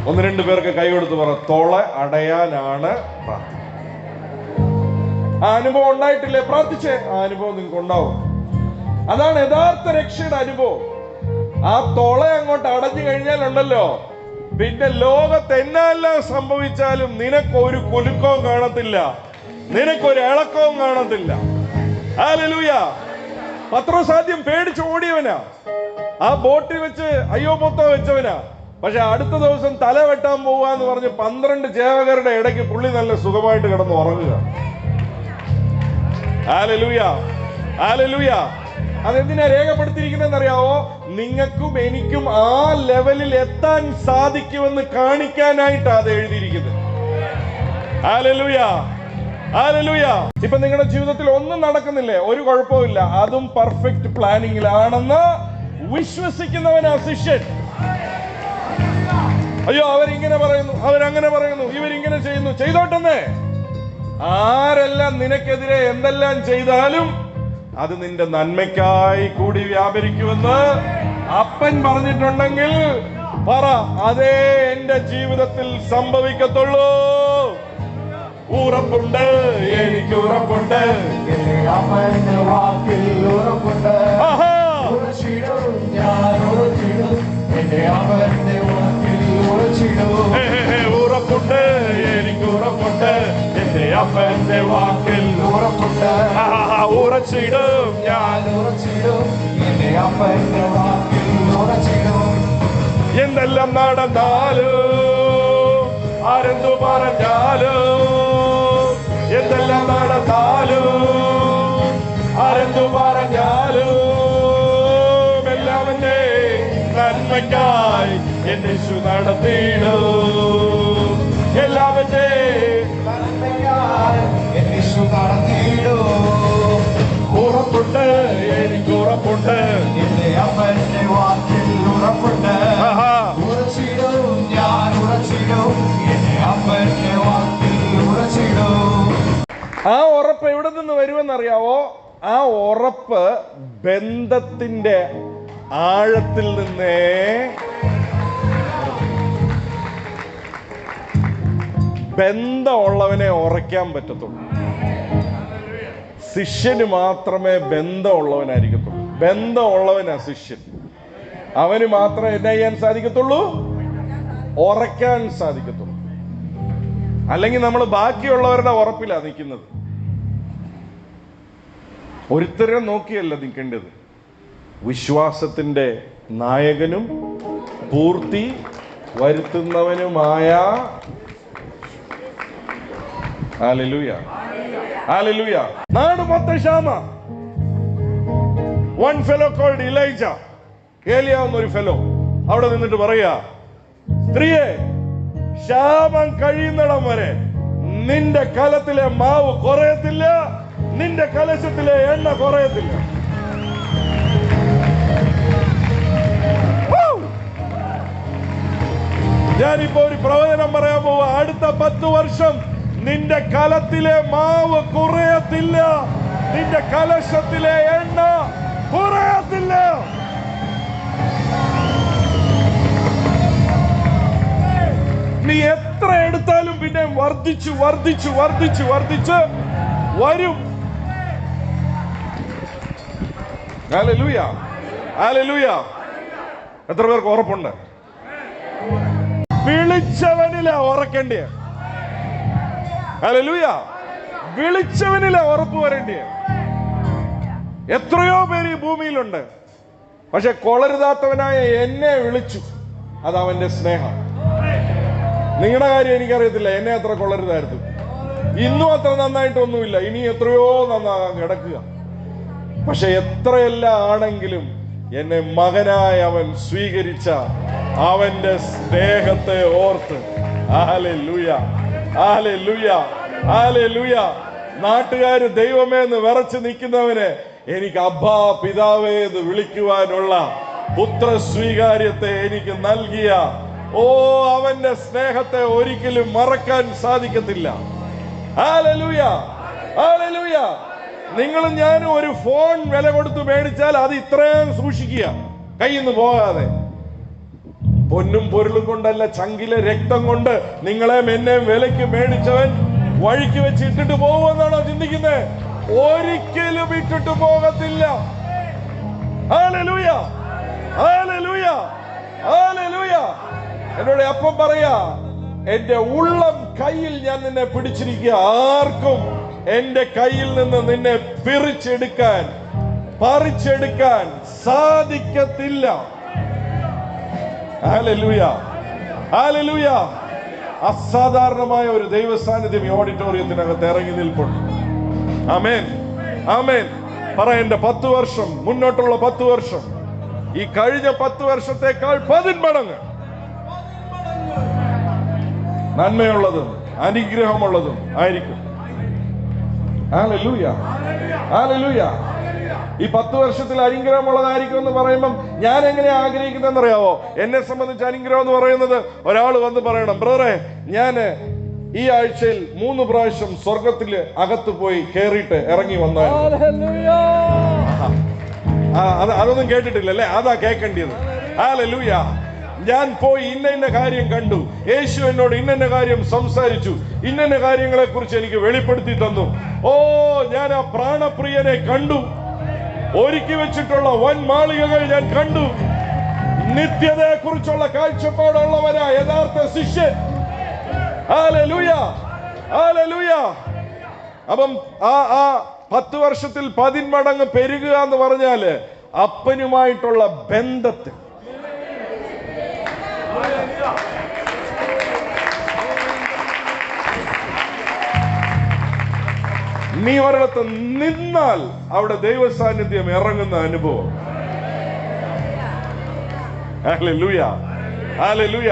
Speaker 2: ഒന്ന് രണ്ട് പേർക്ക് കൈ കൊടുത്ത് പറ, തുള അടയാനാണ് പ്രാർത്ഥന. ആ അനുഭവം ഉണ്ടായിട്ടില്ലേ? പ്രാർത്ഥിച്ചേ, ആ അനുഭവം നിങ്ങൾക്ക് ഉണ്ടാവും. അതാണ് യഥാർത്ഥ രക്ഷയുടെ അനുഭവം. ആ തുള അങ്ങോട്ട് അടഞ്ഞു കഴിഞ്ഞാലുണ്ടല്ലോ, പിന്നെ ലോകത്ത് എന്നെല്ലാം സംഭവിച്ചാലും നിനക്കൊരു കുലുക്കവും കാണത്തില്ല, നിനക്കൊരു ഇളക്കവും കാണത്തില്ല. ഹല്ലേലൂയ. പത്രോസ് ആദ്യം പേടിച്ച് ഓടിയവനാ, ആ ബോട്ടിൽ വെച്ച് അയ്യോ മൊത്തം വെച്ചവനാ. പക്ഷെ അടുത്ത ദിവസം തല വെട്ടാൻ പോവാന്ന് പറഞ്ഞ് 12 ചേവകരുടെ ഇടയ്ക്ക് പുള്ളി നല്ല സുഖമായിട്ട് കിടന്ന് ഉറങ്ങുക. Hallelujah, hallelujah. അതെന്തിനാ രേഖപ്പെടുത്തിയിരിക്കുന്നതെന്ന് അറിയാവോ? നിങ്ങൾക്കും എനിക്കും ആ ലെവലിൽ എത്താൻ സാധിക്കുമെന്ന് കാണിക്കാനായിട്ടാ അത് എഴുതിയിരിക്കുന്നത്. Hallelujah, hallelujah. ഇപ്പൊ നിങ്ങളുടെ ജീവിതത്തിൽ ഒന്നും നടക്കുന്നില്ലേ? ഒരു കുഴപ്പമില്ല, അതും പെർഫെക്റ്റ് പ്ലാനിങ്ങിലാണെന്ന് വിശ്വസിക്കുന്നവനാ ശിഷ്യൻ. അയ്യോ അവരിങ്ങനെ പറയുന്നു, അവരങ്ങനെ പറയുന്നു, ഇവരിങ്ങനെ ചെയ്യുന്നു, ചെയ്തോട്ടെന്നേ. ആരെല്ലാം നിനക്കെതിരെ എന്തെല്ലാം ചെയ്താലും അത് നിന്റെ നന്മയ്ക്കായി കൂടി വ്യാപരിക്കുമെന്ന് അപ്പൻ പറഞ്ഞിട്ടുണ്ടെങ്കിൽ പറ, അതേ എന്റെ ജീവിതത്തിൽ സംഭവിക്കത്തുള്ളൂ. ഉറപ്പുണ്ട്, എനിക്ക് ഉറപ്പുണ്ട്,
Speaker 4: അപ്പന്റെ വാക്കിൽ ഉറപ്പുണ്ട്.
Speaker 2: ആഹാ,
Speaker 4: ഞാൻ ഉറച്ചിടും, എന്റെ അപ്പന്റെ വാക്കിൽ ഉറച്ചിടും.
Speaker 2: ഉറപ്പുണ്ട്, എനിക്ക് ഉറപ്പുണ്ട്, എന്റെ അപ്പന്റെ വാക്കിൽ
Speaker 4: ഉറപ്പുണ്ട്.
Speaker 2: ഉറച്ചിടും ഞാൻ.
Speaker 4: ഞാൻ ഉറച്ചിടും, എന്റെ അപ്പന്റെ വാക്കിൽ ഉറച്ചിടും.
Speaker 2: എന്തെല്ലാം നടന്നാലും ആരെന്തു പറഞ്ഞാലും, എന്തെല്ലാം നടന്നാലും ആരെന്തു പറഞ്ഞാലും, എല്ലാവന്റെ നന്മയ്ക്കായി എന്നെ യേശു നടത്തിയിടും. എല്ലാവന്റെ
Speaker 4: നന്മയാൽ എന്നെ യേശു നടത്തിയിടും.
Speaker 2: ഉറപ്പുണ്ട്, എനിക്ക് ഉറപ്പുണ്ട്,
Speaker 4: എന്റെ അപ്പന്റെ വാക്കിൽ ഉറപ്പുണ്ട്.
Speaker 2: ആഹാ.
Speaker 4: ഉറച്ചിടും, ഞാൻ ഉറച്ചിടും, എന്റെ അപ്പന്റെ വാക്കിൽ ഉറച്ചിടും.
Speaker 2: ആ ഉറപ്പ് എവിടെ നിന്ന് വരുമെന്നറിയാവോ? ആ ഉറപ്പ് ബന്ധത്തിന്റെ ആഴത്തിൽ നിന്നേ. ബന്ധമുള്ളവനെ ഉറയ്ക്കാൻ പറ്റത്തുള്ളൂ. ശിഷ്യന് മാത്രമേ ബന്ധമുള്ളവനായിരിക്കത്തുള്ളൂ. ബന്ധമുള്ളവനാ ശിഷ്യൻ. അവന് മാത്രമേ എന്നാ ചെയ്യാൻ സാധിക്കത്തുള്ളൂ? ഉറയ്ക്കാൻ സാധിക്കത്തുള്ളൂ. അല്ലെങ്കിൽ നമ്മൾ ബാക്കിയുള്ളവരുടെ ഉറപ്പിലാണ് നിൽക്കുന്നത്. ഒരുത്തരെ നോക്കിയല്ല നിൽക്കേണ്ടത്, വിശ്വാസത്തിന്റെ നായകനും പൂർത്തി വരുത്തുന്നവനുമായ ഹല്ലേലൂയ, ഹല്ലേലൂയ. നാട് മൊത്തം ക്ഷാമ. വൺ ഫെലോ കോൾഡ് ഇലൈജ, ഏലിയ എന്നൊരു ഫെലോ അവിടെ നിന്നിട്ട് പറയാ, സ്ത്രീയെ, ക്ഷാമം കഴിയുന്നിടം വരെ നിന്റെ കലത്തിലെ മാവ് കുറയത്തില്ല, നിന്റെ കലശത്തിലെ എണ്ണ കുറയത്തില്ല. ഞാനിപ്പോ ഒരു പ്രവചനം പറയാൻ പോവാ. അടുത്ത 10 വർഷം നിന്റെ കലത്തിലെ മാവ് കുറയത്തില്ല, നിന്റെ കലശത്തിലെ എണ്ണ കുറയത്തില്ല. നീ എത്ര എടുത്താലും പിന്നെ വർദ്ധിച്ചു വർദ്ധിച്ചു വർദ്ധിച്ചു വർദ്ധിച്ച് വരും. Hallelujah, hallelujah. എത്ര പേർക്ക് ഉറപ്പുണ്ട്? വിളിച്ചവനിലാ ഉറക്കേണ്ടിയ. ഹല്ലേലൂയ. വിളിച്ചവനിലാ ഉറപ്പ് വരേണ്ടിയ. എത്രയോ പേര് ഈ ഭൂമിയിലുണ്ട്, പക്ഷെ കൊളരുതാത്തവനായ എന്നെ വിളിച്ചു. അതവന്റെ സ്നേഹം. നിങ്ങളുടെ കാര്യം എനിക്കറിയത്തില്ല, എന്നെ അത്ര കൊള്ളരുതായിരുന്നു. ഇന്നും അത്ര നന്നായിട്ടൊന്നുമില്ല, ഇനി എത്രയോ നന്നാകാൻ കിടക്കുക. പക്ഷെ എത്രയെല്ലാം ആണെങ്കിലും എന്നെ മകനായി അവൻ സ്വീകരിച്ച അവന്റെ സ്നേഹത്തെ ഓർത്ത് ഹല്ലേലൂയ, ഹല്ലേലൂയ, ഹല്ലേലൂയ. നാട്ടുകാര് ദൈവമേ എന്ന് വിറച്ച് നിൽക്കുന്നവനെ എനിക്ക് അബ്ബാ പിതാവേ എന്ന് വിളിക്കുവാനുള്ള പുത്ര സ്വീകാര്യത്തെ എനിക്ക് നൽകിയ അവന്റെ സ്നേഹത്തെ ഒരിക്കലും മറക്കാൻ സാധിക്കത്തില്ല. Hallelujah, hallelujah. നിങ്ങളും ഞാനും ഒരു ഫോൺ വില കൊടുത്ത് മേടിച്ചാൽ അത് ഇത്രയും സൂക്ഷിക്കുക, കയ്യിൽ നിന്ന് പോകാതെ. പൊന്നും പൊരുളും കൊണ്ടല്ല, ചങ്കിലെ രക്തം കൊണ്ട് നിങ്ങളെ എന്നെയും വിലയ്ക്ക് മേടിച്ചവൻ വഴിക്ക് വെച്ച് ഇട്ടിട്ട് പോകുമെന്നാണോ ചിന്തിക്കുന്നത്? ഒരിക്കലും ഇട്ടിട്ട് പോകത്തില്ല. Hallelujah, hallelujah, hallelujah. എന്നോട് അപ്പം പറയാ, എന്റെ ഉള്ളം കയ്യിൽ ഞാൻ നിന്നെ പിടിച്ചിരിക്കുക, ആർക്കും എന്റെ കയ്യിൽ നിന്ന് നിന്നെ പിറിച്ചെടുക്കാൻ, പറിച്ചെടുക്കാൻ സാധിക്കത്തില്ല. Hallelujah, hallelujah. അസാധാരണമായ ഒരു ദൈവ സാന്നിധ്യം ഈ ഓഡിറ്റോറിയത്തിനകത്ത് ഇറങ്ങി നിൽപ്പുണ്ട്. ആമേൻ, ആമേൻ. പറ, എന്റെ 10 വർഷം, മുന്നോട്ടുള്ള 10 വർഷം ഈ കഴിഞ്ഞ 10 വർഷത്തെക്കാൾ 10 മടങ്ങ് നന്മയുള്ളതും അനുഗ്രഹമുള്ളതും ആയിരിക്കും. Hallelujah, hallelujah. ഈ 10 വർഷത്തിൽ അനുഗ്രഹമുള്ളതായിരിക്കും എന്ന് പറയുമ്പം ഞാൻ എങ്ങനെ ആഗ്രഹിക്കുന്നതെന്ന് അറിയാവോ? എന്നെ സംബന്ധിച്ച് അനുഗ്രഹം എന്ന് പറയുന്നത് ഒരാൾ വന്ന് പറയണം, ബ്രദറെ, ഞാൻ ഈ ആഴ്ചയിൽ 3 പ്രാവശ്യം സ്വർഗത്തിൽ അകത്ത് പോയി കേറിയിട്ട് ഇറങ്ങി വന്നാൽ. അതൊന്നും കേട്ടിട്ടില്ല അല്ലേ? അതാ കേൾക്കേണ്ടത്. ഹല്ലേലൂയ. ഞാൻ പോയി ഇന്ന കാര്യം കണ്ടു, യേശു എന്നോട് ഇന്ന കാര്യം സംസാരിച്ചു, ഇന്ന കാര്യങ്ങളെ കുറിച്ച് എനിക്ക് വെളിപ്പെടുത്തി തന്നു. ഓ, ഞാൻ ആ പ്രാണപ്രിയനെ കണ്ടു, ഒരുക്കി വെച്ചിട്ടുള്ള വൻ മാളികകൾ ഞാൻ കണ്ടു. നിത്യതയെ കുറിച്ചുള്ള കാഴ്ചപ്പാടുള്ളവരാ യഥാർത്ഥ ശിഷ്യൻ. Hallelujah, hallelujah. അപ്പം ആ 10 വർഷത്തിൽ 10 മടങ്ങ് പെരുകുക എന്ന് പറഞ്ഞാല് അപ്പനുമായിട്ടുള്ള ബന്ധത്തിൽ. നീ ഒരിടത്ത് നിന്നാൽ അവിടെ ദൈവ സാന്നിധ്യം ഇറങ്ങുന്ന അനുഭവം. Hallelujah, hallelujah.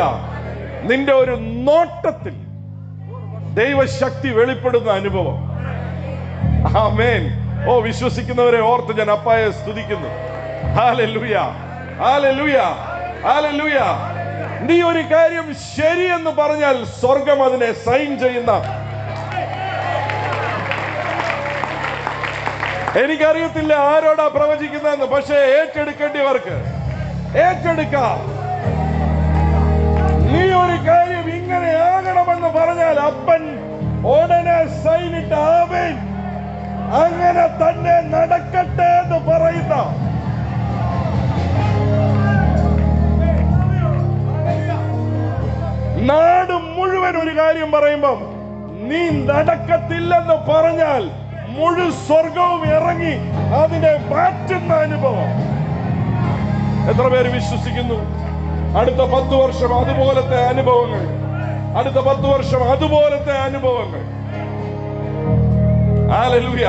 Speaker 2: നിന്റെ ഒരു നോട്ടത്തിൽ ദൈവശക്തി വെളിപ്പെടുന്ന അനുഭവം. ആമേൻ. ഓ, വിശ്വസിക്കുന്നവരെ ഓർത്ത് ഞാൻ അപ്പായെ സ്തുതിക്കുന്നു. Hallelujah, hallelujah, hallelujah. നീ ഒരു കാര്യം ശരിയെന്ന് പറഞ്ഞാൽ സ്വർഗം അതിനെ സൈൻ ചെയ്യുന്ന. എനിക്കറിയത്തില്ല ആരോടാ പ്രവചിക്കുന്നതെന്ന്, പക്ഷേ ഏറ്റെടുക്കേണ്ടിയവർക്ക് ഏറ്റെടുക്കാം. നീ ഒരു കാര്യം ഇങ്ങനെ ആകണമെന്ന് പറഞ്ഞാൽ അപ്പൻ ഉടനെ സൈനിട്ട് ആമേൻ, അങ്ങനെ തന്നെ നടക്കട്ടെ എന്ന് പറയുന്ന. നാട് മുഴുവൻ ഒരു കാര്യം പറയുമ്പം നീ നടക്കത്തില്ലെന്ന് പറഞ്ഞാൽ മുഴു സ്വർഗവും ഇറങ്ങി അതിനെ മാറ്റുന്ന അനുഭവം. എത്ര പേര് വിശ്വസിക്കുന്നു? അടുത്ത 10 വർഷം അതുപോലത്തെ അനുഭവങ്ങൾ, അടുത്ത 10 വർഷം അതുപോലത്തെ അനുഭവങ്ങൾ. Hallelujah,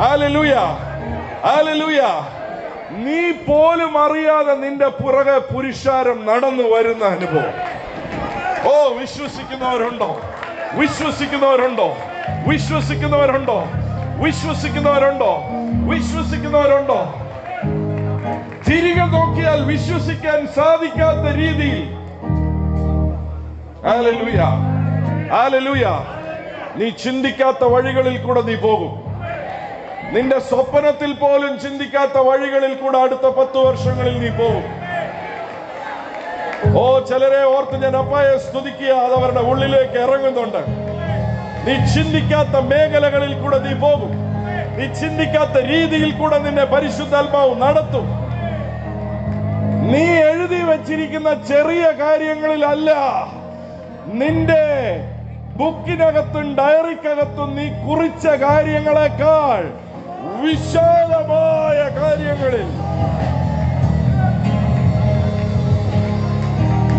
Speaker 2: hallelujah, hallelujah. നീ പോലും അറിയാതെ നിന്റെ പുറകെ പുരുഷാരം നടന്നു വരുന്ന അനുഭവം. ഓ, വിശ്വസിക്കുന്നവരുണ്ടോ? വിശ്വസിക്കുന്നവരുണ്ടോ? വിശ്വസിക്കുന്നവരുണ്ടോ? വിശ്വസിക്കുന്നവരുണ്ടോ? വിശ്വസിക്കുന്നവരുണ്ടോ? തിരികെ നോക്കിയാൽ വിശ്വസിക്കാൻ സാധിക്കാത്ത രീതിയിൽ. Hallelujah, hallelujah. നീ ചിന്തിക്കാത്ത വഴികളിൽ കൂടെ നീ പോകും. നിന്റെ സ്വപ്നത്തിൽ പോലും ചിന്തിക്കാത്ത വഴികളിൽ കൂടെ അടുത്ത 10 വർഷങ്ങളിൽ നീ പോകും. ഓ, ചിലരെ ഓർത്ത് ഞാൻ അപ്പായെ സ്തുതിക്കുക. അത് അവരുടെ ഉള്ളിലേക്ക് ഇറങ്ങുന്നുണ്ട്. നീ ചിന്തിക്കാത്ത മേഖലകളിൽ കൂടെ നീ പോകും. നീ ചിന്തിക്കാത്ത രീതിയിൽ കൂടെ നിന്നെ പരിശുദ്ധാത്മാവ് നടത്തും. നീ എഴുതി വെച്ചിരിക്കുന്ന ചെറിയ കാര്യങ്ങളിലല്ല, നിന്റെ ബുക്കിനകത്തും ഡയറിക്കകത്തും നീ കുറിച്ച കാര്യങ്ങളെക്കാൾ വിശാലമായ കാര്യങ്ങളിൽ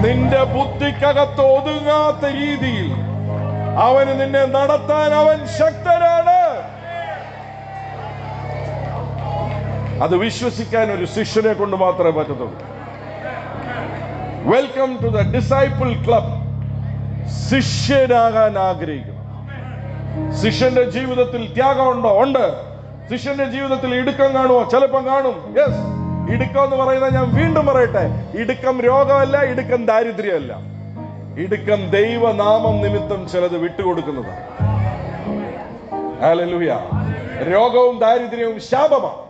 Speaker 2: നിന്റെ ബുദ്ധിക്കകത്ത് ഒതുങ്ങാത്ത രീതിയിൽ അവന് നിന്നെ നടത്താൻ അവൻ ശക്തനാണ്. അത് വിശ്വസിക്കാൻ ഒരു ശിഷ്യനെ കൊണ്ട് മാത്രമേ പറ്റത്തുള്ളൂ. Welcome to the disciple club. ശിഷ്യനാകാൻ ആഗ്രഹിക്കുന്നു. ശിഷ്യന്റെ ജീവിതത്തിൽ ത്യാഗമുണ്ടോ? ഉണ്ട്. ശിഷ്യന്റെ ജീവിതത്തിൽ ഇടുക്കം കാണുമോ? ചിലപ്പം കാണും. യെസ്. ഇടുക്കം എന്ന് പറയുന്നത്, ഞാൻ വീണ്ടും പറയട്ടെ, ഇടുക്കം രോഗമല്ല, ഇടുക്കം ദാരിദ്ര്യമല്ല. ഇടുക്കം ദൈവനാമം നിമിത്തം ചിലത് വിട്ടുകൊടുക്കുന്നതാണ്. ഹല്ലേലൂയ. രോഗവും ദാരിദ്ര്യവും ശാപമാണ്,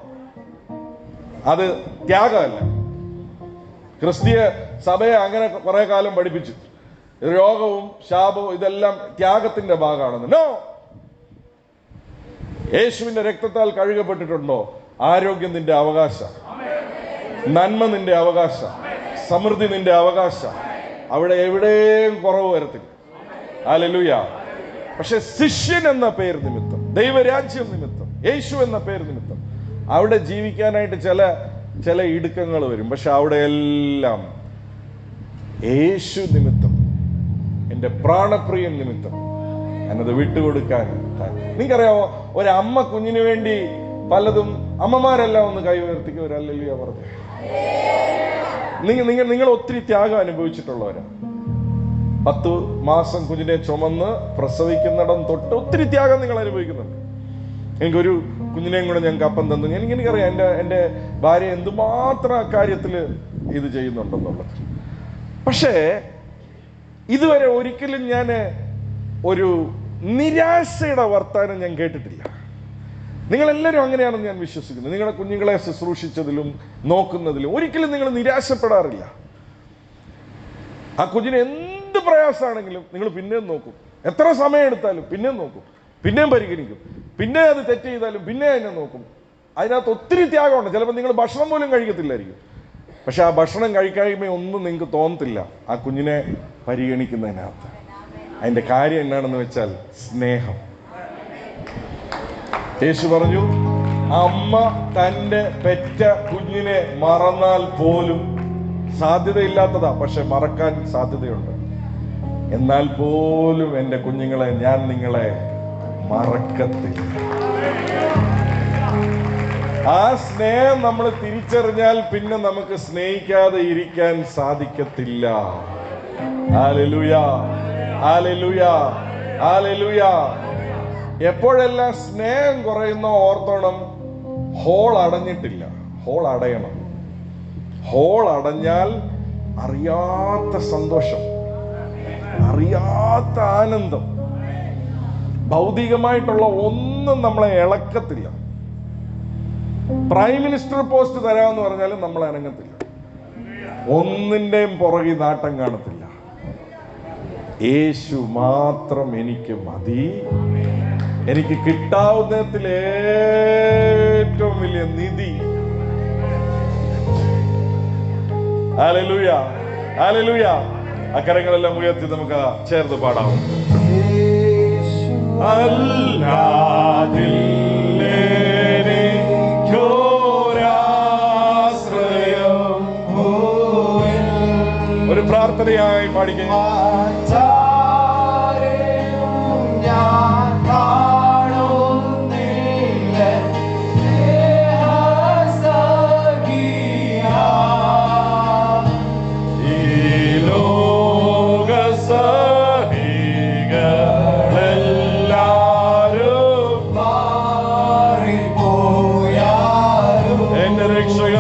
Speaker 2: അത് ത്യാഗമല്ല. ക്രിസ്തീയ സഭയെ അങ്ങനെ കുറെ കാലം പഠിപ്പിച്ചു, രോഗവും ശാപവും ഇതെല്ലാം ത്യാഗത്തിന്റെ ഭാഗമാണെന്ന്. നോ. യേശുവിന്റെ രക്തത്താൽ കഴുകപ്പെട്ടിട്ടുണ്ടോ? ആരോഗ്യം നിന്റെ അവകാശം, നന്മ നിന്റെ അവകാശം, സമൃദ്ധി നിന്റെ അവകാശം. അവിടെ എവിടെയും കുറവ് വരത്തില്ല. ഹല്ലേലൂയ. പക്ഷെ ശിഷ്യൻ എന്ന പേര് നിമിത്തം ദൈവരാജ്യം നിമിത്തം, യേശു എന്ന പേര് നിമിത്തം അവിടെ ജീവിക്കാനായിട്ട് ചില ഇടുക്കങ്ങൾ വരും. പക്ഷെ അവിടെ എല്ലാം യേശു നിമിത്തം, എൻ്റെ പ്രാണപ്രിയൻ നിമിത്തം എന്നത് വിട്ടുകൊടുക്കാൻ. നിങ്ങൾക്കറിയാമോ, ഒരമ്മ കുഞ്ഞിന് വേണ്ടി പലതും, അമ്മമാരെല്ലാം ഒന്ന് കൈ ഉയർത്തിക്ക് ഒരു ഹല്ലേലൂയ പറഞ്ഞു. നിങ്ങൾ ഒത്തിരി ത്യാഗം അനുഭവിച്ചിട്ടുള്ളവരാണ്. 10 മാസം കുഞ്ഞിനെ ചുമന്ന് പ്രസവിക്കുന്നിടം തൊട്ട് ഒത്തിരി ത്യാഗം നിങ്ങൾ അനുഭവിക്കുന്നുണ്ട്. എനിക്കൊരു കുഞ്ഞിനെയും കൂടെ ഞങ്ങൾക്ക് അപ്പം തന്നു. എനിക്കറിയാം എൻ്റെ ഭാര്യ എന്തുമാത്രം അക്കാര്യത്തിൽ ഇത് ചെയ്യുന്നുണ്ടെന്നുള്ളത്. പക്ഷേ ഇതുവരെ ഒരിക്കലും ഞാൻ ഒരു നിരാശയുടെ വർത്താനം ഞാൻ കേട്ടിട്ടില്ല. നിങ്ങളെല്ലാവരും അങ്ങനെയാണെന്ന് ഞാൻ വിശ്വസിക്കുന്നു. നിങ്ങളുടെ കുഞ്ഞുങ്ങളെ ശുശ്രൂഷിച്ചതിലും നോക്കുന്നതിലും ഒരിക്കലും നിങ്ങൾ നിരാശപ്പെടാറില്ല. ആ കുഞ്ഞിന് എന്ത് പ്രയാസമാണെങ്കിലും നിങ്ങൾ പിന്നെയും നോക്കും. എത്ര സമയം എടുത്താലും പിന്നെയും നോക്കും, പിന്നെയും പരിഗണിക്കും. പിന്നെ അത് തെറ്റ് ചെയ്താലും പിന്നെ അതിനെ നോക്കും. അതിനകത്ത് ഒത്തിരി ത്യാഗമുണ്ട്. ചിലപ്പോൾ നിങ്ങൾ ഭക്ഷണം പോലും കഴിക്കത്തില്ലായിരിക്കും. പക്ഷെ ആ ഭക്ഷണം കഴിക്കായ്മ ഒന്നും നിങ്ങൾക്ക് തോന്നത്തില്ല ആ കുഞ്ഞിനെ പരിഗണിക്കുന്നതിനകത്ത്. അതിൻ്റെ കാര്യം എന്താണെന്ന് വെച്ചാൽ സ്നേഹം. യേശു പറഞ്ഞു, അമ്മ തൻ്റെ പെറ്റ കുഞ്ഞിനെ മറന്നാൽ പോലും, സാധ്യതയില്ലാത്തതാ പക്ഷെ മറക്കാൻ സാധ്യതയുണ്ട്, എന്നാൽ പോലും എൻ്റെ കുഞ്ഞുങ്ങളെ ഞാൻ നിങ്ങളെ മറക്കത്തില്ല. ആ സ്നേഹം നമ്മൾ തിരിച്ചറിഞ്ഞാൽ പിന്നെ നമുക്ക് സ്നേഹിക്കാതെ ഇരിക്കാൻ സാധിക്കത്തില്ല. Hallelujah, hallelujah, hallelujah. എപ്പോഴെല്ലാം സ്നേഹം കുറയുന്ന ഓർത്തോണം, ഹോൾ അടഞ്ഞിട്ടില്ല, ഹോൾ അടയണം. ഹോൾ അടഞ്ഞാൽ അറിയാത്ത സന്തോഷം, അറിയാത്ത ആനന്ദം, ഭൗതികമായിട്ടുള്ള ഒന്നും നമ്മളെ ഇളക്കത്തില്ല. പ്രൈം മിനിസ്റ്റർ പോസ്റ്റ് തരാമെന്ന് പറഞ്ഞാലും നമ്മൾ അനങ്ങത്തില്ല. ഒന്നിന്റെയും പുറകെ നാട്ടം കാണത്തില്ല. യേശു മാത്രം എനിക്ക് മതി. എനിക്ക് കിട്ടാവുന്നതിൽ ഏറ്റവും വലിയ നിധി. Hallelujah, hallelujah. അക്കരങ്ങളെല്ലാം ഉയർത്തി നമുക്ക് ചേർന്ന് പാടാം. ഒരു പ്രാർത്ഥനയായി പാടിക്കുക. എന്റെ രക്ഷക